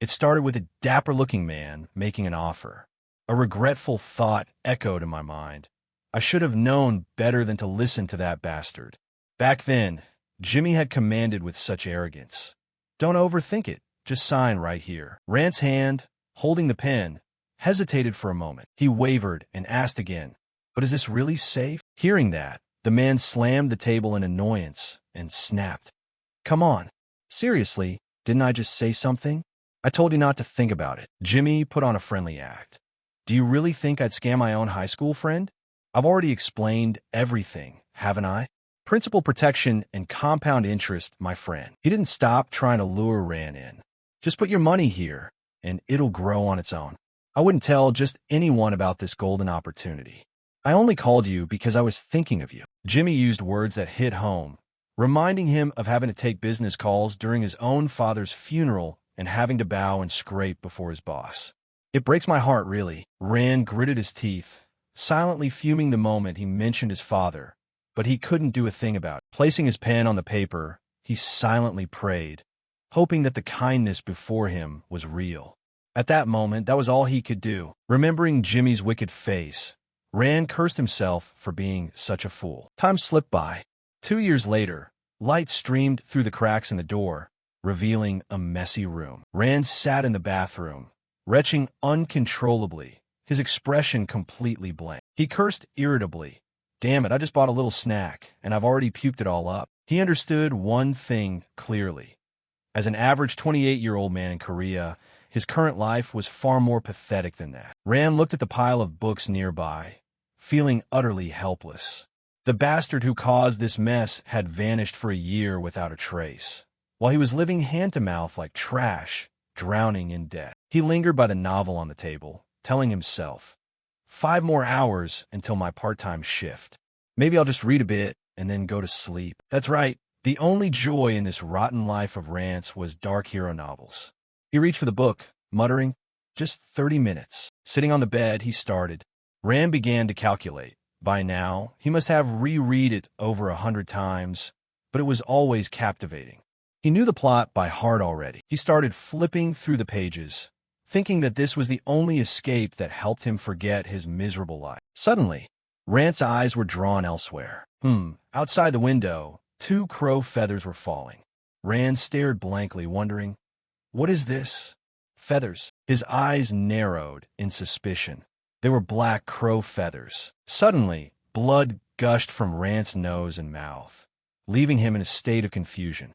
It started with a dapper-looking man making an offer. A regretful thought echoed in my mind. I should have known better than to listen to that bastard. Back then, Jimmy had commanded with such arrogance. Don't overthink it. Just sign right here. Rand's hand, holding the pen, hesitated for a moment. He wavered and asked again, but is this really safe? Hearing that, the man slammed the table in annoyance and snapped. Come on. Seriously, didn't I just say something? I told you not to think about it. Jimmy put on a friendly act. Do you really think I'd scam my own high school friend? I've already explained everything, haven't I? Principal protection and compound interest, my friend. He didn't stop trying to lure Rand in. Just put your money here, and it'll grow on its own. I wouldn't tell just anyone about this golden opportunity. I only called you because I was thinking of you. Jimmy used words that hit home, reminding him of having to take business calls during his own father's funeral and having to bow and scrape before his boss. It breaks my heart, really. Rand gritted his teeth, silently fuming the moment he mentioned his father, but he couldn't do a thing about it. Placing his pen on the paper, he silently prayed, hoping that the kindness before him was real. At that moment, that was all he could do. Remembering Jimmy's wicked face, Rand cursed himself for being such a fool. Time slipped by. 2 years later, light streamed through the cracks in the door, revealing a messy room. Rand sat in the bathroom, retching uncontrollably, his expression completely blank. He cursed irritably. Damn it, I just bought a little snack, and I've already puked it all up. He understood one thing clearly. As an average 28-year-old man in Korea, his current life was far more pathetic than that. Rand looked at the pile of books nearby, feeling utterly helpless. The bastard who caused this mess had vanished for a year without a trace, while he was living hand-to-mouth like trash, drowning in debt. He lingered by the novel on the table, telling himself, 5 more hours until my part-time shift. Maybe I'll just read a bit and then go to sleep. That's right, the only joy in this rotten life of Rance was dark hero novels. He reached for the book, muttering, just 30 minutes. Sitting on the bed, he started. Rand began to calculate. By now, he must have reread it over 100 times, but it was always captivating. He knew the plot by heart already. He started flipping through the pages, thinking that this was the only escape that helped him forget his miserable life. Suddenly, Rand's eyes were drawn elsewhere. Outside the window, 2 crow feathers were falling. Rand stared blankly, wondering, what is this? Feathers. His eyes narrowed in suspicion. They were black crow feathers. Suddenly, blood gushed from Rand's nose and mouth, leaving him in a state of confusion.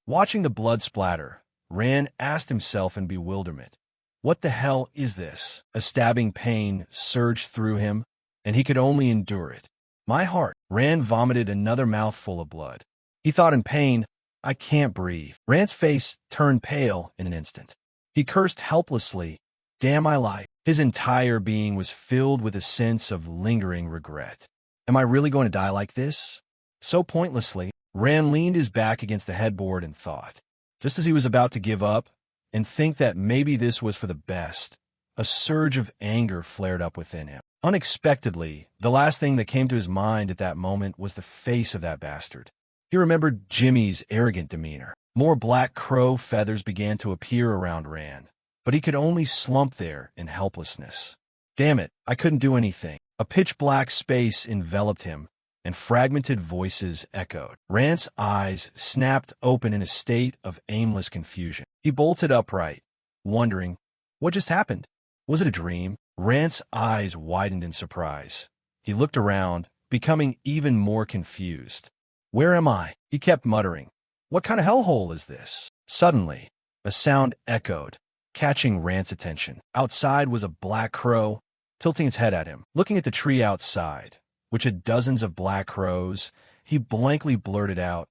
Watching the blood splatter, Rand asked himself in bewilderment, what the hell is this? A stabbing pain surged through him, and he could only endure it. My heart. Rand vomited another mouthful of blood. He thought in pain, I can't breathe. Rand's face turned pale in an instant. He cursed helplessly. Damn my life. His entire being was filled with a sense of lingering regret. Am I really going to die like this? So pointlessly, Rand leaned his back against the headboard and thought. Just as he was about to give up and think that maybe this was for the best, a surge of anger flared up within him. Unexpectedly, the last thing that came to his mind at that moment was the face of that bastard. He remembered Jimmy's arrogant demeanor. More black crow feathers began to appear around Rand, but he could only slump there in helplessness. Damn it, I couldn't do anything. A pitch-black space enveloped him, and fragmented voices echoed. Rand's eyes snapped open in a state of aimless confusion. He bolted upright, wondering, what just happened? Was it a dream? Rand's eyes widened in surprise. He looked around, becoming even more confused. Where am I? He kept muttering. What kind of hellhole is this? Suddenly, a sound echoed, catching Rand's attention. Outside was a black crow, tilting its head at him. Looking at the tree outside, which had dozens of black crows, he blankly blurted out,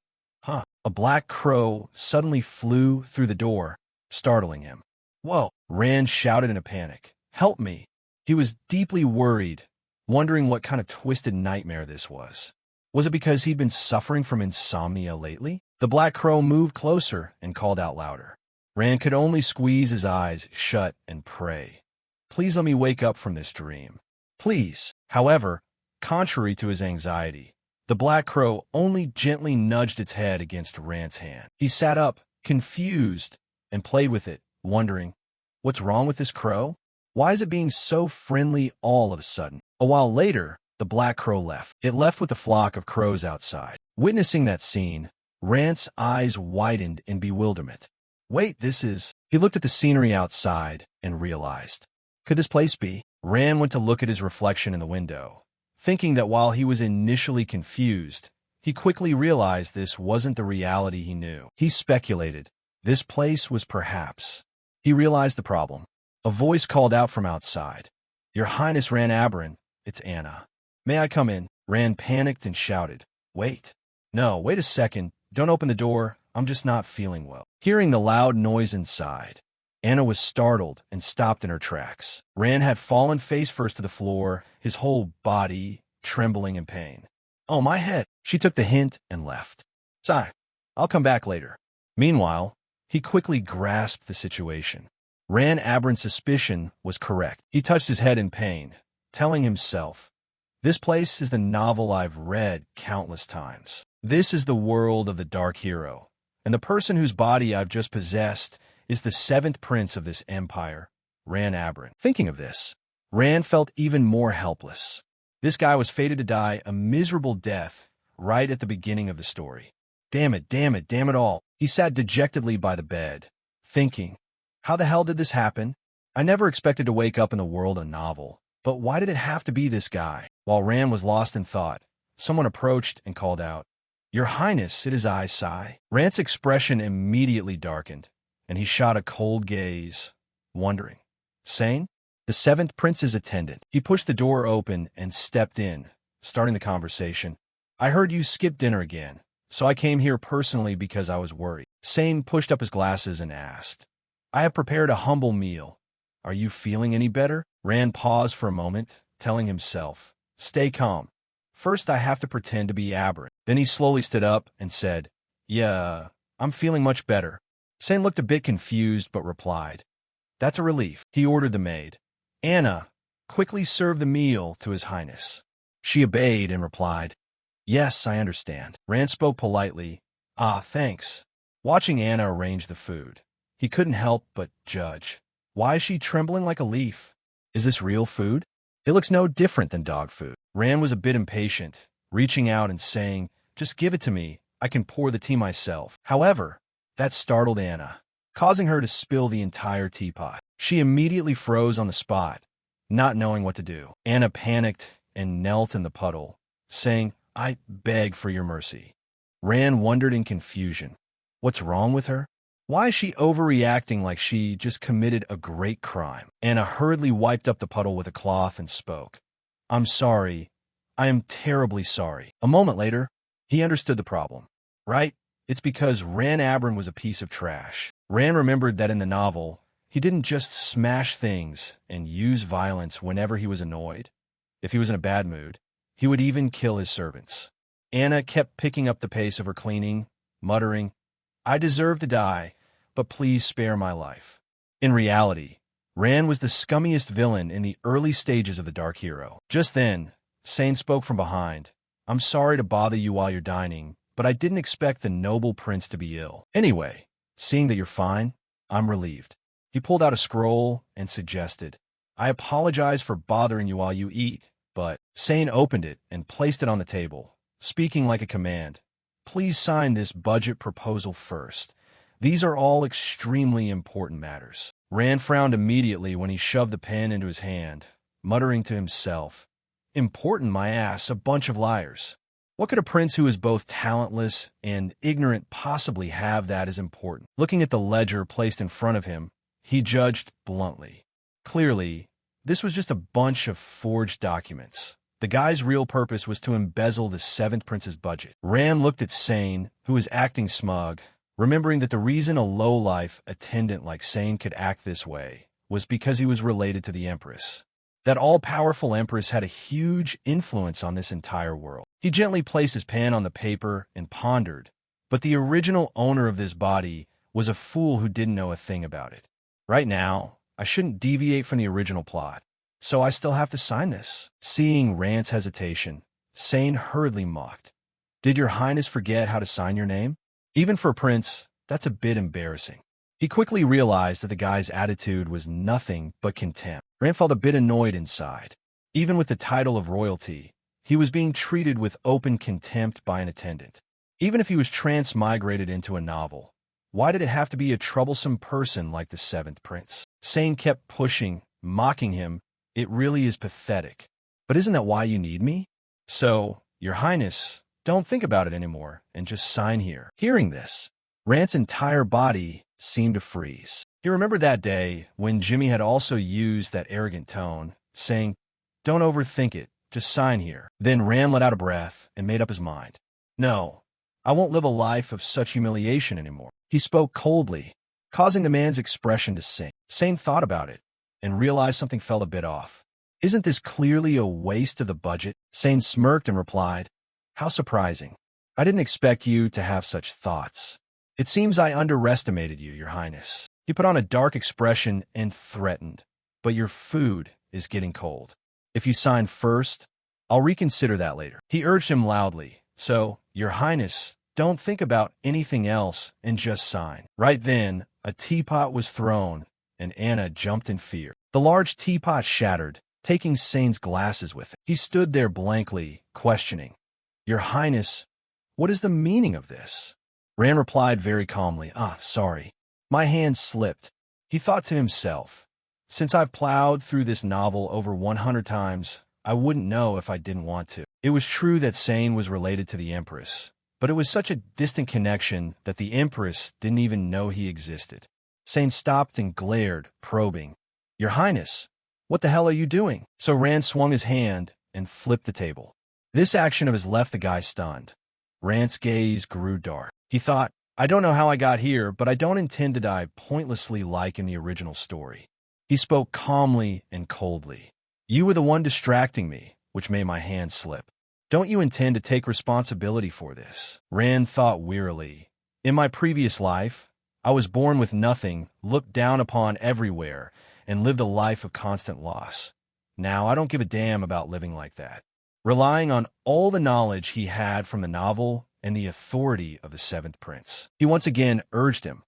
A black crow suddenly flew through the door, startling him. Whoa! Rand shouted in a panic. Help me! He was deeply worried, wondering what kind of twisted nightmare this was. Was it because he'd been suffering from insomnia lately? The black crow moved closer and called out louder. Rand could only squeeze his eyes shut and pray. Please let me wake up from this dream. Please. However, contrary to his anxiety, the black crow only gently nudged its head against Rand's hand. He sat up, confused, and played with it, wondering, what's wrong with this crow? Why is it being so friendly all of a sudden? A while later, the black crow left. It left with a flock of crows outside. Witnessing that scene, Rand's eyes widened in bewilderment. Wait, this is... He looked at the scenery outside and realized. Could this place be? Rand went to look at his reflection in the window, thinking that while he was initially confused, he quickly realized this wasn't the reality he knew. He speculated. This place was perhaps... He realized the problem. A voice called out from outside. Your Highness Rand Aberrant, it's Anna. May I come in? Rand panicked and shouted. Wait. No, wait a second. Don't open the door. I'm just not feeling well. Hearing the loud noise inside, Anna was startled and stopped in her tracks. Rand had fallen face first to the floor, his whole body trembling in pain. Oh, my head. She took the hint and left. Sigh. I'll come back later. Meanwhile, he quickly grasped the situation. Rand Aberrant's suspicion was correct. He touched his head in pain, telling himself, this place is the novel I've read countless times. This is the world of the Dark Hero, and the person whose body I've just possessed is the seventh prince of this empire, Rand Aberrant. Thinking of this, Rand felt even more helpless. This guy was fated to die a miserable death right at the beginning of the story. Damn it, damn it, damn it all. He sat dejectedly by the bed, thinking, how the hell did this happen? I never expected to wake up in the world of a novel, but why did it have to be this guy? While Rand was lost in thought, someone approached and called out, Your Highness, it is I, Sai. Rand's expression immediately darkened, and he shot a cold gaze, wondering, Sane? The seventh prince's attendant. He pushed the door open and stepped in, starting the conversation. I heard you skipped dinner again, so I came here personally because I was worried. Sane pushed up his glasses and asked, I have prepared a humble meal. Are you feeling any better? Rand paused for a moment, telling himself, Stay calm. First, I have to pretend to be aberrant. Then he slowly stood up and said, Yeah, I'm feeling much better. Sane looked a bit confused but replied, That's a relief. He ordered the maid, Anna, quickly serve the meal to His Highness. She obeyed and replied, Yes, I understand. Rand spoke politely, Ah, thanks. Watching Anna arrange the food, he couldn't help but judge. Why is she trembling like a leaf? Is this real food? It looks no different than dog food. Rand was a bit impatient, reaching out and saying, Just give it to me. I can pour the tea myself. However, that startled Anna, causing her to spill the entire teapot. She immediately froze on the spot, not knowing what to do. Anna panicked and knelt in the puddle, saying, I beg for your mercy. Rand wondered in confusion. What's wrong with her? Why is she overreacting like she just committed a great crime? Anna hurriedly wiped up the puddle with a cloth and spoke. I'm sorry. I am terribly sorry. A moment later, he understood the problem. Right? It's because Rand Aberrant was a piece of trash. Rand remembered that in the novel, he didn't just smash things and use violence whenever he was annoyed. If he was in a bad mood, he would even kill his servants. Anna kept picking up the pace of her cleaning, muttering, I deserve to die, but please spare my life. In reality, Rand was the scummiest villain in the early stages of the Dark Hero. Just then, Sane spoke from behind. I'm sorry to bother you while you're dining, but I didn't expect the noble prince to be ill. Anyway, seeing that you're fine, I'm relieved. He pulled out a scroll and suggested, I apologize for bothering you while you eat, but Sane opened it and placed it on the table, speaking like a command. Please sign this budget proposal first. These are all extremely important matters. Rand frowned immediately when he shoved the pen into his hand, muttering to himself, Important my ass, a bunch of liars. What could a prince who is both talentless and ignorant possibly have that is important? Looking at the ledger placed in front of him, he judged bluntly. Clearly, this was just a bunch of forged documents. The guy's real purpose was to embezzle the seventh prince's budget. Rand looked at Sane, who was acting smug, remembering that the reason a low-life attendant like Sane could act this way was because he was related to the Empress. That all-powerful Empress had a huge influence on this entire world. He gently placed his pen on the paper and pondered, but the original owner of this body was a fool who didn't know a thing about it. Right now, I shouldn't deviate from the original plot, so I still have to sign this. Seeing Rand's hesitation, Sane hurriedly mocked. Did your highness forget how to sign your name? Even for a prince, that's a bit embarrassing. He quickly realized that the guy's attitude was nothing but contempt. Ran felt a bit annoyed inside. Even with the title of royalty, he was being treated with open contempt by an attendant. Even if he was transmigrated into a novel, why did it have to be a troublesome person like the seventh prince? Sane kept pushing, mocking him. It really is pathetic. But isn't that why you need me? So, Your Highness, don't think about it anymore and just sign here. Hearing this, Rand's entire body seemed to freeze. He remembered that day when Jimmy had also used that arrogant tone, saying, "Don't overthink it, just sign here." Then Rand let out a breath and made up his mind. "No, I won't live a life of such humiliation anymore." He spoke coldly, causing the man's expression to sink. Sane thought about it and realized something felt a bit off. "Isn't this clearly a waste of the budget?" Sane smirked and replied, "How surprising. I didn't expect you to have such thoughts. It seems I underestimated you, Your Highness." He put on a dark expression and threatened, "But your food is getting cold. If you sign first, I'll reconsider that later." He urged him loudly, "So, Your Highness, don't think about anything else and just sign." Right then, a teapot was thrown, and Anna jumped in fear. The large teapot shattered, taking Sane's glasses with it. He stood there blankly, questioning, "Your Highness, what is the meaning of this?" Rand replied very calmly, "Sorry. My hand slipped." He thought to himself, "Since I've plowed through this novel over 100 times, I wouldn't know if I didn't want to." It was true that Sane was related to the Empress, but it was such a distant connection that the Empress didn't even know he existed. Sane stopped and glared, probing, "Your Highness, what the hell are you doing?" So Rand swung his hand and flipped the table. This action of his left the guy stunned. Rand's gaze grew dark. He thought, "I don't know how I got here, but I don't intend to die pointlessly like in the original story." He spoke calmly and coldly. "You were the one distracting me, which made my hand slip. Don't you intend to take responsibility for this?" Rand thought wearily. "In my previous life, I was born with nothing, looked down upon everywhere, and lived a life of constant loss. Now I don't give a damn about living like that." Relying on all the knowledge he had from the novel and the authority of the seventh prince, he once again urged him,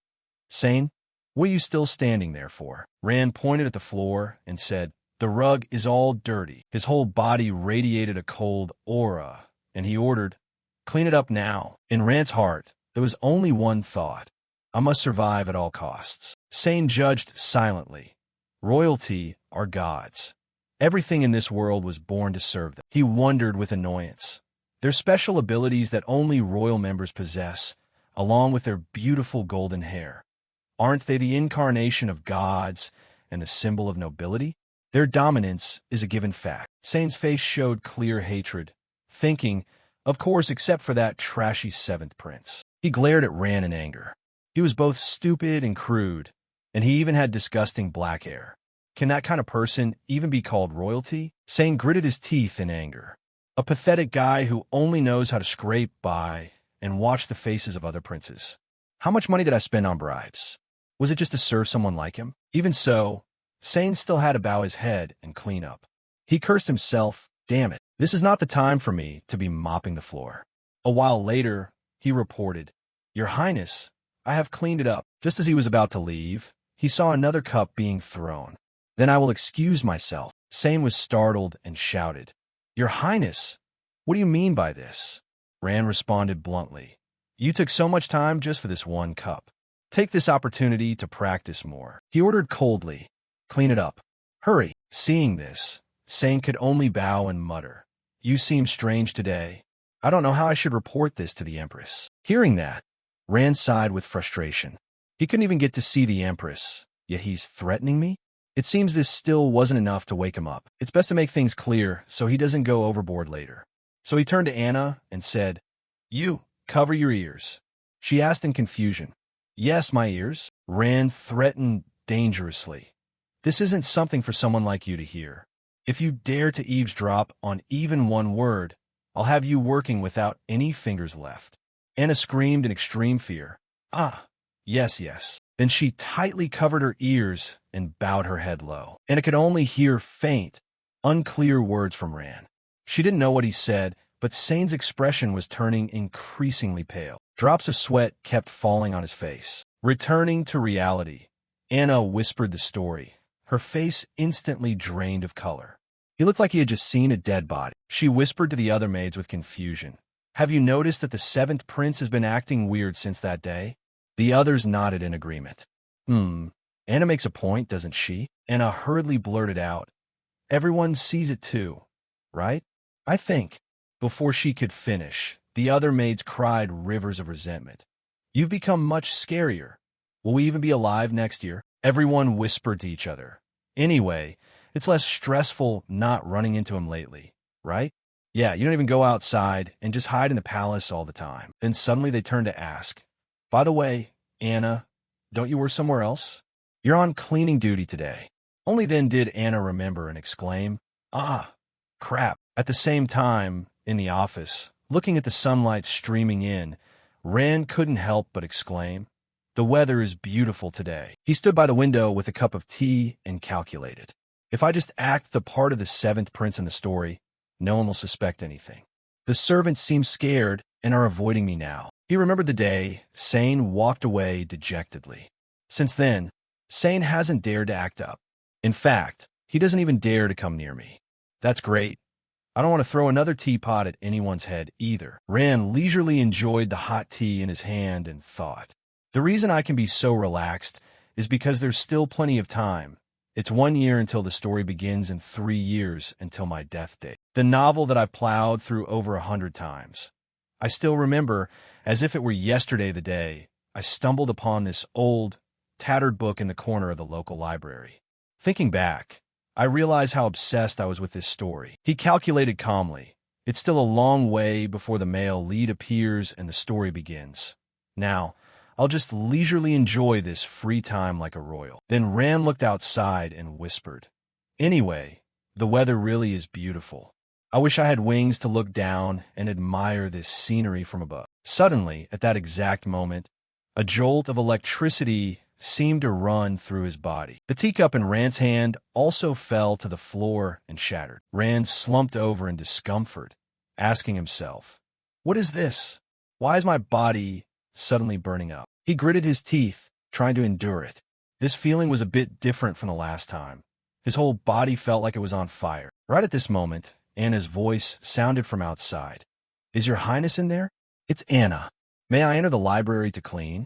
"Sane, what are you still standing there for?" Rand pointed at the floor and said, "The rug is all dirty." His whole body radiated a cold aura, and he ordered, "Clean it up now." In Rand's heart, there was only one thought: I must survive at all costs. Sane judged silently. Royalty are gods. Everything in this world was born to serve them. He wondered with annoyance. Their special abilities that only royal members possess, along with their beautiful golden hair. Aren't they the incarnation of gods and the symbol of nobility? Their dominance is a given fact. Sane's face showed clear hatred, thinking, of course, except for that trashy seventh prince. He glared at Rand in anger. He was both stupid and crude, and he even had disgusting black hair. Can that kind of person even be called royalty? Sane gritted his teeth in anger. A pathetic guy who only knows how to scrape by and watch the faces of other princes. How much money did I spend on bribes? Was it just to serve someone like him? Even so, Sane still had to bow his head and clean up. He cursed himself. Damn it, this is not the time for me to be mopping the floor. A while later, he reported, "Your Highness, I have cleaned it up." Just as he was about to leave, he saw another cup being thrown. "Then I will excuse myself." Sane was startled and shouted, "Your Highness, what do you mean by this?" Rand responded bluntly, "You took so much time just for this one cup. Take this opportunity to practice more." He ordered coldly, "Clean it up. Hurry." Seeing this, Sane could only bow and mutter, "You seem strange today. I don't know how I should report this to the Empress." Hearing that, Rand sighed with frustration. He couldn't even get to see the Empress, yet he's threatening me? It seems this still wasn't enough to wake him up. It's best to make things clear so he doesn't go overboard later. So he turned to Anna and said, "You, cover your ears." She asked in confusion, "Yes, my ears." Rand threatened dangerously. "This isn't something for someone like you to hear. If you dare to eavesdrop on even one word, I'll have you working without any fingers left." Anna screamed in extreme fear. Yes, yes." Then she tightly covered her ears and bowed her head low. Anna could only hear faint, unclear words from Rand. She didn't know what he said, but Sane's expression was turning increasingly pale. Drops of sweat kept falling on his face. Returning to reality, Anna whispered the story, her face instantly drained of color. He looked like he had just seen a dead body. She whispered to the other maids with confusion. Have you noticed that the seventh prince has been acting weird since that day? The others nodded in agreement. Anna makes a point, doesn't she? Anna hurriedly blurted out. Everyone sees it too, right? I think. Before she could finish, the other maids cried rivers of resentment. You've become much scarier. Will we even be alive next year? Everyone whispered to each other. Anyway, it's less stressful not running into him lately, right? Yeah, you don't even go outside and just hide in the palace all the time. Then suddenly they turned to ask, by the way, Anna, don't you work somewhere else? You're on cleaning duty today. Only then did Anna remember and exclaim, ah, crap. At the same time, in the office, looking at the sunlight streaming in, Rand couldn't help but exclaim, the weather is beautiful today. He stood by the window with a cup of tea and calculated. If I just act the part of the seventh prince in the story, no one will suspect anything. The servants seem scared and are avoiding me now. He remembered the day Sane walked away dejectedly. Since then, Sane hasn't dared to act up. In fact, he doesn't even dare to come near me. That's great. I don't want to throw another teapot at anyone's head either. Rand leisurely enjoyed the hot tea in his hand and thought. The reason I can be so relaxed is because there's still plenty of time. It's 1 year until the story begins and 3 years until my death date. The novel that I've plowed through over 100 times. I still remember, as if it were yesterday the day, I stumbled upon this old, tattered book in the corner of the local library. Thinking back, I realize how obsessed I was with this story. He calculated calmly. It's still a long way before the male lead appears and the story begins. Now, I'll just leisurely enjoy this free time like a royal. Then Rand looked outside and whispered, anyway, the weather really is beautiful. I wish I had wings to look down and admire this scenery from above. Suddenly, at that exact moment, a jolt of electricity seemed to run through his body. The teacup in Rand's hand also fell to the floor and shattered. Rand slumped over in discomfort, asking himself, what is this? Why is my body suddenly burning up? He gritted his teeth, trying to endure it. This feeling was a bit different from the last time. His whole body felt like it was on fire. Right at this moment, Anna's voice sounded from outside. Is your highness in there? It's Anna. May I enter the library to clean?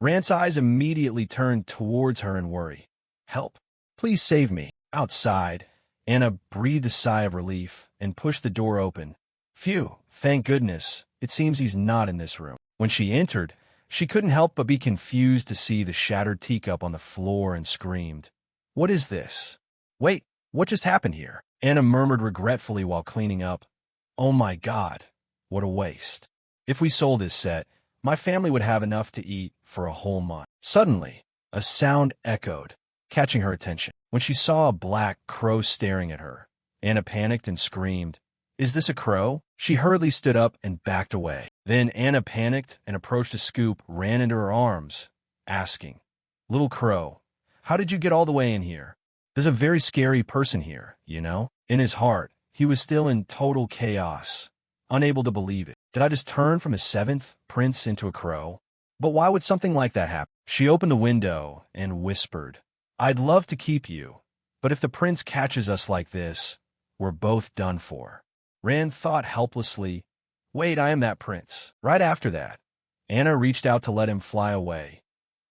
Rand's eyes immediately turned towards her in worry. Help. Please save me. Outside, Anna breathed a sigh of relief and pushed the door open. Phew, thank goodness. It seems he's not in this room. When she entered, she couldn't help but be confused to see the shattered teacup on the floor and screamed, what is this? Wait, what just happened here? Anna murmured regretfully while cleaning up. Oh my God, what a waste. If we sold this set, my family would have enough to eat for a whole month. Suddenly, a sound echoed, catching her attention. When she saw a black crow staring at her, Anna panicked and screamed, is this a crow? She hurriedly stood up and backed away. Then Anna panicked and approached a scoop, ran into her arms, asking, little crow, how did you get all the way in here? There's a very scary person here, you know? In his heart, he was still in total chaos, unable to believe it. Did I just turn from a seventh prince into a crow? But why would something like that happen? She opened the window and whispered, I'd love to keep you, but if the prince catches us like this, we're both done for. Rand thought helplessly, wait, I am that prince. Right after that, Anna reached out to let him fly away.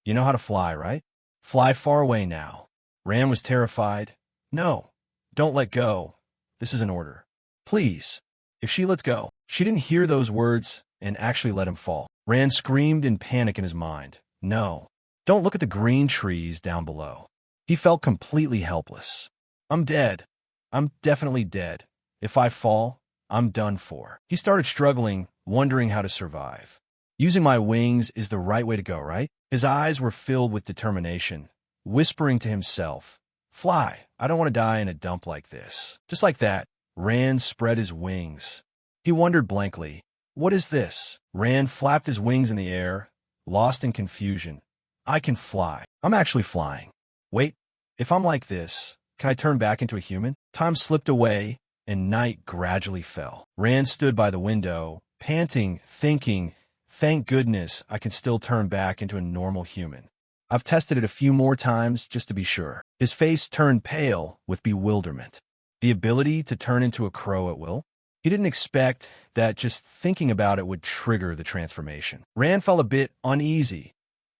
You know how to fly, right? Fly far away now. Rand was terrified. No, don't let go. This is an order. Please. If she lets go. She didn't hear those words and actually let him fall. Rand screamed in panic in his mind. No, don't look at the green trees down below. He felt completely helpless. I'm dead. I'm definitely dead. If I fall, I'm done for. He started struggling, wondering how to survive. Using my wings is the right way to go, right? His eyes were filled with determination, whispering to himself, fly, I don't want to die in a dump like this. Just like that, Rand spread his wings. He wondered blankly, what is this? Rand flapped his wings in the air, lost in confusion. I can fly. I'm actually flying. Wait, if I'm like this, can I turn back into a human? Time slipped away, and night gradually fell. Rand stood by the window, panting, thinking Thank goodness I can still turn back into a normal human. I've tested it a few more times just to be sure. His face turned pale with bewilderment. The ability to turn into a crow at will? He didn't expect that just thinking about it would trigger the transformation. Rand felt a bit uneasy.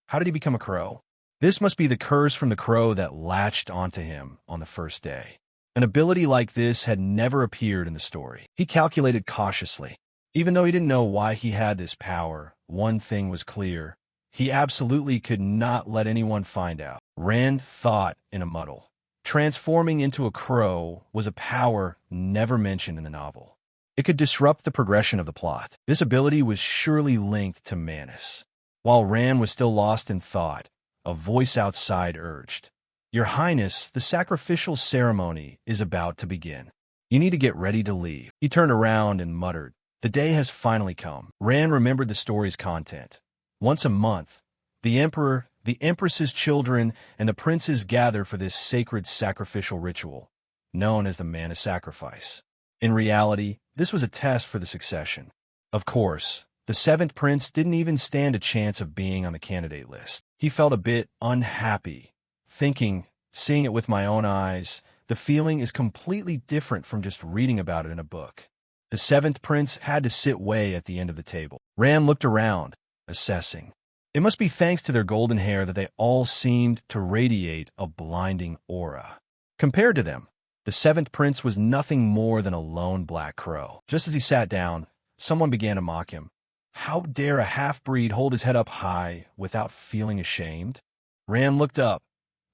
How did he become a crow? This must be the curse from the crow that latched onto him on the first day. An ability like this had never appeared in the story. He calculated cautiously. Even though he didn't know why he had this power, one thing was clear. He absolutely could not let anyone find out. Rand thought in a muddle. Transforming into a crow was a power never mentioned in the novel. It could disrupt the progression of the plot. This ability was surely linked to Manus. While Rand was still lost in thought, a voice outside urged, "Your Highness, the sacrificial ceremony is about to begin. You need to get ready to leave." He turned around and muttered, "The day has finally come." Rand remembered the story's content. Once a month, the Emperor, the Empress's children, and the princes gather for this sacred sacrificial ritual, known as the Mana Sacrifice. In reality, this was a test for the succession. Of course, the seventh prince didn't even stand a chance of being on the candidate list. He felt a bit unhappy, seeing it with my own eyes, the feeling is completely different from just reading about it in a book. The seventh prince had to sit way at the end of the table. Rand looked around, assessing. It must be thanks to their golden hair that they all seemed to radiate a blinding aura. Compared to them, the seventh prince was nothing more than a lone black crow. Just as he sat down, someone began to mock him. How dare a half-breed hold his head up high without feeling ashamed? Rand looked up,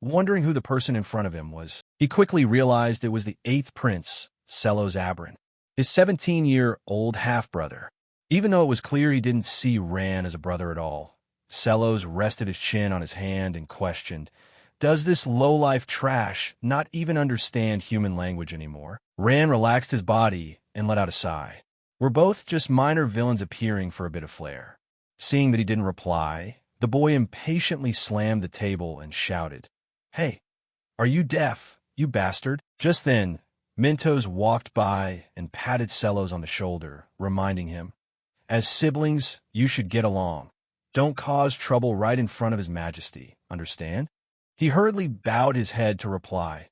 wondering who the person in front of him was. He quickly realized it was the eighth prince, Selos Abrin, his 17-year-old half-brother. Even though it was clear he didn't see Rand as a brother at all, Selos rested his chin on his hand and questioned, "Does this low-life trash not even understand human language anymore?" Rand relaxed his body and let out a sigh. We're both just minor villains appearing for a bit of flair. Seeing that he didn't reply, the boy impatiently slammed the table and shouted, "Hey, are you deaf, you bastard?" Just then, Mentos walked by and patted Selos on the shoulder, reminding him, "As siblings, you should get along. Don't cause trouble right in front of His Majesty, understand?" He hurriedly bowed his head to reply,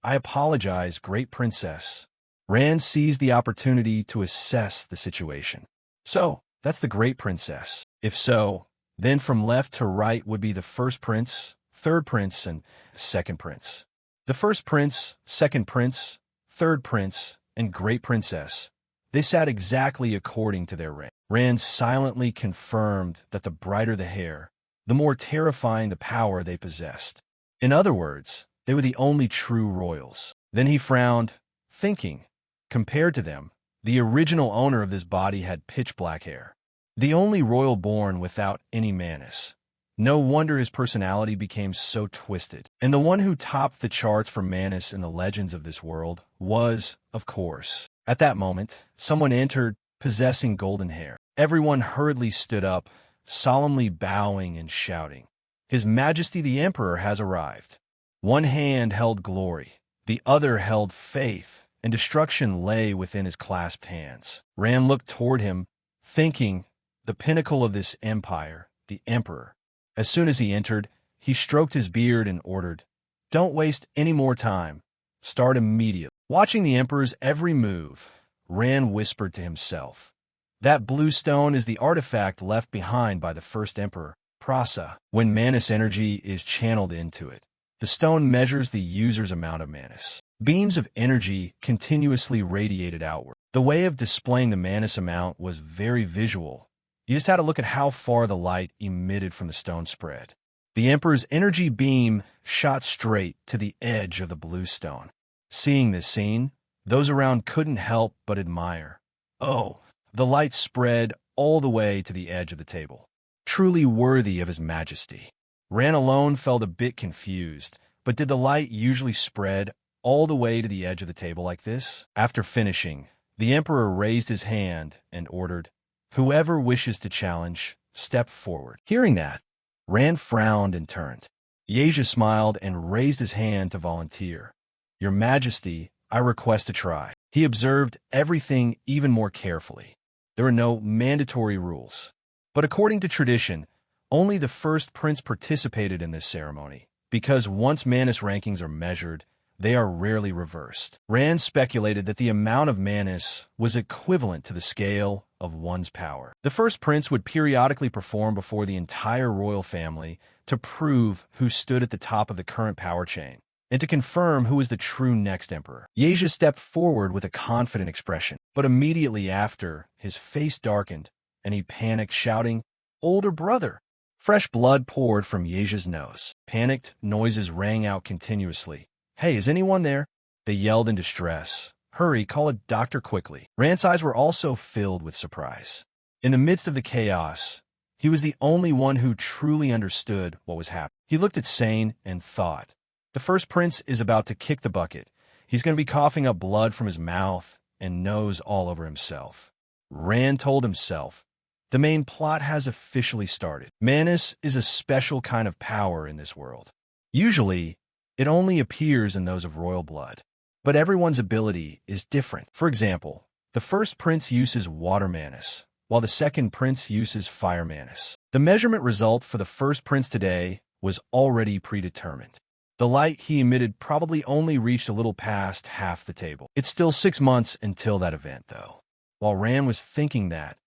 "I apologize, great princess." Rand seized the opportunity to assess the situation. So, that's the great princess. If so, then from left to right would be the first prince, third prince, and second prince. The first prince, second prince, third prince, and great princess. They sat exactly according to their rank. Rand silently confirmed that the brighter the hair, the more terrifying the power they possessed. In other words, they were the only true royals. Then he frowned, thinking, compared to them, the original owner of this body had pitch-black hair. The only royal born without any Manus. No wonder his personality became so twisted. And the one who topped the charts for Manus in the legends of this world was, of course. At that moment, someone entered, possessing golden hair. Everyone hurriedly stood up, solemnly bowing and shouting, "His Majesty the Emperor has arrived." One hand held glory, the other held faith, and destruction lay within his clasped hands. Rand looked toward him, thinking, the pinnacle of this empire, the Emperor. As soon as he entered, he stroked his beard and ordered, "Don't waste any more time. Start immediately." Watching the Emperor's every move, Rand whispered to himself, "That blue stone is the artifact left behind by the first Emperor, Prasa. When Manus energy is channeled into it, the stone measures the user's amount of Manus. Beams of energy continuously radiated outward. The way of displaying the Manus amount was very visual. You just had to look at how far the light emitted from the stone spread. The Emperor's energy beam shot straight to the edge of the blue stone. Seeing this scene, those around couldn't help but admire. Oh, the light spread all the way to the edge of the table. Truly worthy of His Majesty. Rand alone felt a bit confused, but did the light usually spread all the way to the edge of the table like this? After finishing, the Emperor raised his hand and ordered, "Whoever wishes to challenge, step forward." Hearing that, Rand frowned and turned. Yeja smiled and raised his hand to volunteer. "Your Majesty, I request a try." He observed everything even more carefully. There were no mandatory rules, But according to tradition, only the first prince participated in this ceremony, because once Manus rankings are measured, they are rarely reversed. Rand speculated that the amount of Manus was equivalent to the scale of one's power. The first prince would periodically perform before the entire royal family to prove who stood at the top of the current power chain, and to confirm who was the true next emperor. Yeja stepped forward with a confident expression, but immediately after, his face darkened, and he panicked, shouting, "Older brother!" Fresh blood poured from Yeja's nose. Panicked noises rang out continuously. "Hey, is anyone there?" They yelled in distress. "Hurry, call a doctor quickly." Rand's eyes were also filled with surprise. In the midst of the chaos, he was the only one who truly understood what was happening. He looked at Sane and thought, the first prince is about to kick the bucket. He's going to be coughing up blood from his mouth and nose all over himself. Rand told himself, the main plot has officially started. Manus is a special kind of power in this world. Usually, it only appears in those of royal blood. But everyone's ability is different. For example, the first prince uses water Manus, while the second prince uses fire Manus. The measurement result for the first prince today was already predetermined. The light he emitted probably only reached a little past half the table. It's still 6 months until that event, though. While Rand was thinking that,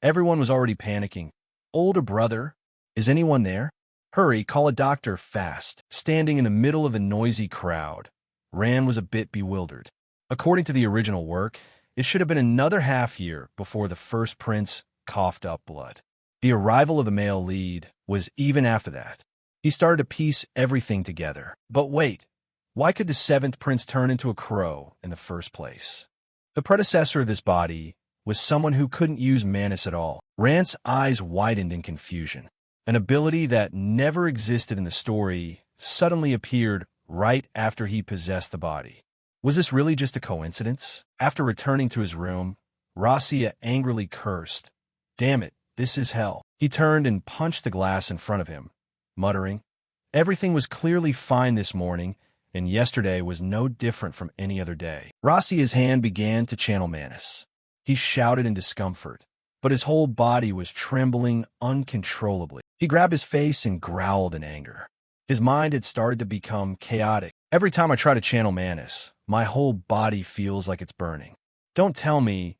everyone was already panicking. "Older brother, is anyone there? Hurry, call a doctor fast." Standing in the middle of a noisy crowd, Rand was a bit bewildered. According to the original work, it should have been another half year before the first prince coughed up blood. The arrival of the male lead was even after that. He started to piece everything together. But wait, why could the seventh prince turn into a crow in the first place? The predecessor of this body was someone who couldn't use Manus at all. Rand's eyes widened in confusion. An ability that never existed in the story suddenly appeared right after he possessed the body. Was this really just a coincidence? After returning to his room, Rasia angrily cursed. "Damn it, this is hell." He turned and punched the glass in front of him, muttering, "Everything was clearly fine this morning, and yesterday was no different from any other day." Rasia's hand began to channel Manus. He shouted in discomfort, but his whole body was trembling uncontrollably. He grabbed his face and growled in anger. His mind had started to become chaotic. "Every time I try to channel Manus, my whole body feels like it's burning. Don't tell me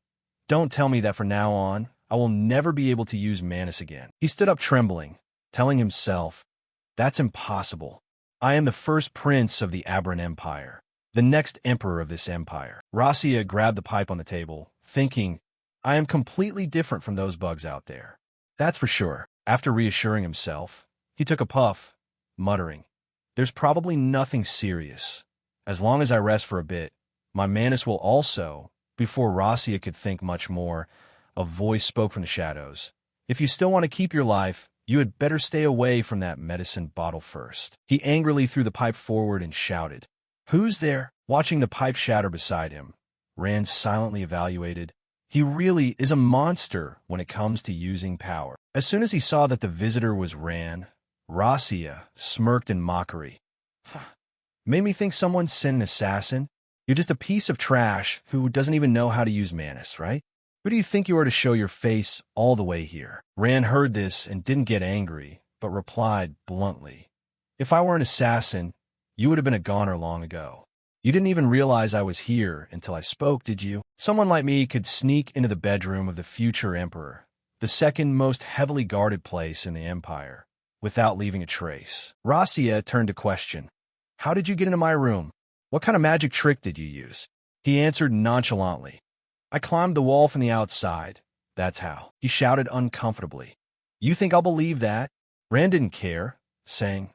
that from now on, I will never be able to use Manus again." He stood up trembling, telling himself, "That's impossible. I am the first prince of the Aberrant Empire, the next emperor of this empire." Rasia grabbed the pipe on the table, thinking, "I am completely different from those bugs out there. That's for sure." After reassuring himself, he took a puff, muttering, "There's probably nothing serious. As long as I rest for a bit, my Manus will also." Before Rasia could think much more, a voice spoke from the shadows. "If you still want to keep your life, you had better stay away from that medicine bottle first." He angrily threw the pipe forward and shouted, "Who's there?" Watching the pipe shatter beside him, Rand silently evaluated. He really is a monster when it comes to using power. As soon as he saw that the visitor was Rand, Rasia smirked in mockery. "Made me think someone sent an assassin? You're just a piece of trash who doesn't even know how to use Manus, right? Who do you think you are to show your face all the way here?" Rand heard this and didn't get angry, but replied bluntly, "If I were an assassin, you would have been a goner long ago. You didn't even realize I was here until I spoke, did you? Someone like me could sneak into the bedroom of the future emperor, the second most heavily guarded place in the empire, without leaving a trace." Rasia turned to question, "How did you get into my room? What kind of magic trick did you use?" He answered nonchalantly, "I climbed the wall from the outside. That's how." He shouted uncomfortably, "You think I'll believe that?" Rand didn't care, saying,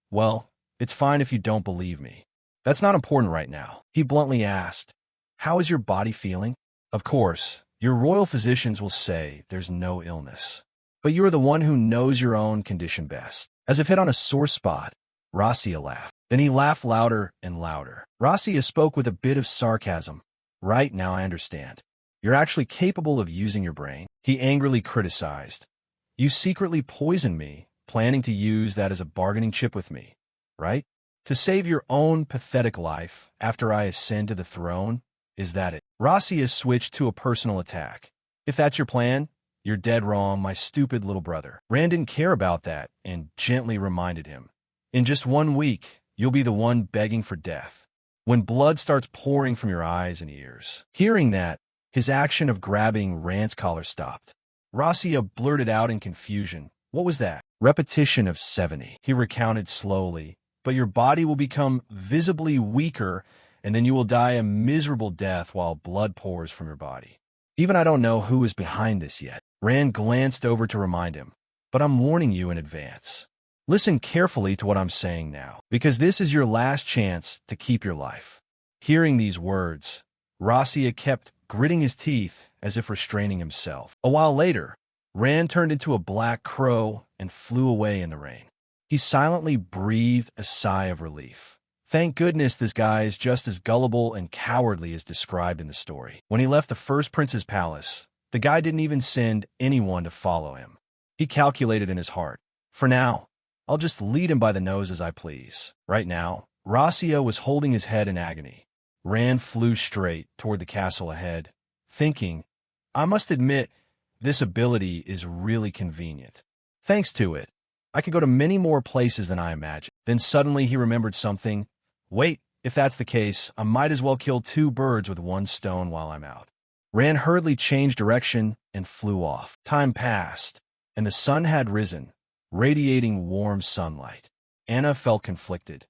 "Well, it's fine if you don't believe me. That's not important right now." He bluntly asked, "How is your body feeling?" "Of course, your royal physicians will say there's no illness. But you are the one who knows your own condition best." As if hit on a sore spot, Rasia laughed. Then he laughed louder and louder. Rasia spoke with a bit of sarcasm. "Right now I understand. You're actually capable of using your brain." He angrily criticized. "You secretly poisoned me, planning to use that as a bargaining chip with me, right? To save your own pathetic life after I ascend to the throne? Is that it?" Rasia switched to a personal attack. "If that's your plan, You're dead wrong, my stupid little brother. Rand didn't care about that and gently reminded him. In just 1 week, you'll be the one begging for death, when blood starts pouring from your eyes and ears. Hearing that, his action of grabbing Rand's collar stopped. Rasia blurted out in confusion. What was that? Repetition of 70. He recounted slowly. But your body will become visibly weaker, and then you will die a miserable death while blood pours from your body. Even I don't know who is behind this yet. Rand glanced over to remind him. But I'm warning you in advance. Listen carefully to what I'm saying now, because this is your last chance to keep your life. Hearing these words, Rasia kept gritting his teeth as if restraining himself. A while later, Rand turned into a black crow and flew away in the rain. He silently breathed a sigh of relief. Thank goodness this guy is just as gullible and cowardly as described in the story. When he left the first prince's palace, the guy didn't even send anyone to follow him. He calculated in his heart. For now, I'll just lead him by the nose as I please. Right now, Rasia was holding his head in agony. Rand flew straight toward the castle ahead, thinking, I must admit, this ability is really convenient. Thanks to it, I could go to many more places than I imagined. Then suddenly he remembered something. Wait, if that's the case, I might as well kill 2 birds with 1 stone while I'm out. Rand hurriedly changed direction and flew off. Time passed, and the sun had risen, radiating warm sunlight. Anna felt conflicted.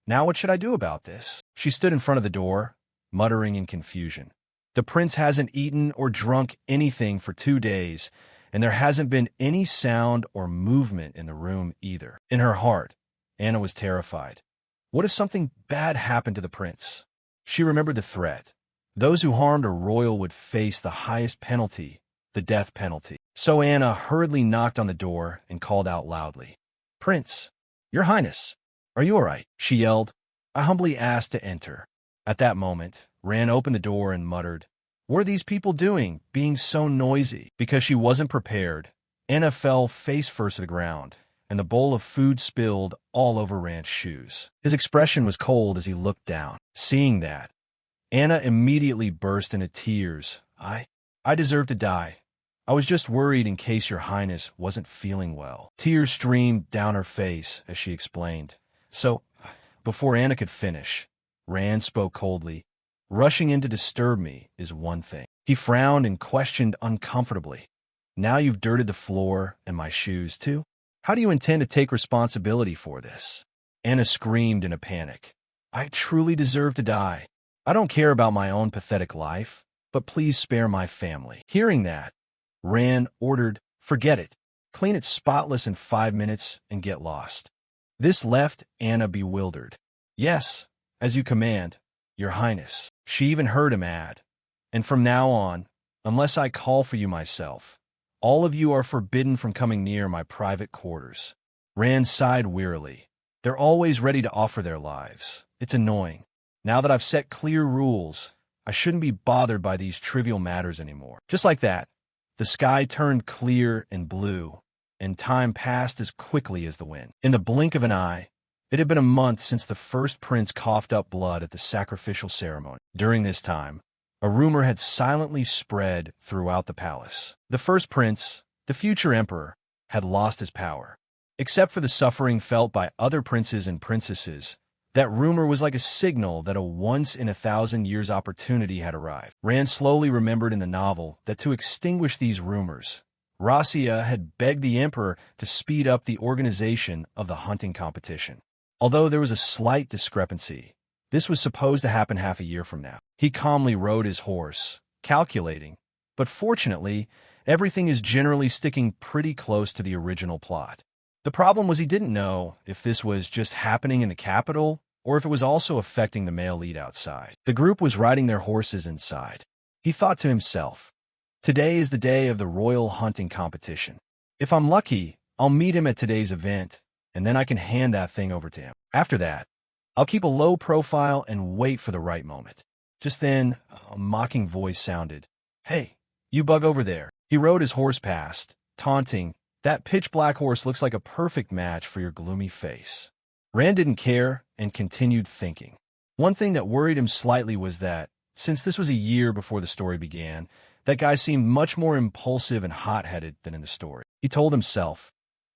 Now what should I do about this? She stood in front of the door, muttering in confusion. The prince hasn't eaten or drunk anything for 2 days, and there hasn't been any sound or movement in the room either. In her heart, Anna was terrified. What if something bad happened to the prince? She remembered the threat. Those who harmed a royal would face the highest penalty, the death penalty. So Anna hurriedly knocked on the door and called out loudly. Prince, your highness, are you all right? She yelled. I humbly asked to enter. At that moment, Rand opened the door and muttered, What are these people doing, being so noisy? Because she wasn't prepared, Anna fell face first to the ground, and the bowl of food spilled all over Rand's shoes. His expression was cold as he looked down. Seeing that, Anna immediately burst into tears. I deserve to die. I was just worried in case your highness wasn't feeling well. Tears streamed down her face as she explained. So, before Anna could finish, Rand spoke coldly. Rushing in to disturb me is one thing. He frowned and questioned uncomfortably. Now you've dirted the floor and my shoes too? How do you intend to take responsibility for this? Anna screamed in a panic. I truly deserve to die. I don't care about my own pathetic life, but please spare my family. Hearing that, Rand ordered, Forget it. Clean it spotless in 5 minutes and get lost. This left Anna bewildered. Yes, as you command, your highness. She even heard him add, and from now on, unless I call for you myself, all of you are forbidden from coming near my private quarters. Rand sighed wearily. They're always ready to offer their lives. It's annoying. Now that I've set clear rules, I shouldn't be bothered by these trivial matters anymore. Just like that, the sky turned clear and blue, and time passed as quickly as the wind. In the blink of an eye, it had been a month since the first prince coughed up blood at the sacrificial ceremony. During this time, a rumor had silently spread throughout the palace. The first prince, the future emperor, had lost his power. Except for the suffering felt by other princes and princesses, that rumor was like a signal that a once-in-a-thousand-years opportunity had arrived. Rand slowly remembered in the novel that to extinguish these rumors, Rasia had begged the emperor to speed up the organization of the hunting competition. Although there was a slight discrepancy, this was supposed to happen half a year from now. He calmly rode his horse, calculating, but fortunately, everything is generally sticking pretty close to the original plot. The problem was he didn't know if this was just happening in the capital or if it was also affecting the male lead outside. The group was riding their horses inside. He thought to himself, today is the day of the royal hunting competition. If I'm lucky, I'll meet him at today's event, and then I can hand that thing over to him. After that, I'll keep a low profile and wait for the right moment. Just then, a mocking voice sounded. Hey, you bug over there. He rode his horse past, taunting, that pitch-black horse looks like a perfect match for your gloomy face. Rand didn't care and continued thinking. One thing that worried him slightly was that, since this was a year before the story began, That guy seemed much more impulsive and hot-headed than in the story. He told himself,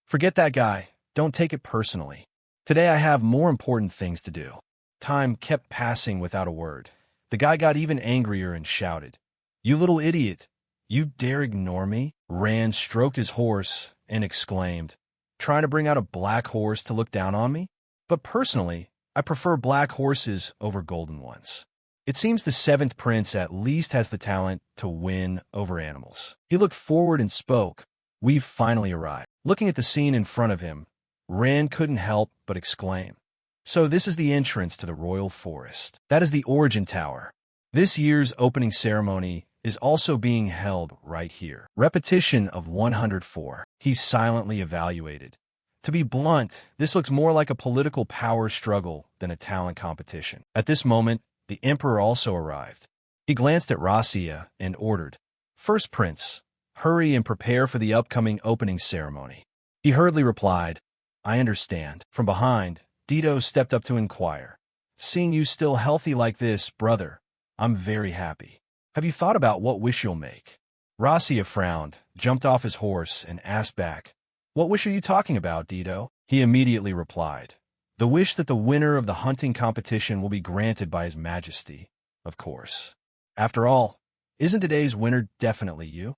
"Forget that guy. Don't take it personally. Today I have more important things to do." Time kept passing without a word. The guy got even angrier and shouted, "You little idiot! You dare ignore me?" Rand stroked his horse and exclaimed, "Trying to bring out a black horse to look down on me? But personally, I prefer black horses over golden ones. It seems the seventh prince at least has the talent to win over animals." He looked forward and spoke, "We've finally arrived." Looking at the scene in front of him, Rand couldn't help but exclaim, "So this is the entrance to the royal forest. That is the origin tower. This year's opening ceremony is also being held right here." Repetition of 104. He silently evaluated. To be blunt, this looks more like a political power struggle than a talent competition. At this moment, the emperor also arrived. He glanced at Rasia and ordered, "First prince, hurry and prepare for the upcoming opening ceremony." He hurriedly replied, "I understand." From behind, Dido stepped up to inquire, "Seeing you still healthy like this, brother, I'm very happy. Have you thought about what wish you'll make?" Rasia frowned, jumped off his horse, and asked back, "What wish are you talking about, Dido?" He immediately replied, "The wish that the winner of the hunting competition will be granted by His Majesty, of course. After all, isn't today's winner definitely you?"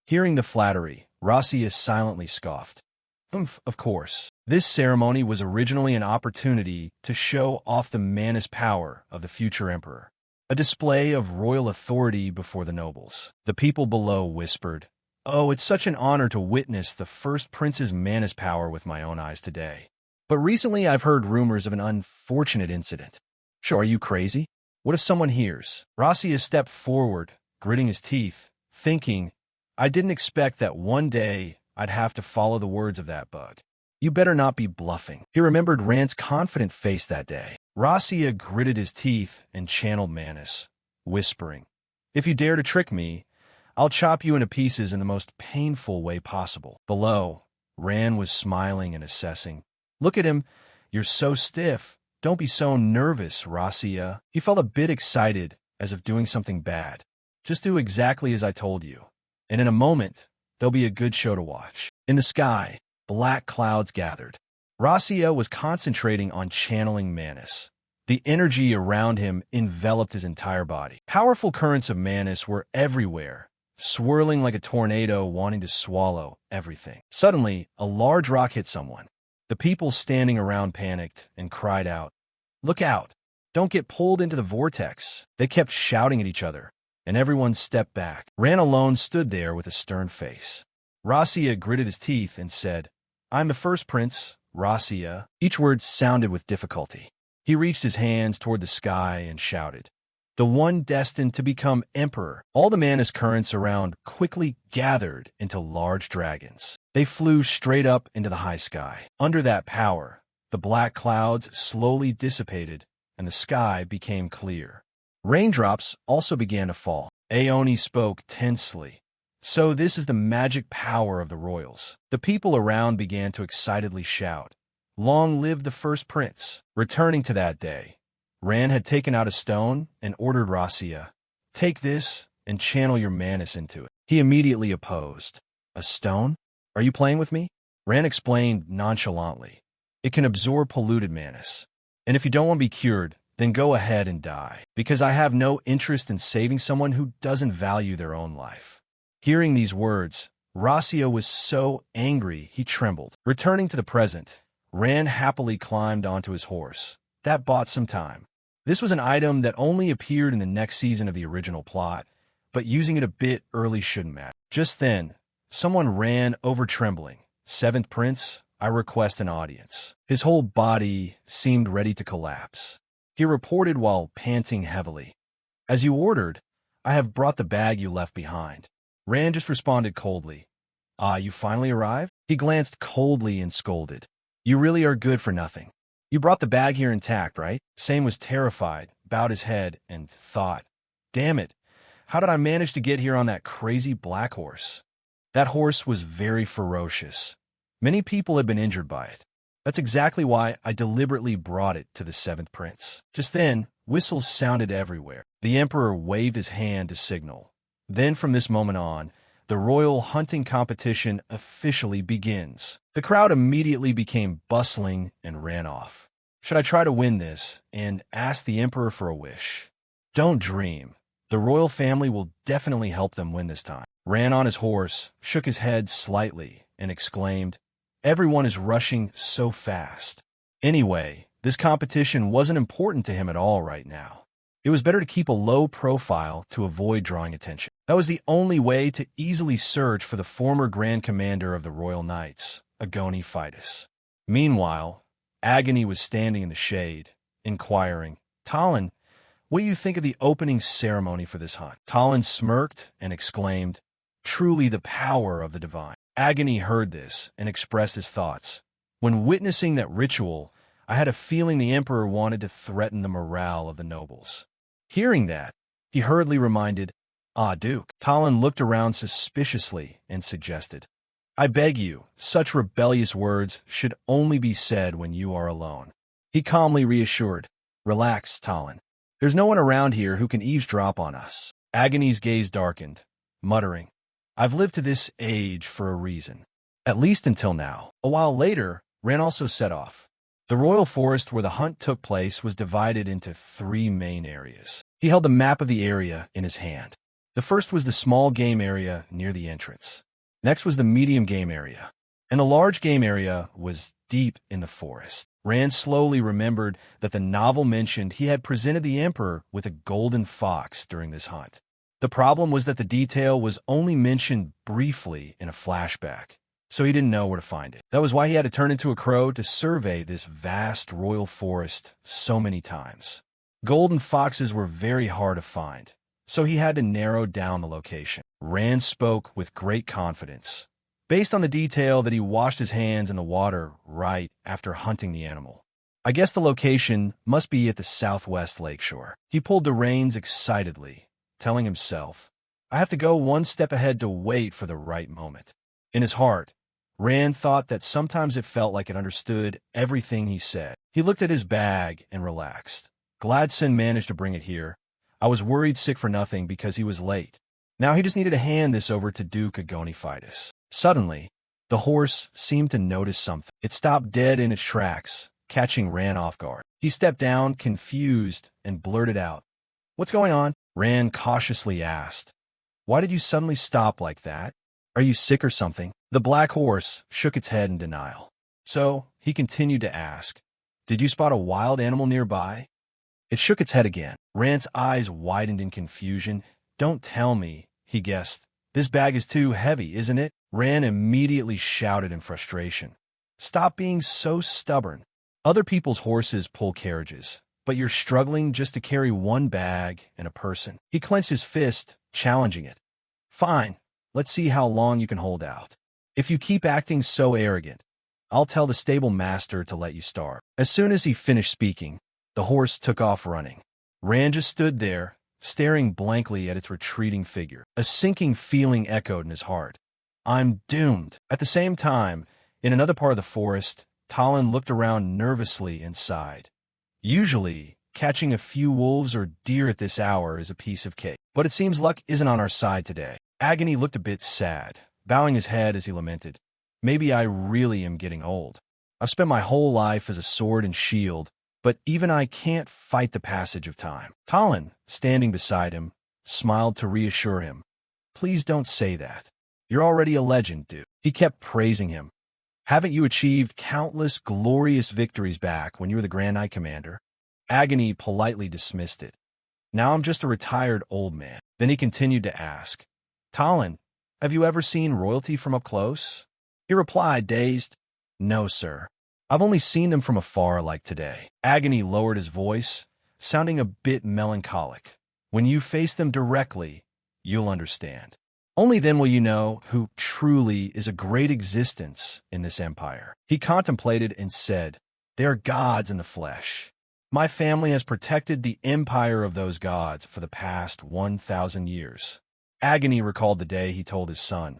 Hearing the flattery, Rasia silently scoffed. Of course. This ceremony was originally an opportunity to show off the manus power of the future emperor, a display of royal authority before the nobles. The people below whispered, "Oh, it's such an honor to witness the first prince's manus power with my own eyes today. But recently I've heard rumors of an unfortunate incident." "Sure, are you crazy? What if someone hears?" Rasia stepped forward, gritting his teeth, thinking, "I didn't expect that one day I'd have to follow the words of that bug. You better not be bluffing." He remembered Rand's confident face that day. Rasia gritted his teeth and channeled Manus, whispering, "If you dare to trick me, I'll chop you into pieces in the most painful way possible." Below, Rand was smiling and assessing. "Look at him. You're so stiff. Don't be so nervous, Rasia." He felt a bit excited, as if doing something bad. "Just do exactly as I told you, and in a moment, there'll be a good show to watch." In the sky, black clouds gathered. Rasia was concentrating on channeling Manus. The energy around him enveloped his entire body. Powerful currents of Manus were everywhere, swirling like a tornado wanting to swallow everything. Suddenly, a large rock hit someone. The people standing around panicked and cried out, "Look out! Don't get pulled into the vortex." They kept shouting at each other, and everyone stepped back. Ran alone stood there with a stern face. Rasia gritted his teeth and said, "I'm the first prince, Rasia." Each word sounded with difficulty. He reached his hands toward the sky and shouted, "The one destined to become emperor." All the Manus currents around quickly gathered into large dragons. They flew straight up into the high sky. Under that power, the black clouds slowly dissipated and the sky became clear. Raindrops also began to fall. Aoni spoke tensely. "So this is the magic power of the royals." The people around began to excitedly shout, "Long live the first prince." Returning to that day, Rand had taken out a stone and ordered Rasia, "Take this and channel your Manus into it." He immediately opposed. "A stone? Are you playing with me?" Rand explained nonchalantly, "It can absorb polluted Manus. And if you don't want to be cured, then go ahead and die, because I have no interest in saving someone who doesn't value their own life." Hearing these words, Rasia was so angry he trembled. Returning to the present, Rand happily climbed onto his horse. That bought some time. This was an item that only appeared in the next season of the original plot, but using it a bit early shouldn't matter. Just then, someone ran over trembling. "Seventh Prince, I request an audience." His whole body seemed ready to collapse. He reported while panting heavily, "As you ordered, I have brought the bag you left behind." Rand just responded coldly, "Ah, you finally arrived?" He glanced coldly and scolded, "You really are good for nothing. You brought the bag here intact, right?" Same was terrified, bowed his head, and thought, "Damn it, how did I manage to get here on that crazy black horse?" That horse was very ferocious. Many people had been injured by it. That's exactly why I deliberately brought it to the seventh prince. Just then, whistles sounded everywhere. The emperor waved his hand to signal, Then from this moment on, the royal hunting competition officially begins. The crowd immediately became bustling and ran off. Should I try to win this and ask the emperor for a wish? Don't dream. The royal family will definitely help them win this time. Ran on his horse, shook his head slightly, and exclaimed, "Everyone is rushing so fast." Anyway, this competition wasn't important to him at all right now. It was better to keep a low profile to avoid drawing attention. That was the only way to easily search for the former Grand Commander of the Royal Knights, Agoni Fidus. Meanwhile, Agony was standing in the shade, inquiring, "Talon, what do you think of the opening ceremony for this hunt?" Talon smirked and exclaimed, "Truly the power of the divine." Agony heard this and expressed his thoughts. When witnessing that ritual, I had a feeling the emperor wanted to threaten the morale of the nobles. Hearing that, he hurriedly reminded, "Ah, Duke." Talon looked around suspiciously and suggested, "I beg you, such rebellious words should only be said when you are alone." He calmly reassured, "Relax, Talon. There's no one around here who can eavesdrop on us." Agony's gaze darkened, muttering, "I've lived to this age for a reason. At least until now." A while later, Ran also set off. The royal forest where the hunt took place was divided into 3 main areas. He held the map of the area in his hand. The first was the small game area near the entrance. Next was the medium game area, and the large game area was deep in the forest. Rand slowly remembered that the novel mentioned he had presented the emperor with a golden fox during this hunt. The problem was that the detail was only mentioned briefly in a flashback, so he didn't know where to find it. That was why he had to turn into a crow to survey this vast royal forest so many times. Golden foxes were very hard to find, so he had to narrow down the location. Rand spoke with great confidence, based on the detail that he washed his hands in the water right after hunting the animal. "I guess the location must be at the southwest lakeshore." He pulled the reins excitedly, telling himself, "I have to go one step ahead to wait for the right moment." In his heart, Rand thought that sometimes it felt like it understood everything he said. He looked at his bag and relaxed. Gladson managed to bring it here. I was worried sick for nothing because he was late. Now he just needed to hand this over to Duke Agoni Fidus. Suddenly, the horse seemed to notice something. It stopped dead in its tracks, catching Rand off guard. He stepped down, confused, and blurted out, "What's going on?" Rand cautiously asked, "Why did you suddenly stop like that? Are you sick or something?" The black horse shook its head in denial. So he continued to ask, "Did you spot a wild animal nearby?" It shook its head again. Rand's eyes widened in confusion. "Don't tell me," he guessed. "This bag is too heavy, isn't it?" Rand immediately shouted in frustration, "Stop being so stubborn. Other people's horses pull carriages, but you're struggling just to carry one bag and a person." He clenched his fist, challenging it. "Fine, let's see how long you can hold out. If you keep acting so arrogant, I'll tell the stable master to let you start." As soon as he finished speaking, the horse took off running. Rand just stood there, staring blankly at its retreating figure. A sinking feeling echoed in his heart. "I'm doomed." At the same time, in another part of the forest, Talon looked around nervously and sighed. Usually, catching a few wolves or deer at this hour is a piece of cake, but it seems luck isn't on our side today. Agony looked a bit sad, bowing his head as he lamented, "Maybe I really am getting old. I've spent my whole life as a sword and shield, but even I can't fight the passage of time." Talon, standing beside him, smiled to reassure him. "Please don't say that. You're already a legend, dude." He kept praising him. "Haven't you achieved countless glorious victories back when you were the Grand Knight Commander?" Agony politely dismissed it. "Now I'm just a retired old man." Then he continued to ask, "Talon, have you ever seen royalty from up close?" He replied, dazed, "No, sir. I've only seen them from afar like today." Agony lowered his voice, sounding a bit melancholic. "When you face them directly, you'll understand. Only then will you know who truly is a great existence in this empire." He contemplated and said, "They are gods in the flesh. My family has protected the empire of those gods for the past 1,000 years. Agony recalled the day he told his son,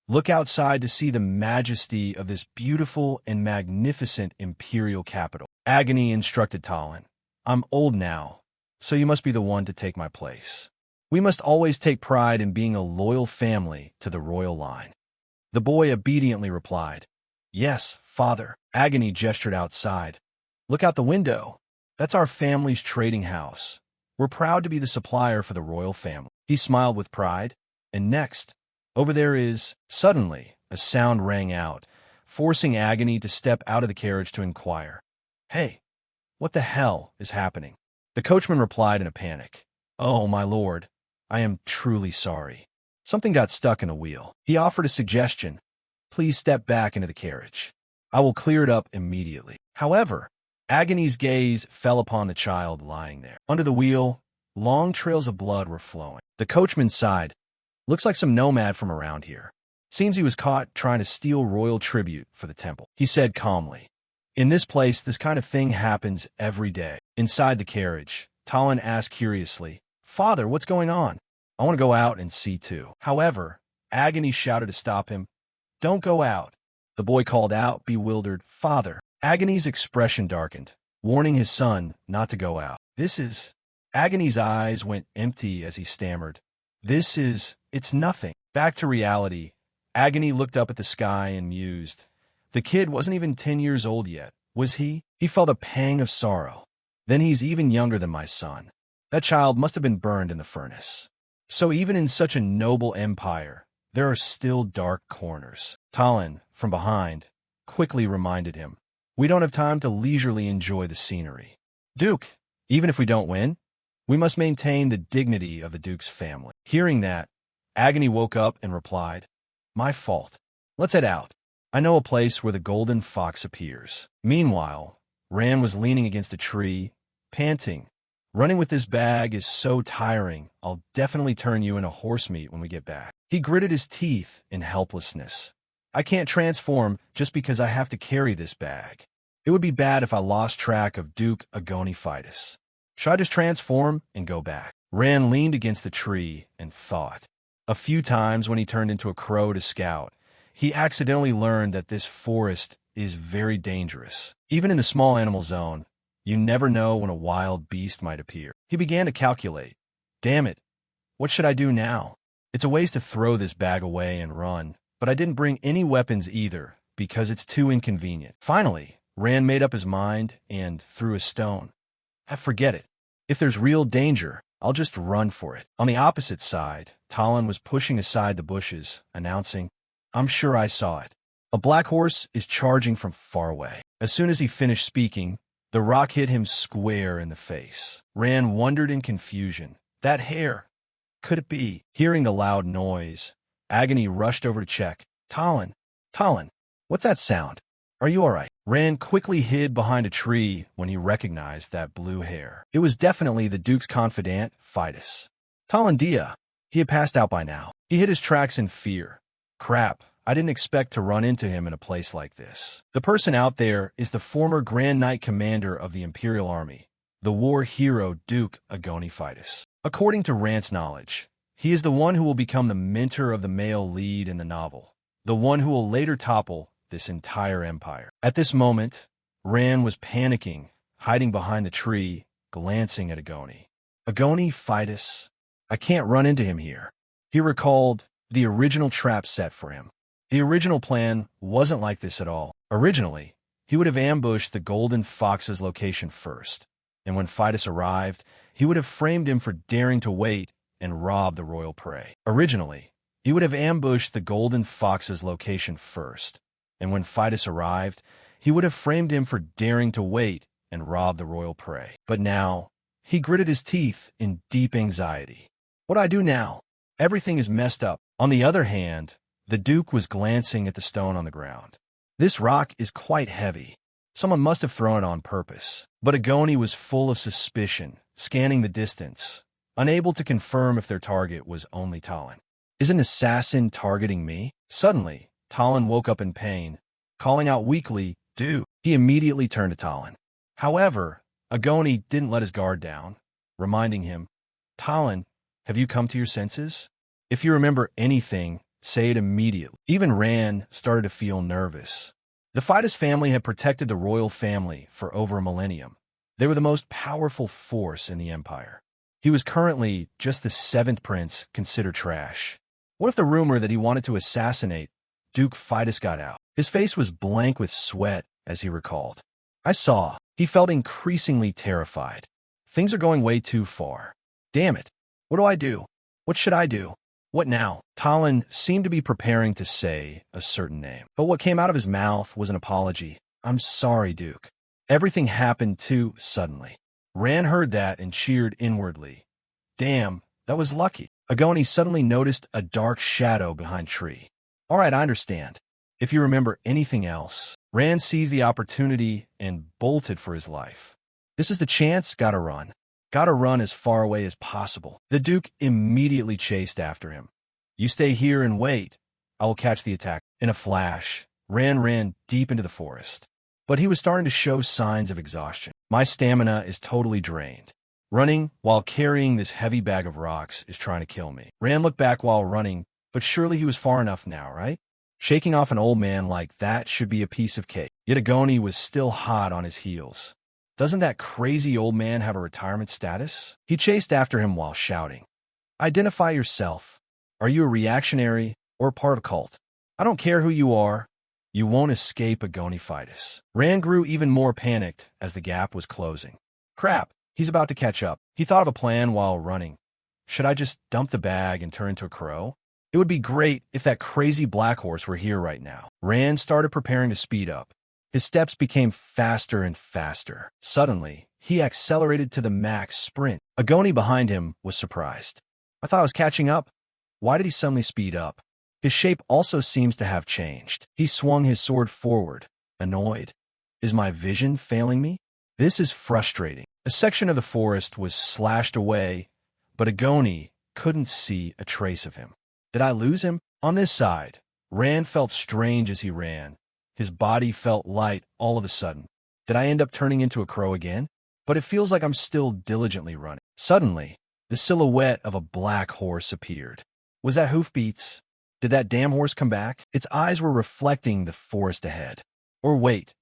"Look outside to see the majesty of this beautiful and magnificent imperial capital." Agony instructed Talon, "I'm old now, so you must be the one to take my place. We must always take pride in being a loyal family to the royal line. The boy obediently replied, Yes, father. Agony gestured outside. Look out the window. That's our family's trading house. We're proud to be the supplier for the royal family. He smiled with pride. And next, over there is... Suddenly, a sound rang out, forcing Agony to step out of the carriage to inquire. Hey, what the hell is happening? The coachman replied in a panic. Oh, my lord, I am truly sorry. Something got stuck in the wheel. He offered a suggestion. Please step back into the carriage. I will clear it up immediately. However, Agony's gaze fell upon the child lying there. Under the wheel, long trails of blood were flowing. The coachman sighed. Looks like some nomad from around here. Seems he was caught trying to steal royal tribute for the temple. He said calmly. In this place, this kind of thing happens every day. Inside the carriage, Talon asked curiously, Father, what's going on? I want to go out and see too. However, Agony shouted to stop him. Don't go out. The boy called out, bewildered, Father. Agony's expression darkened, warning his son not to go out. Agony's eyes went empty as he stammered. It's nothing. Back to reality, Agony looked up at the sky and mused. The kid wasn't even 10 years old yet, was he? He felt a pang of sorrow. Then he's even younger than my son. That child must have been burned in the furnace. So even in such a noble empire, there are still dark corners. Talon, from behind, quickly reminded him. We don't have time to leisurely enjoy the scenery. Duke, even if we don't win, we must maintain the dignity of the Duke's family. Hearing that, Agony woke up and replied, My fault. Let's head out. I know a place where the golden fox appears. Meanwhile, Ran was leaning against a tree, panting. Running with this bag is so tiring, I'll definitely turn you into horse meat when we get back. He gritted his teeth in helplessness. I can't transform just because I have to carry this bag. It would be bad if I lost track of Duke Agonifitus. Should I just transform and go back? Ran leaned against the tree and thought. A few times when he turned into a crow to scout, he accidentally learned that this forest is very dangerous. Even in the small animal zone, you never know when a wild beast might appear. He began to calculate. Damn it, what should I do now? It's a waste to throw this bag away and run, but I didn't bring any weapons either because it's too inconvenient. Finally, Ran made up his mind and threw a stone. Forget it. If there's real danger, I'll just run for it. On the opposite side, Talon was pushing aside the bushes, announcing, I'm sure I saw it. A black horse is charging from far away. As soon as he finished speaking, the rock hit him square in the face. Ran wondered in confusion. That hair. Could it be? Hearing the loud noise, Agony rushed over to check. Talon, what's that sound? Are you all right? Ran quickly hid behind a tree when he recognized that blue hair. It was definitely the Duke's confidant, Fidus. Talon Dia. He had passed out by now. He hid his tracks in fear. Crap, I didn't expect to run into him in a place like this. The person out there is the former Grand Knight Commander of the Imperial Army, the war hero Duke Agonifitus. According to Rant's knowledge, he is the one who will become the mentor of the male lead in the novel, the one who will later topple this entire empire. At this moment, Ran was panicking, hiding behind the tree, glancing at Agoni. Agonifitus, I can't run into him here. He recalled the original trap set for him. The original plan wasn't like this at all. Originally, he would have ambushed the Golden Fox's location first, and when Fidus arrived, he would have framed him for daring to wait and rob the royal prey. Originally, he would have ambushed the Golden Fox's location first, and when Fidus arrived, he would have framed him for daring to wait and rob the royal prey. But now, he gritted his teeth in deep anxiety. What do I do now? Everything is messed up. On the other hand, the Duke was glancing at the stone on the ground. This rock is quite heavy. Someone must have thrown it on purpose. But Agoni was full of suspicion, scanning the distance, unable to confirm if their target was only Talon. Is an assassin targeting me? Suddenly, Talon woke up in pain, calling out weakly, Duke. He immediately turned to Talon. However, Agoni didn't let his guard down, reminding him, Talon, have you come to your senses? If you remember anything, say it immediately. Even Ran started to feel nervous. The Fidus family had protected the royal family for over a millennium. They were the most powerful force in the empire. He was currently just the seventh prince considered trash. What if the rumor that he wanted to assassinate Duke Fidus got out? His face was blank with sweat as he recalled. I saw. He felt increasingly terrified. Things are going way too far. Damn it. What do I do? What should I do? What now? Talon seemed to be preparing to say a certain name, but what came out of his mouth was an apology. I'm sorry, Duke. Everything happened too suddenly. Rand heard that and cheered inwardly. Damn, that was lucky. Agoni suddenly noticed a dark shadow behind tree. All right, I understand. If you remember anything else, Rand seized the opportunity and bolted for his life. This is the chance, gotta run. Gotta run as far away as possible. The Duke immediately chased after him. You stay here and wait. I will catch the attack. In a flash, Rand ran deep into the forest. But he was starting to show signs of exhaustion. My stamina is totally drained. Running while carrying this heavy bag of rocks is trying to kill me. Rand looked back while running, but surely he was far enough now, right? Shaking off an old man like that should be a piece of cake. Yet Agoni was still hot on his heels. Doesn't that crazy old man have a retirement status? He chased after him while shouting. Identify yourself. Are you a reactionary or part of a cult? I don't care who you are. You won't escape Agoni Fidus. Rand grew even more panicked as the gap was closing. Crap, he's about to catch up. He thought of a plan while running. Should I just dump the bag and turn into a crow? It would be great if that crazy black horse were here right now. Rand started preparing to speed up. His steps became faster and faster. Suddenly, he accelerated to the max sprint. Agoni behind him was surprised. I thought I was catching up. Why did he suddenly speed up? His shape also seems to have changed. He swung his sword forward, annoyed. Is my vision failing me? This is frustrating. A section of the forest was slashed away, but Agoni couldn't see a trace of him. Did I lose him? On this side, Rand felt strange as he ran. His body felt light all of a sudden. Did I end up turning into a crow again? But it feels like I'm still diligently running. Suddenly, the silhouette of a black horse appeared. Was that Hoofbeats? Did that damn horse come back? Its eyes were reflecting the forest ahead. Or wait,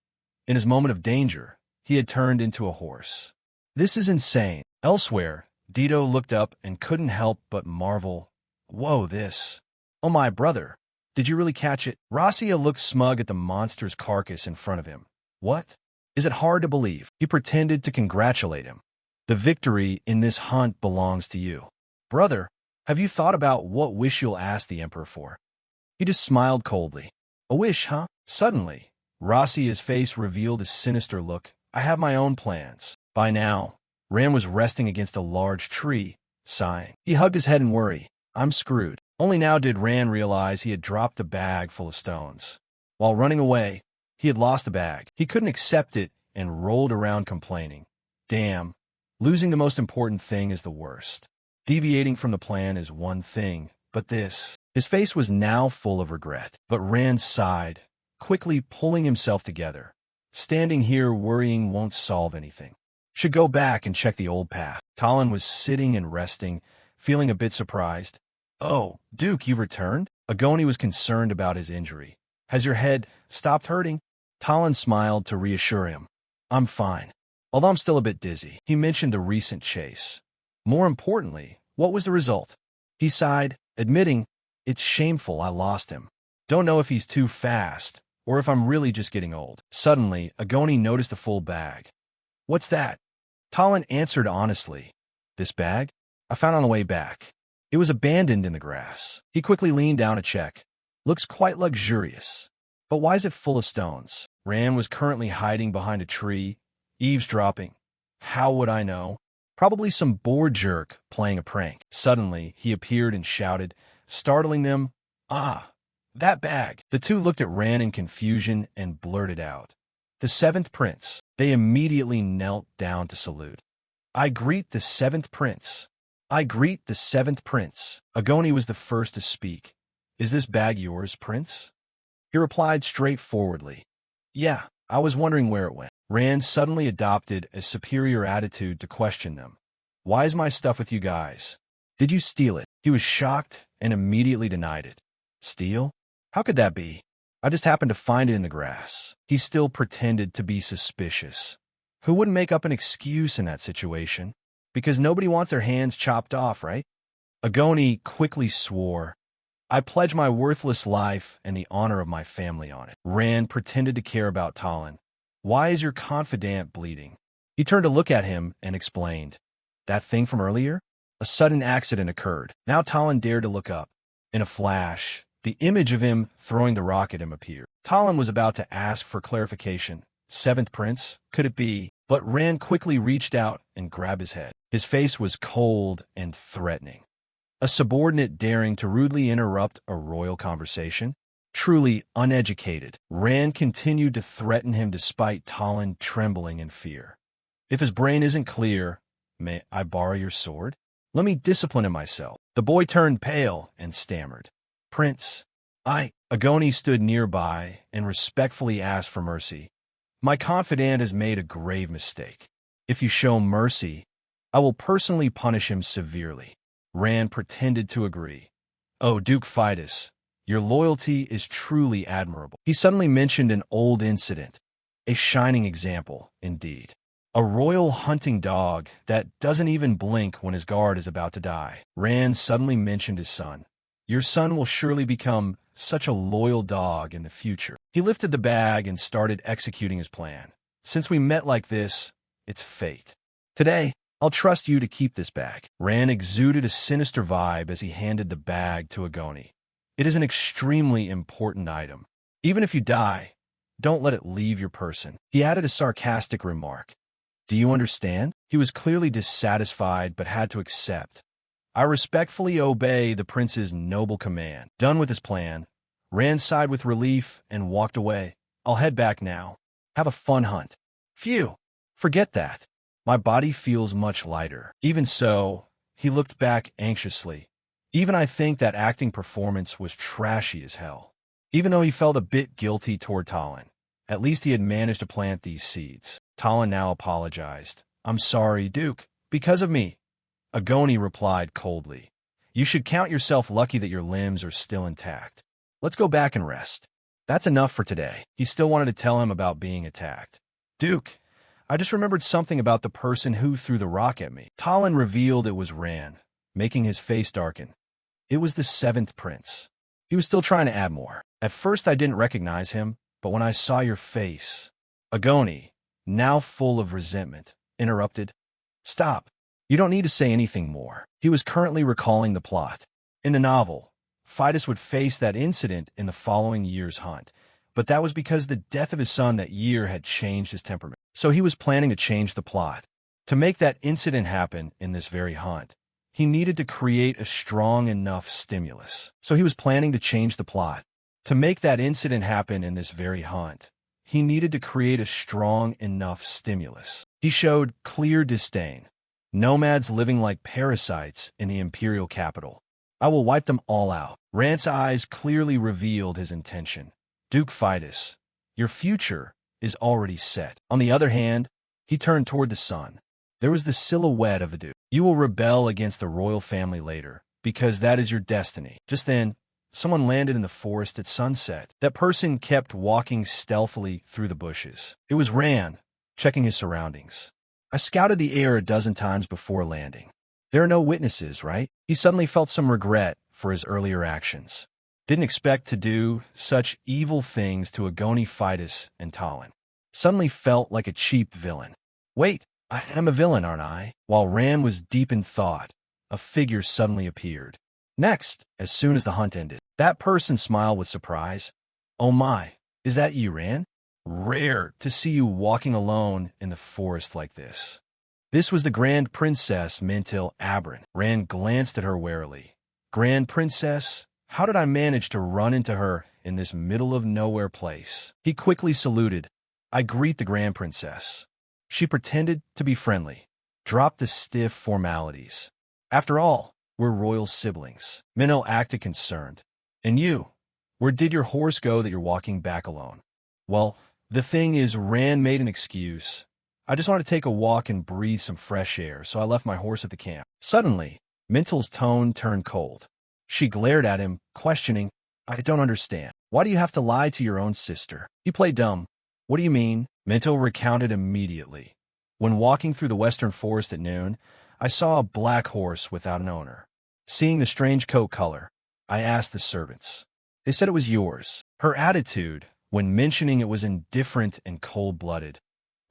in his moment of danger, he had turned into a horse. This is insane. Elsewhere, Dito looked up and couldn't help but marvel. Whoa, this. Oh my brother. Did you really catch it? Rasia looked smug at the monster's carcass in front of him. What? Is it hard to believe? He pretended to congratulate him. The victory in this hunt belongs to you. Brother, have you thought about what wish you'll ask the Emperor for? He just smiled coldly. A wish, huh? Suddenly, Rasia's face revealed a sinister look. I have my own plans. By now, Rand was resting against a large tree, sighing. He hugged his head in worry. I'm screwed. Only now did Rand realize he had dropped the bag full of stones. While running away, he had lost the bag. He couldn't accept it and rolled around complaining. Damn, losing the most important thing is the worst. Deviating from the plan is one thing, but this... His face was now full of regret, but Rand sighed, quickly pulling himself together. Standing here worrying won't solve anything. Should go back and check the old path. Talon was sitting and resting, feeling a bit surprised. Oh, Duke, you've returned? Agoni was concerned about his injury. Has your head stopped hurting? Talon smiled to reassure him. I'm fine, although I'm still a bit dizzy. He mentioned the recent chase. More importantly, what was the result? He sighed, admitting, it's shameful I lost him. Don't know if he's too fast, or if I'm really just getting old. Suddenly, Agoni noticed a full bag. What's that? Talon answered honestly. This bag? I found on the way back. It was abandoned in the grass. He quickly leaned down to check. Looks quite luxurious. But why is it full of stones? Rand was currently hiding behind a tree, eavesdropping. How would I know? Probably some bored jerk playing a prank. Suddenly, he appeared and shouted, startling them. Ah, that bag. The two looked at Rand in confusion and blurted out. The seventh prince. They immediately knelt down to salute. I greet the seventh prince. I greet the seventh prince. Agoni was the first to speak. Is this bag yours, prince? He replied straightforwardly. Yeah, I was wondering where it went. Rand suddenly adopted a superior attitude to question them. Why is my stuff with you guys? Did you steal it? He was shocked and immediately denied it. Steal? How could that be? I just happened to find it in the grass. He still pretended to be suspicious. Who wouldn't make up an excuse in that situation? Because nobody wants their hands chopped off, right? Agoni quickly swore, I pledge my worthless life and the honor of my family on it. Rand pretended to care about Talon. Why is your confidant bleeding? He turned to look at him and explained, that thing from earlier? A sudden accident occurred. Now Talon dared to look up. In a flash, the image of him throwing the rock at him appeared. Talon was about to ask for clarification. Seventh Prince? Could it be? But Rand quickly reached out and grabbed his head. His face was cold and threatening. A subordinate daring to rudely interrupt a royal conversation? Truly uneducated, Rand continued to threaten him despite Talon trembling in fear. If his brain isn't clear, may I borrow your sword? Let me discipline him myself. The boy turned pale and stammered. Prince, Agoni stood nearby and respectfully asked for mercy. My confidant has made a grave mistake. If you show mercy, I will personally punish him severely. Rand pretended to agree. Oh, Duke Fidus, your loyalty is truly admirable. He suddenly mentioned an old incident. A shining example, indeed. A royal hunting dog that doesn't even blink when his guard is about to die. Rand suddenly mentioned his son. Your son will surely become such a loyal dog in the future. He lifted the bag and started executing his plan. Since we met like this, it's fate. Today, I'll trust you to keep this bag. Rand exuded a sinister vibe as he handed the bag to Agoni. It is an extremely important item. Even if you die, don't let it leave your person. He added a sarcastic remark. Do you understand? He was clearly dissatisfied but had to accept. I respectfully obey the prince's noble command. Done with his plan, Rand sighed with relief and walked away. I'll head back now. Have a fun hunt. Phew, forget that. My body feels much lighter. Even so, he looked back anxiously. Even I think that acting performance was trashy as hell. Even though he felt a bit guilty toward Talon, at least he had managed to plant these seeds. Talon now apologized. I'm sorry, Duke. Because of me. Agoni replied coldly. You should count yourself lucky that your limbs are still intact. Let's go back and rest. That's enough for today. He still wanted to tell him about being attacked. Duke, I just remembered something about the person who threw the rock at me. Talon revealed it was Rand, making his face darken. It was the seventh prince. He was still trying to add more. At first I didn't recognize him, but when I saw your face... Agoni, now full of resentment, interrupted. Stop. You don't need to say anything more. He was currently recalling the plot. In the novel, Fidus would face that incident in the following year's hunt, but that was because the death of his son that year had changed his temperament. So he was planning to change the plot. To make that incident happen in this very hunt, he needed to create a strong enough stimulus. So he was planning to change the plot. To make that incident happen in this very hunt, he needed to create a strong enough stimulus. He showed clear disdain. Nomads living like parasites in the imperial capital. I will wipe them all out. Rand's eyes clearly revealed his intention. Duke Fidus, your future is already set. On the other hand, he turned toward the sun. There was the silhouette of the Duke. You will rebel against the royal family later, because that is your destiny. Just then, someone landed in the forest at sunset. That person kept walking stealthily through the bushes. It was Rand, checking his surroundings. I scouted the air a dozen times before landing. There are no witnesses, right? He suddenly felt some regret for his earlier actions. Didn't expect to do such evil things to Agoni Fidus and Talon. Suddenly felt like a cheap villain. Wait, I am a villain, aren't I? While Rand was deep in thought, a figure suddenly appeared. Next, as soon as the hunt ended, that person smiled with surprise. Oh my, is that you, Rand? Rare to see you walking alone in the forest like this. This was the Grand Princess Mentil Abrin. Rand glanced at her warily. Grand Princess, how did I manage to run into her in this middle-of-nowhere place? He quickly saluted. I greet the Grand Princess. She pretended to be friendly. Dropped the stiff formalities. After all, we're royal siblings. Minnow acted concerned. And you? Where did your horse go that you're walking back alone? Well, the thing is, Rand made an excuse. I just wanted to take a walk and breathe some fresh air, so I left my horse at the camp. Suddenly, Mintel's tone turned cold. She glared at him, questioning, I don't understand. Why do you have to lie to your own sister? You play dumb. What do you mean? Mintel recounted immediately. When walking through the western forest at noon, I saw a black horse without an owner. Seeing the strange coat color, I asked the servants. They said it was yours. Her attitude, when mentioning it, was indifferent and cold-blooded.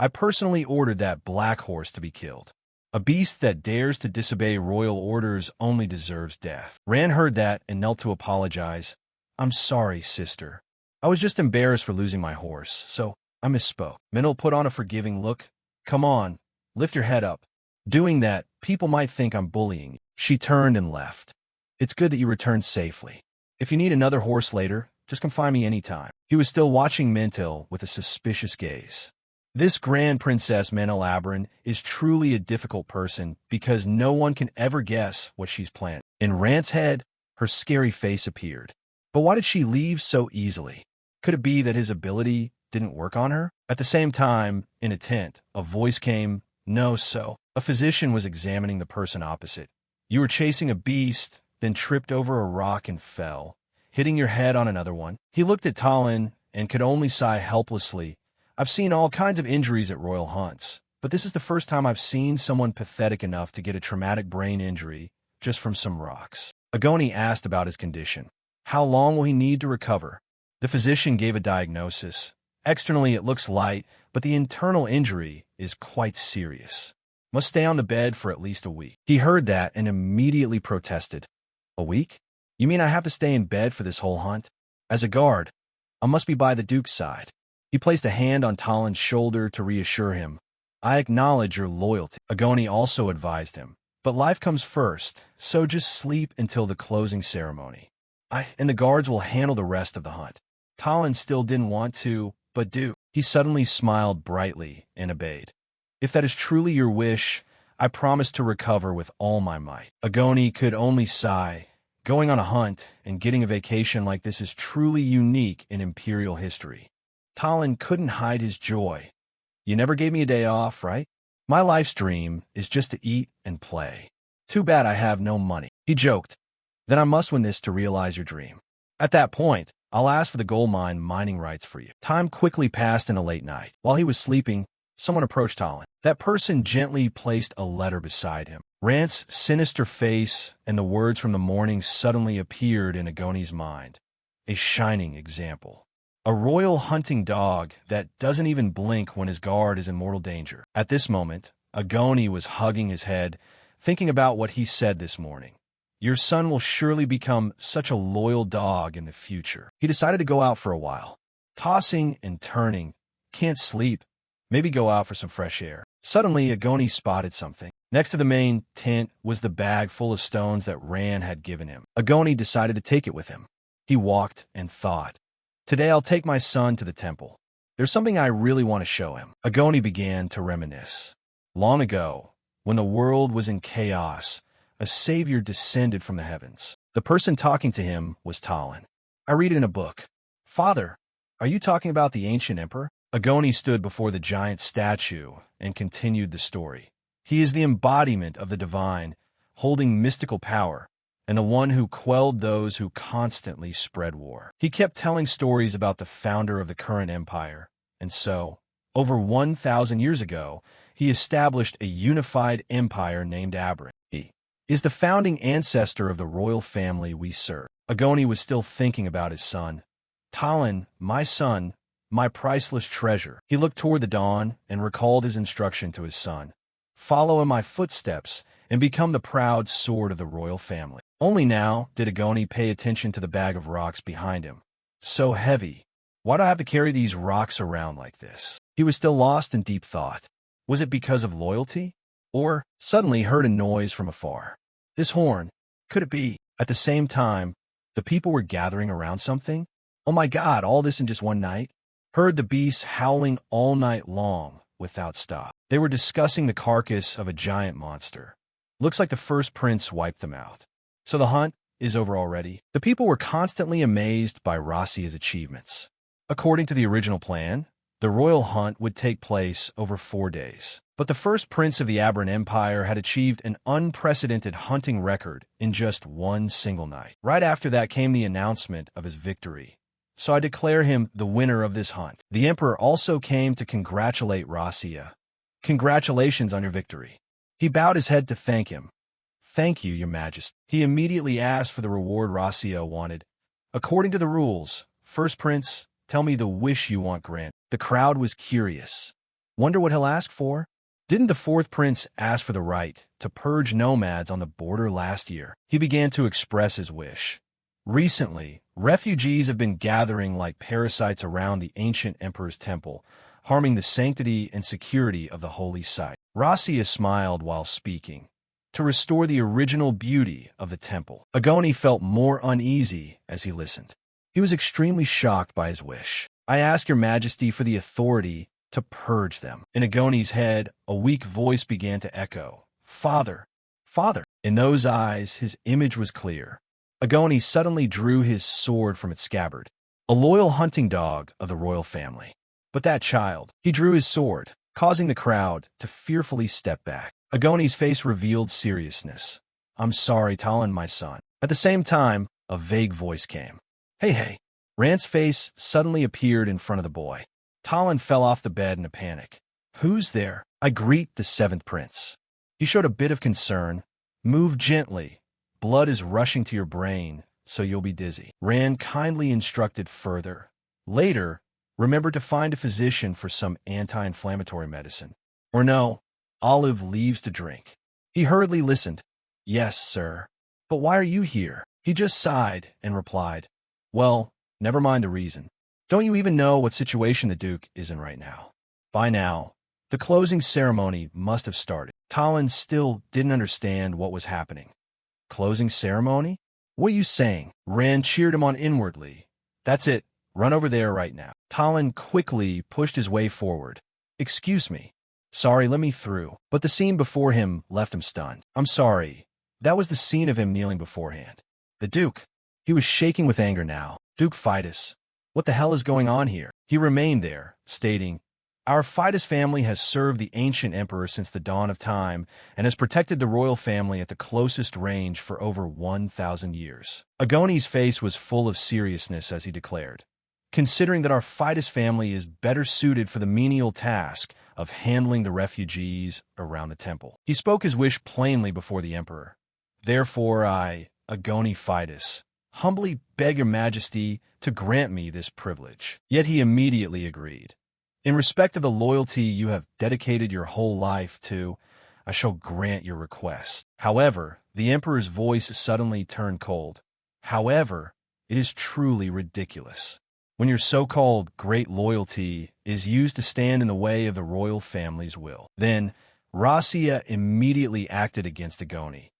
I personally ordered that black horse to be killed. A beast that dares to disobey royal orders only deserves death. Ran heard that and knelt to apologize. I'm sorry, sister. I was just embarrassed for losing my horse, so I misspoke. Minil put on a forgiving look. Come on, lift your head up. Doing that, people might think I'm bullying you. She turned and left. It's good that you returned safely. If you need another horse later, just come find me anytime. He was still watching Mintil with a suspicious gaze. This Grand Princess Manhwa is truly a difficult person because no one can ever guess what she's planning. In Rant's head, her scary face appeared. But why did she leave so easily? Could it be that his ability didn't work on her? At the same time, in a tent, a voice came, No, so. A physician was examining the person opposite. You were chasing a beast, then tripped over a rock and fell, hitting your head on another one. He looked at Talon and could only sigh helplessly. I've seen all kinds of injuries at royal hunts, but this is the first time I've seen someone pathetic enough to get a traumatic brain injury just from some rocks. Agoni asked about his condition. How long will he need to recover? The physician gave a diagnosis. Externally, it looks light, but the internal injury is quite serious. Must stay on the bed for at least a week. He heard that and immediately protested. A week? You mean I have to stay in bed for this whole hunt? As a guard, I must be by the Duke's side. He placed a hand on Talon's shoulder to reassure him. I acknowledge your loyalty. Agoni also advised him. But life comes first, so just sleep until the closing ceremony. And the guards will handle the rest of the hunt. Talon still didn't want to, but do. He suddenly smiled brightly and obeyed. If that is truly your wish, I promise to recover with all my might. Agoni could only sigh. Going on a hunt and getting a vacation like this is truly unique in Imperial history. Talon couldn't hide his joy. You never gave me a day off, right? My life's dream is just to eat and play. Too bad I have no money. He joked. Then I must win this to realize your dream. At that point, I'll ask for the gold mine mining rights for you. Time quickly passed in a late night. While he was sleeping, someone approached Talon. That person gently placed a letter beside him. Rant's sinister face and the words from the morning suddenly appeared in Agoni's mind. A shining example. A royal hunting dog that doesn't even blink when his guard is in mortal danger. At this moment, Agoni was hugging his head, thinking about what he said this morning. Your son will surely become such a loyal dog in the future. He decided to go out for a while. Tossing and turning. Can't sleep. Maybe go out for some fresh air. Suddenly, Agoni spotted something. Next to the main tent was the bag full of stones that Ran had given him. Agoni decided to take it with him. He walked and thought. Today I'll take my son to the temple. There's something I really want to show him. Agoni began to reminisce. Long ago, when the world was in chaos, a savior descended from the heavens. The person talking to him was Talon. I read it in a book. Father, are you talking about the ancient emperor? Agoni stood before the giant statue and continued the story. He is the embodiment of the divine, holding mystical power, and the one who quelled those who constantly spread war. He kept telling stories about the founder of the current empire, and so, over 1,000 years ago, he established a unified empire named Abrin. He is the founding ancestor of the royal family we serve. Agoni was still thinking about his son. Talon, my son, my priceless treasure. He looked toward the dawn and recalled his instruction to his son. Follow in my footsteps and become the proud sword of the royal family. Only now did Agoni pay attention to the bag of rocks behind him. So heavy. Why do I have to carry these rocks around like this? He was still lost in deep thought. Was it because of loyalty? Or suddenly heard a noise from afar. This horn, could it be? At the same time, the people were gathering around something. Oh my God, all this in just one night? Heard the beasts howling all night long without stop. They were discussing the carcass of a giant monster. Looks like the first prince wiped them out. So the hunt is over already. The people were constantly amazed by Rossia's achievements. According to the original plan, the royal hunt would take place over 4 days. But the first prince of the Abrin Empire had achieved an unprecedented hunting record in just one single night. Right after that came the announcement of his victory. So I declare him the winner of this hunt. The emperor also came to congratulate Rossia. Congratulations on your victory. He bowed his head to thank him. "Thank you, your majesty." He immediately asked for the reward Rossio wanted. "According to the rules, first prince, tell me the wish you want granted." The crowd was curious. Wonder what he'll ask for? Didn't the fourth prince ask for the right to purge nomads on the border last year? He began to express his wish. Recently, refugees have been gathering like parasites around the ancient emperor's temple, harming the sanctity and security of the holy site. Rossio smiled while speaking. To restore the original beauty of the temple. Agoni felt more uneasy as he listened. He was extremely shocked by his wish. "I ask your majesty for the authority to purge them." In Agoni's head, a weak voice began to echo. "Father, father." In those eyes, his image was clear. Agoni suddenly drew his sword from its scabbard. A loyal hunting dog of the royal family. But that child, he drew his sword, causing the crowd to fearfully step back. Agoni's face revealed seriousness. "I'm sorry, Talon, my son." At the same time, a vague voice came. Hey. Rand's face suddenly appeared in front of the boy. Talon fell off the bed in a panic. "Who's there?" "I greet the seventh prince." He showed a bit of concern. "Move gently. Blood is rushing to your brain, so you'll be dizzy." Rand kindly instructed further. "Later, remember to find a physician for some anti-inflammatory medicine. Or no, olive leaves to drink." He hurriedly listened. "Yes, sir. But why are you here?" He just sighed and replied, "Well, never mind the reason. Don't you even know what situation the Duke is in right now?" By now, the closing ceremony must have started. Talon still didn't understand what was happening. "Closing ceremony? What are you saying?" Rand cheered him on inwardly. "That's it. Run over there right now." Talon quickly pushed his way forward. "Excuse me. Sorry, let me through." But the scene before him left him stunned. "I'm sorry." That was the scene of him kneeling beforehand. The Duke. He was shaking with anger now. "Duke Fidus. What the hell is going on here?" He remained there, stating, "Our Fidus family has served the ancient emperor since the dawn of time and has protected the royal family at the closest range for over 1,000 years. Agoni's face was full of seriousness as he declared, "Considering that our Fidus family is better suited for the menial task of handling the refugees around the temple." He spoke his wish plainly before the emperor. "Therefore I, Agoni Fidus, humbly beg your majesty to grant me this privilege." Yet he immediately agreed. "In respect of the loyalty you have dedicated your whole life to, I shall grant your request." However, the emperor's voice suddenly turned cold. "However, it is truly ridiculous when your so-called great loyalty is used to stand in the way of the royal family's will." Then, Rossio immediately acted against Agoni.